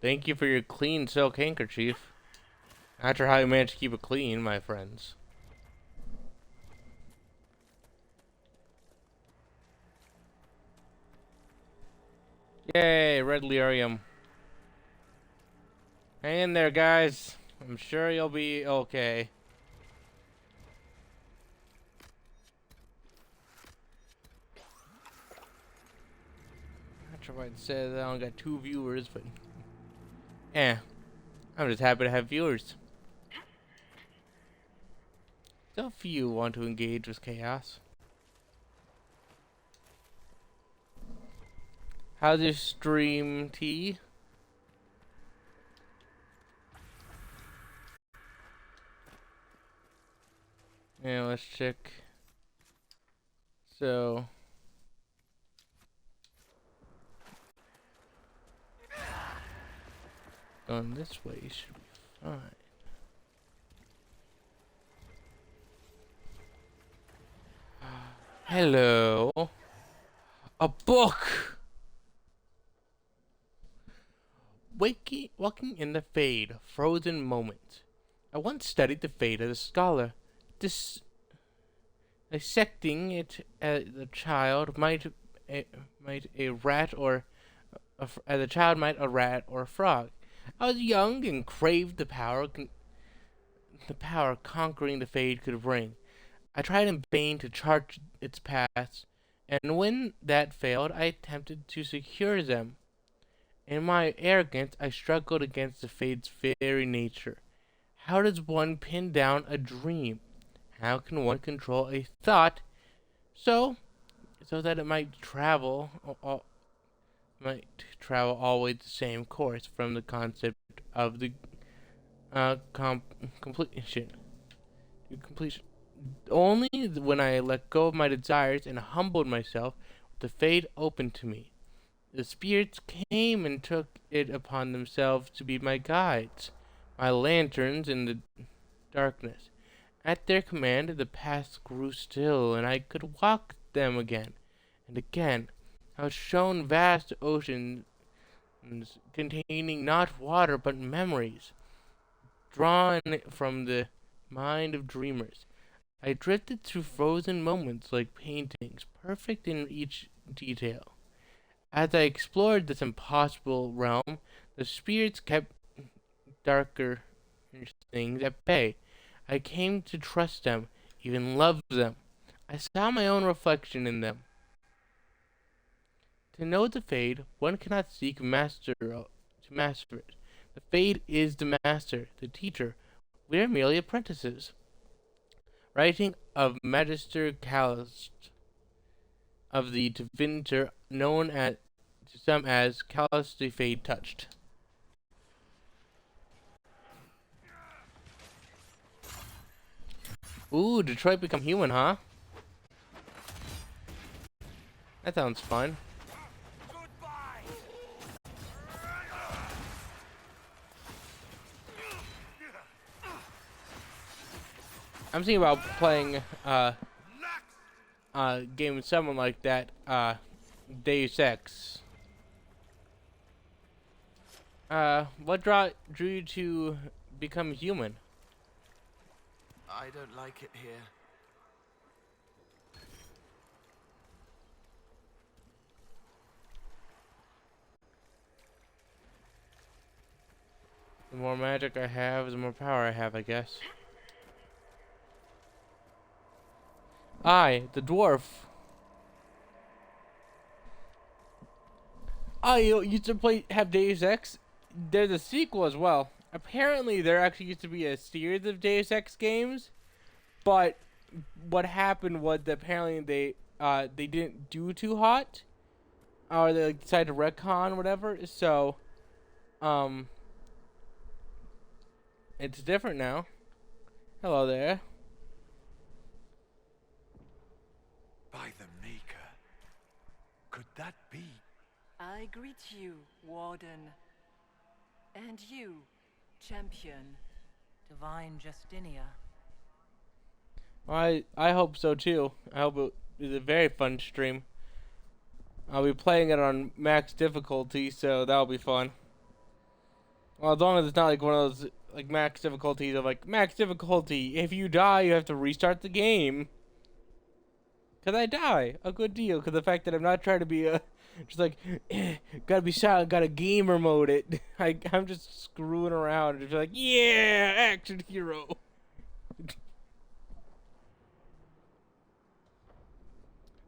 Thank you for your clean silk handkerchief. Not sure how you managed to keep it clean, my friends. Yay, red lyrium. Hang in there, guys. I'm sure you'll be okay. Not sure if I'd say that I only got 2 viewers, but... I'm just happy to have viewers. So few want to engage with chaos. How's your stream, T? Yeah, let's check. So... going this way should be fine. Hello. A book! Walking in the Fade, Frozen Moments. I once studied the fate of the scholar. Dissecting it as a child might a rat or a rat or a frog. I was young and craved the power conquering the Fade could bring. I tried in vain to chart its paths, and when that failed, I attempted to secure them. In my arrogance, I struggled against the Fade's very nature. How does one pin down a dream? How can one control a thought so that it might travel always the same course from the concept of the completion to completion? Only when I let go of my desires and humbled myself, the Fade opened to me. The spirits came and took it upon themselves to be my guides, my lanterns in the darkness. At their command, the paths grew still, and I could walk them again and again. I was shown vast oceans containing not water but memories, drawn from the mind of dreamers. I drifted through frozen moments like paintings, perfect in each detail. As I explored this impossible realm, the spirits kept darker things at bay. I came to trust them, even love them. I saw my own reflection in them. To know the Fade, one cannot seek to master it. The Fade is the master, the teacher. We are merely apprentices. Writing of Magister Callist of the Divinter, known to some as Callist the Fade Touched. Ooh, Detroit Become Human, huh? That sounds fun. I'm thinking about playing game with someone like that, Deus Ex. What drew you to become human? I don't like it here. The more magic I have, the more power I have, I guess. I, the dwarf. I used to have Deus Ex. There's a sequel as well. Apparently, there actually used to be a series of Deus Ex games, but what happened was that apparently they didn't do too hot, or they decided to retcon whatever. So, it's different now. Hello there. By the Maker. Could that be? I greet you, Warden. And you, Champion. Divine Justinia. I hope so too. I hope it is a very fun stream. I'll be playing it on max difficulty, so that'll be fun. Well, as long as it's not like one of those like max difficulties of like max difficulty. If you die, you have to restart the game. Cause I die a good deal. Cause the fact that I'm not trying to be just like gotta be silent, gotta gamer mode it. I'm just screwing around. Just like yeah, action hero.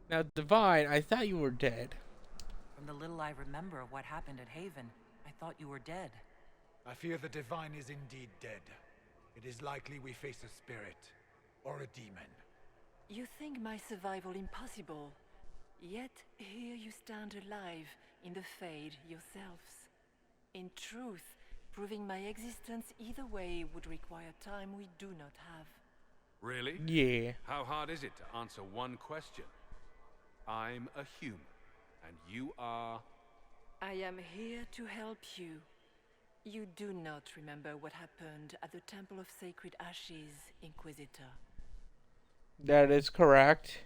Now, Divine, I thought you were dead. From the little I remember of what happened at Haven, I thought you were dead. I fear the Divine is indeed dead. It is likely we face a spirit, or a demon. You think my survival impossible, yet here you stand alive in the Fade yourselves. In truth, proving my existence either way would require time we do not have. Really? Yeah. How hard is it to answer one question? I'm a human, and you are... I am here to help you. You do not remember what happened at the Temple of Sacred Ashes, Inquisitor. That is correct.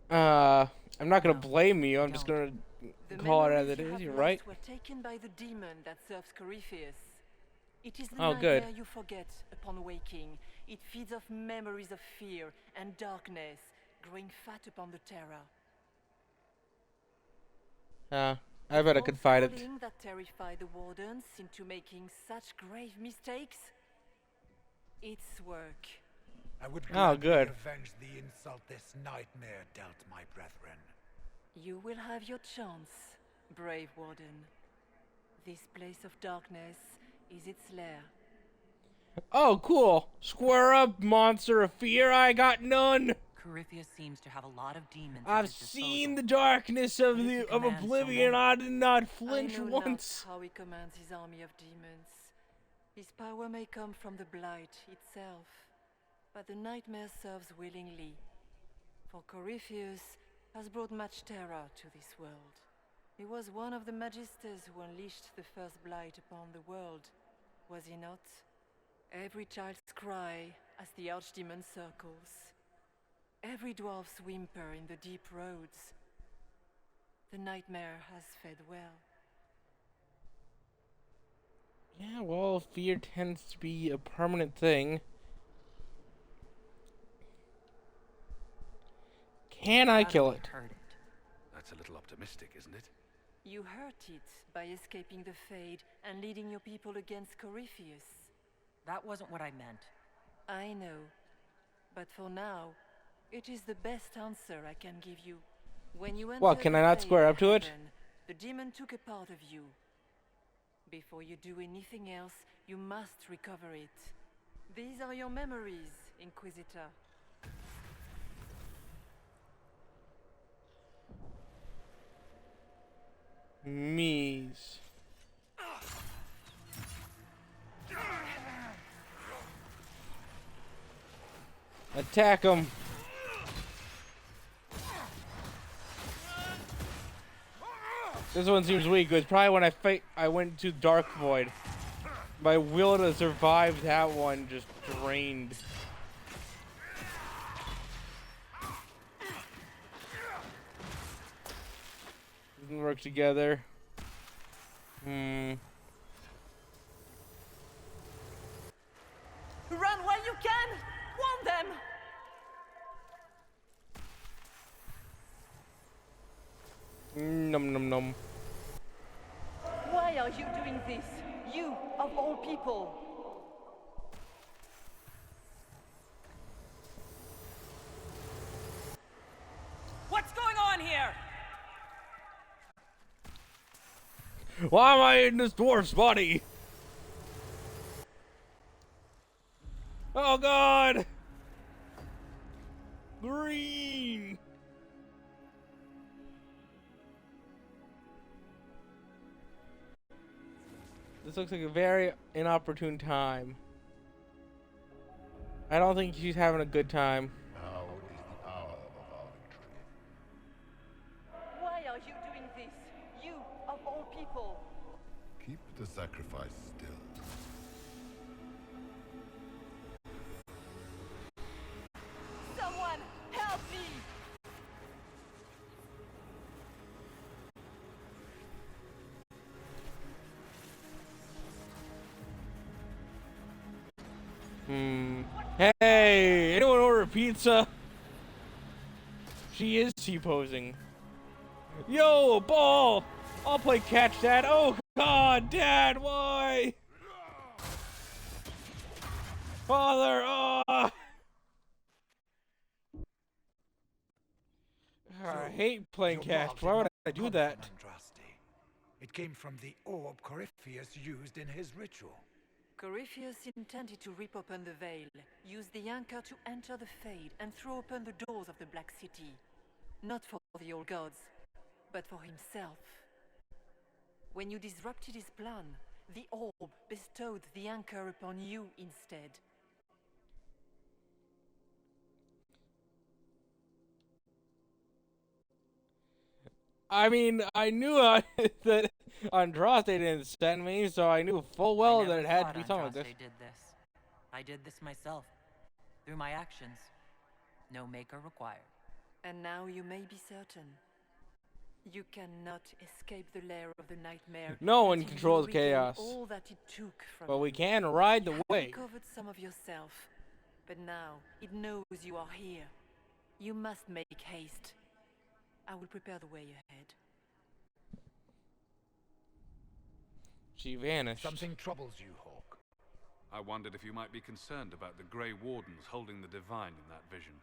I'm not gonna blame you. I'm just gonna call it as it is. You're right. Were taken by the demon that serves Corypheus. It is the Oh, good. nightmare you forget upon waking. It feeds off memories of fear and darkness, growing fat upon the terror. I bet I could fight it. That terrified the Wardens into making such grave mistakes. Its work. I would good. avenge the insult this nightmare dealt my brethren. You will have your chance, brave Warden. This place of darkness is its lair. Oh, cool. Square up, monster of fear. I got none. Corypheus seems to have a lot of demons. I've seen the darkness of oblivion. I did not flinch I know once. Not how he commands his army of demons. His power may come from the blight itself, but the nightmare serves willingly. For Corypheus has brought much terror to this world. He was one of the magisters who unleashed the first blight upon the world, was he not? Every child's cry as the archdemon circles. Every dwarf's whimper in the deep roads. The nightmare has fed well. Yeah, well, fear tends to be a permanent thing. Can I kill it? That's a little optimistic, isn't it? You hurt it by escaping the Fade and leading your people against Corypheus. That wasn't what I meant. I know. But for now, it is the best answer I can give you. When you What, can I not square up to it? The demon took a part of you. Before you do anything else, you must recover it. These are your memories, Inquisitor. Me's. Attack him. This one seems weak. It was probably when I went to Dark Void. My will to survive that one just drained. Doesn't work together. Run while you can! Warn them! Num num num. Why are you doing this? You, of all people! What's going on here? Why am I in this dwarf's body? Oh god! Green! This looks like a very inopportune time. I don't think she's having a good time. Now is the hour of our victory. Why are you doing this? You, of all people! Keep the sacrifice still. Someone, help me! Hey, anyone order pizza? She is T-posing. Yo, ball! I'll play catch, Dad. Oh god, Dad, why? Father, I hate playing catch. Why would I do that? It came from the orb Corypheus used in his ritual. Corypheus intended to rip open the veil, use the anchor to enter the Fade, and throw open the doors of the Black City. Not for the old gods, but for himself. When you disrupted his plan, the orb bestowed the anchor upon you instead. I mean, I knew that Andraste didn't send me, so I knew full well that it had to be something like this. Did this. I did this myself, through my actions. No maker required. And now you may be certain. You cannot escape the lair of the nightmare. No one until controls you regain chaos. all that it took from But we you. can ride the You have wave. recovered some of yourself, but now it knows you are here. You must make haste. I will prepare the way ahead. She vanished. Something troubles you, Hawk. I wondered if you might be concerned about the Gray Wardens holding the divine in that vision.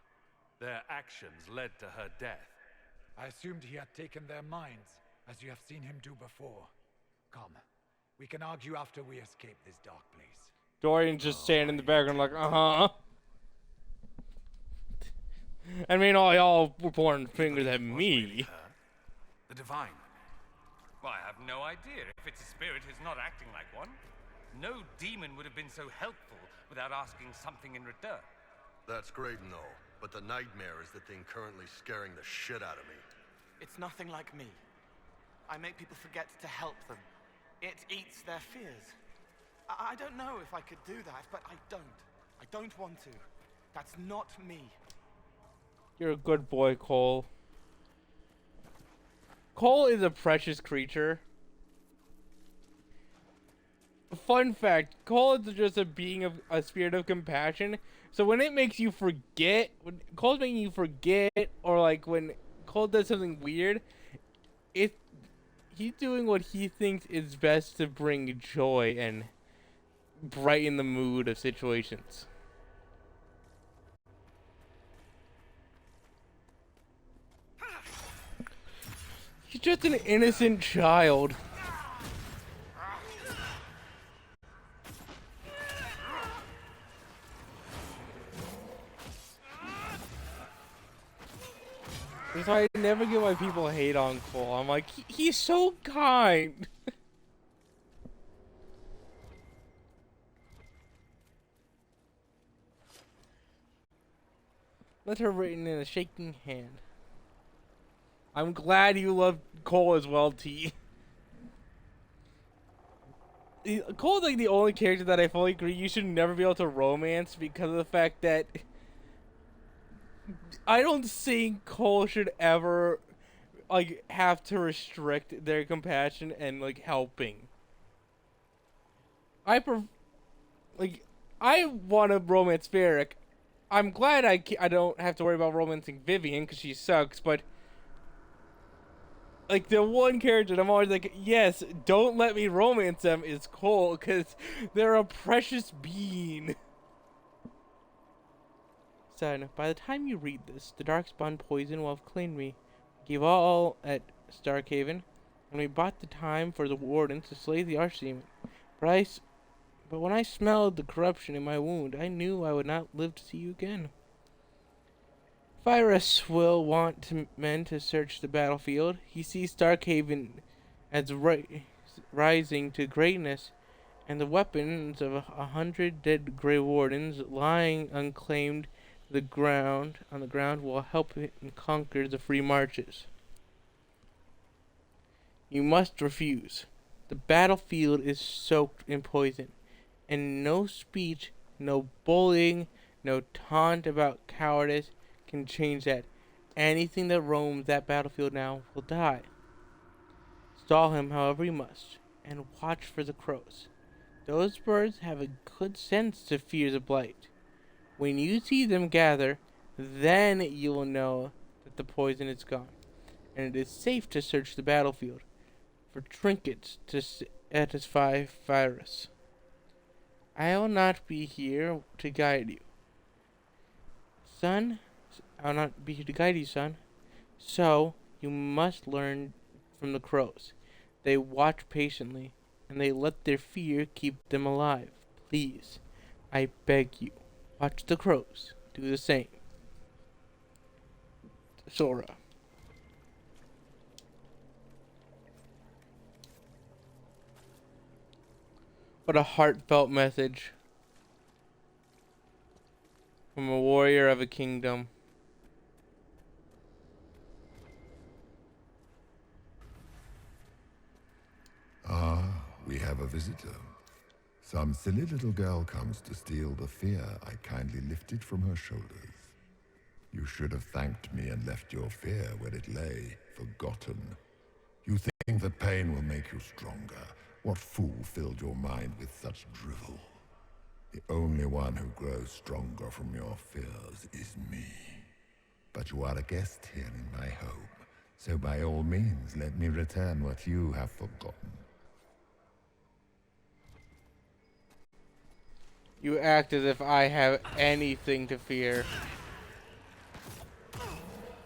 Their actions led to her death. I assumed he had taken their minds, as you have seen him do before. Come, we can argue after we escape this dark place. Dorian's just standing in the background like, uh-huh. I mean, all y'all were pointing fingers at me. The divine. Well, I have no idea. If its spirit is not acting like one, no demon would have been so helpful without asking something in return. That's great and all, but the nightmare is the thing currently scaring the shit out of me. It's nothing like me. I make people forget to help them. It eats their fears. I don't know if I could do that, but I don't. I don't want to. That's not me. You're a good boy, Cole. Cole is a precious creature. Fun fact, Cole is just a being of a spirit of compassion. So when it makes you forget, when Cole's making you forget, or like when Cole does something weird, he's doing what he thinks is best to bring joy and brighten the mood of situations. He's just an innocent child. That's why I never get why people hate on Cole. I'm like, he's so kind. Letter written in a shaking hand. I'm glad you love Cole as well, T. Cole's like the only character that I fully agree you should never be able to romance because of the fact that I don't think Cole should ever like have to restrict their compassion and like helping. I want to romance Varric. I'm glad I don't have to worry about romancing Vivian because she sucks, but like the one character I'm always like, yes, don't let me romance them is Cole because they're a precious being. Son, by the time you read this, the Darkspawn poison will have claimed me. Gave all at Starkhaven, and we bought the time for the Wardens to slay the Archdemon. But when I smelled the corruption in my wound, I knew I would not live to see you again. Virus will want men to search the battlefield. He sees Starkhaven as rising to greatness, and the weapons of 100 dead Gray Wardens lying unclaimed on the ground will help him conquer the free marches. You must refuse. The battlefield is soaked in poison, and no speech, no bullying, no taunt about cowardice can change that. Anything that roams that battlefield now will die. Stall him however you must, and watch for the crows. Those birds have a good sense to fear the blight. When you see them gather, then you will know that the poison is gone, and it is safe to search the battlefield for trinkets to satisfy Virus. I will not be here to guide you. Son, I will not be here to guide you, son. So, you must learn from the crows. They watch patiently, and they let their fear keep them alive. Please, I beg you, watch the crows. Do the same. Sora. What a heartfelt message from a warrior of a kingdom. Ah, we have a visitor. Some silly little girl comes to steal the fear I kindly lifted from her shoulders. You should have thanked me and left your fear where it lay, forgotten. You think that pain will make you stronger. What fool filled your mind with such drivel? The only one who grows stronger from your fears is me. But you are a guest here in my home, so by all means let me return what you have forgotten. You act as if I have anything to fear.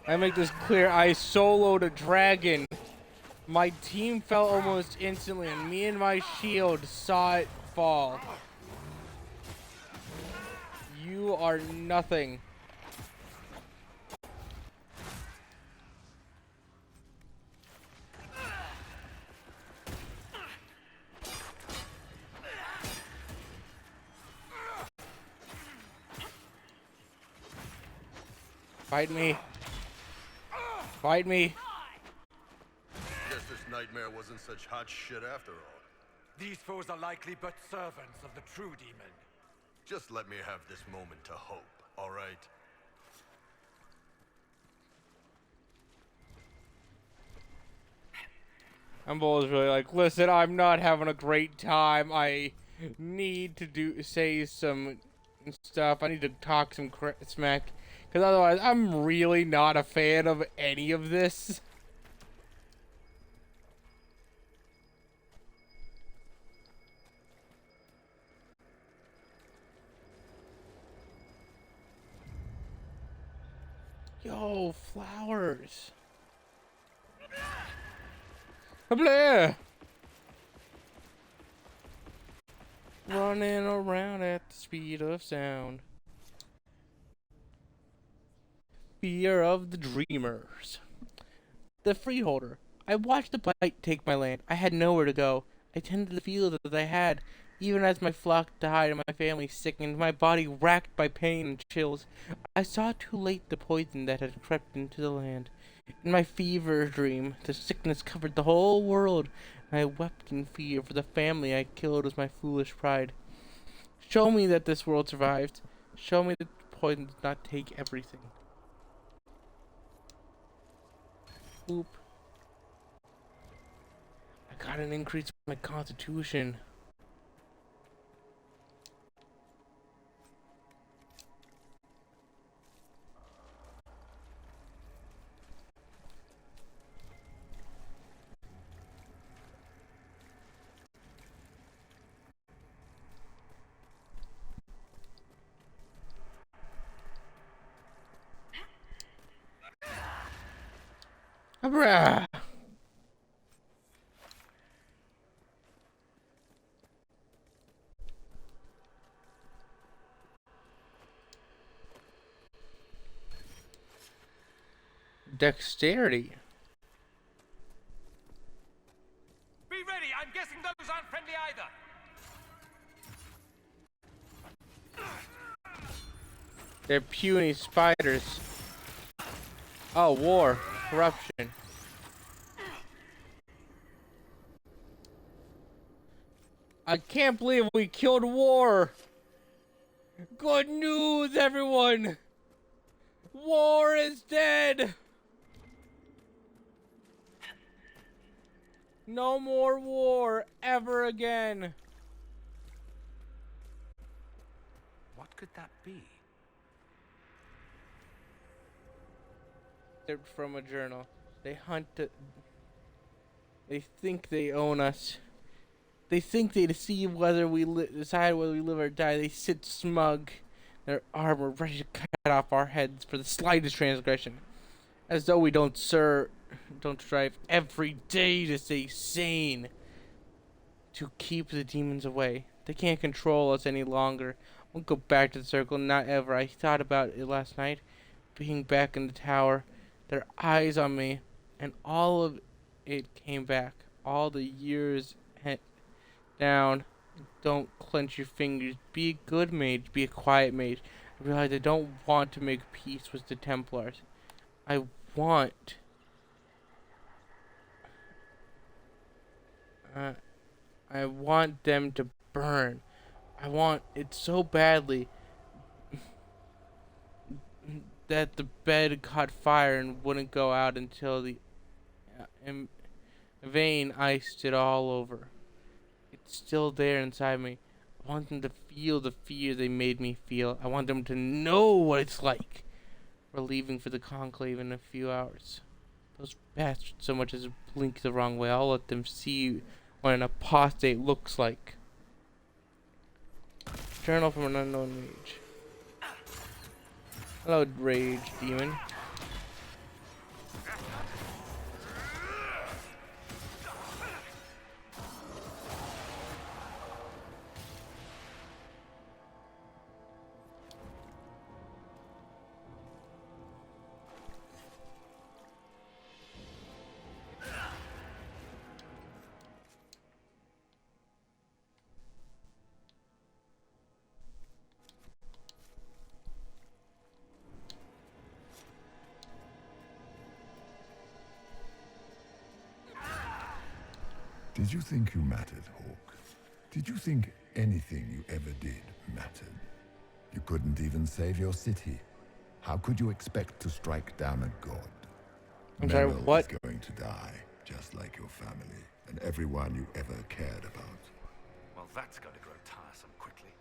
I make this clear, I soloed a dragon. My team fell almost instantly, and me and my shield saw it fall. You are nothing. Fight me. Fight me. Guess this nightmare wasn't such hot shit after all. These foes are likely but servants of the true demon. Just let me have this moment to hope, all right? I'm always really like, listen, I'm not having a great time. I need to say some stuff. I need to talk some smack. Because otherwise, I'm really not a fan of any of this. Yo, flowers. Blair. Running around at the speed of sound. Fear of the dreamers. The freeholder. I watched the blight take my land. I had nowhere to go. I tended the field as I had, even as my flock died and my family sickened, my body racked by pain and chills. I saw too late the poison that had crept into the land. In my fever dream, the sickness covered the whole world. I wept in fear for the family I killed with my foolish pride. Show me that this world survived. Show me that poison does not take everything. Oop. I got an increase in my constitution. Bruh. Dexterity. Be ready! I'm guessing those aren't friendly either! They're puny spiders. Oh, war. Corruption. I can't believe we killed war. Good news, everyone. War is dead. No more war ever again. What could that be? They're from a journal. They hunt. They think they own us. They think they deceive whether we decide whether we live or die. They sit smug, their armor ready to cut off our heads for the slightest transgression, as though we don't strive every day to stay sane, to keep the demons away. They can't control us any longer. Won't go back to the circle, not ever. I thought about it last night, being back in the tower, their eyes on me, and all of it came back. All the years down. Don't clench your fingers. Be a good mage. Be a quiet mage. I realize I don't want to make peace with the Templars. I want them to burn. I want it so badly that the bed caught fire and wouldn't go out until the vein iced it all over. It's still there inside me. I want them to feel the fear they made me feel. I want them to know what it's like. We're leaving for the conclave in a few hours. Those bastards so much as blink the wrong way. I'll let them see what an apostate looks like. Journal from an unknown mage. Hello, rage demon. Did you think you mattered, Hawk? Did you think anything you ever did mattered? You couldn't even save your city. How could you expect to strike down a god? I'm sorry, what? Is going to die, just like your family and everyone you ever cared about. Well, that's going to grow tiresome quickly.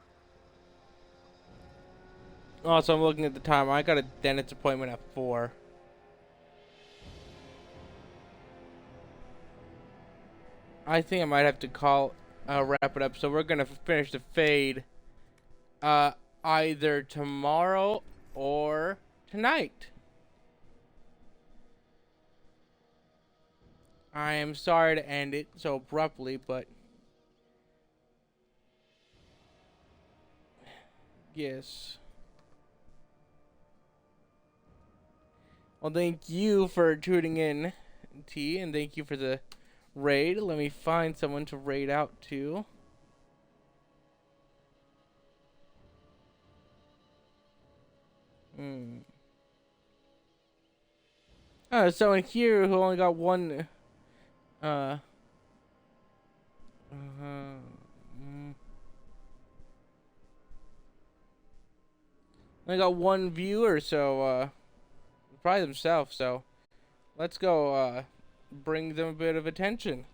Oh, so I'm looking at the time. I got a dentist appointment at 4. I think I might have to wrap it up. So we're gonna finish the fade, either tomorrow or tonight. I am sorry to end it so abruptly, but yes. Well, thank you for tuning in, T, and thank you for the raid. Let me find someone to raid out to. Oh, someone here who only got one I got one viewer, so probably themselves. So let's go bring them a bit of attention.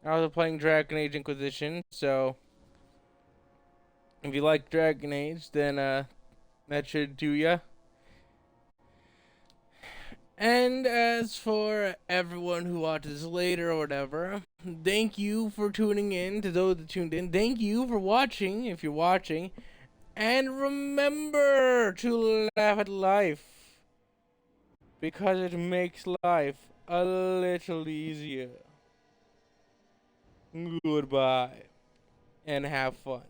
I was playing Dragon Age Inquisition, so if you like Dragon Age, then that should do ya. And as for everyone who watches later or whatever, thank you for tuning in. To those that tuned in, thank you for watching, if you're watching. And remember to laugh at life, because it makes life a little easier. Goodbye, and have fun.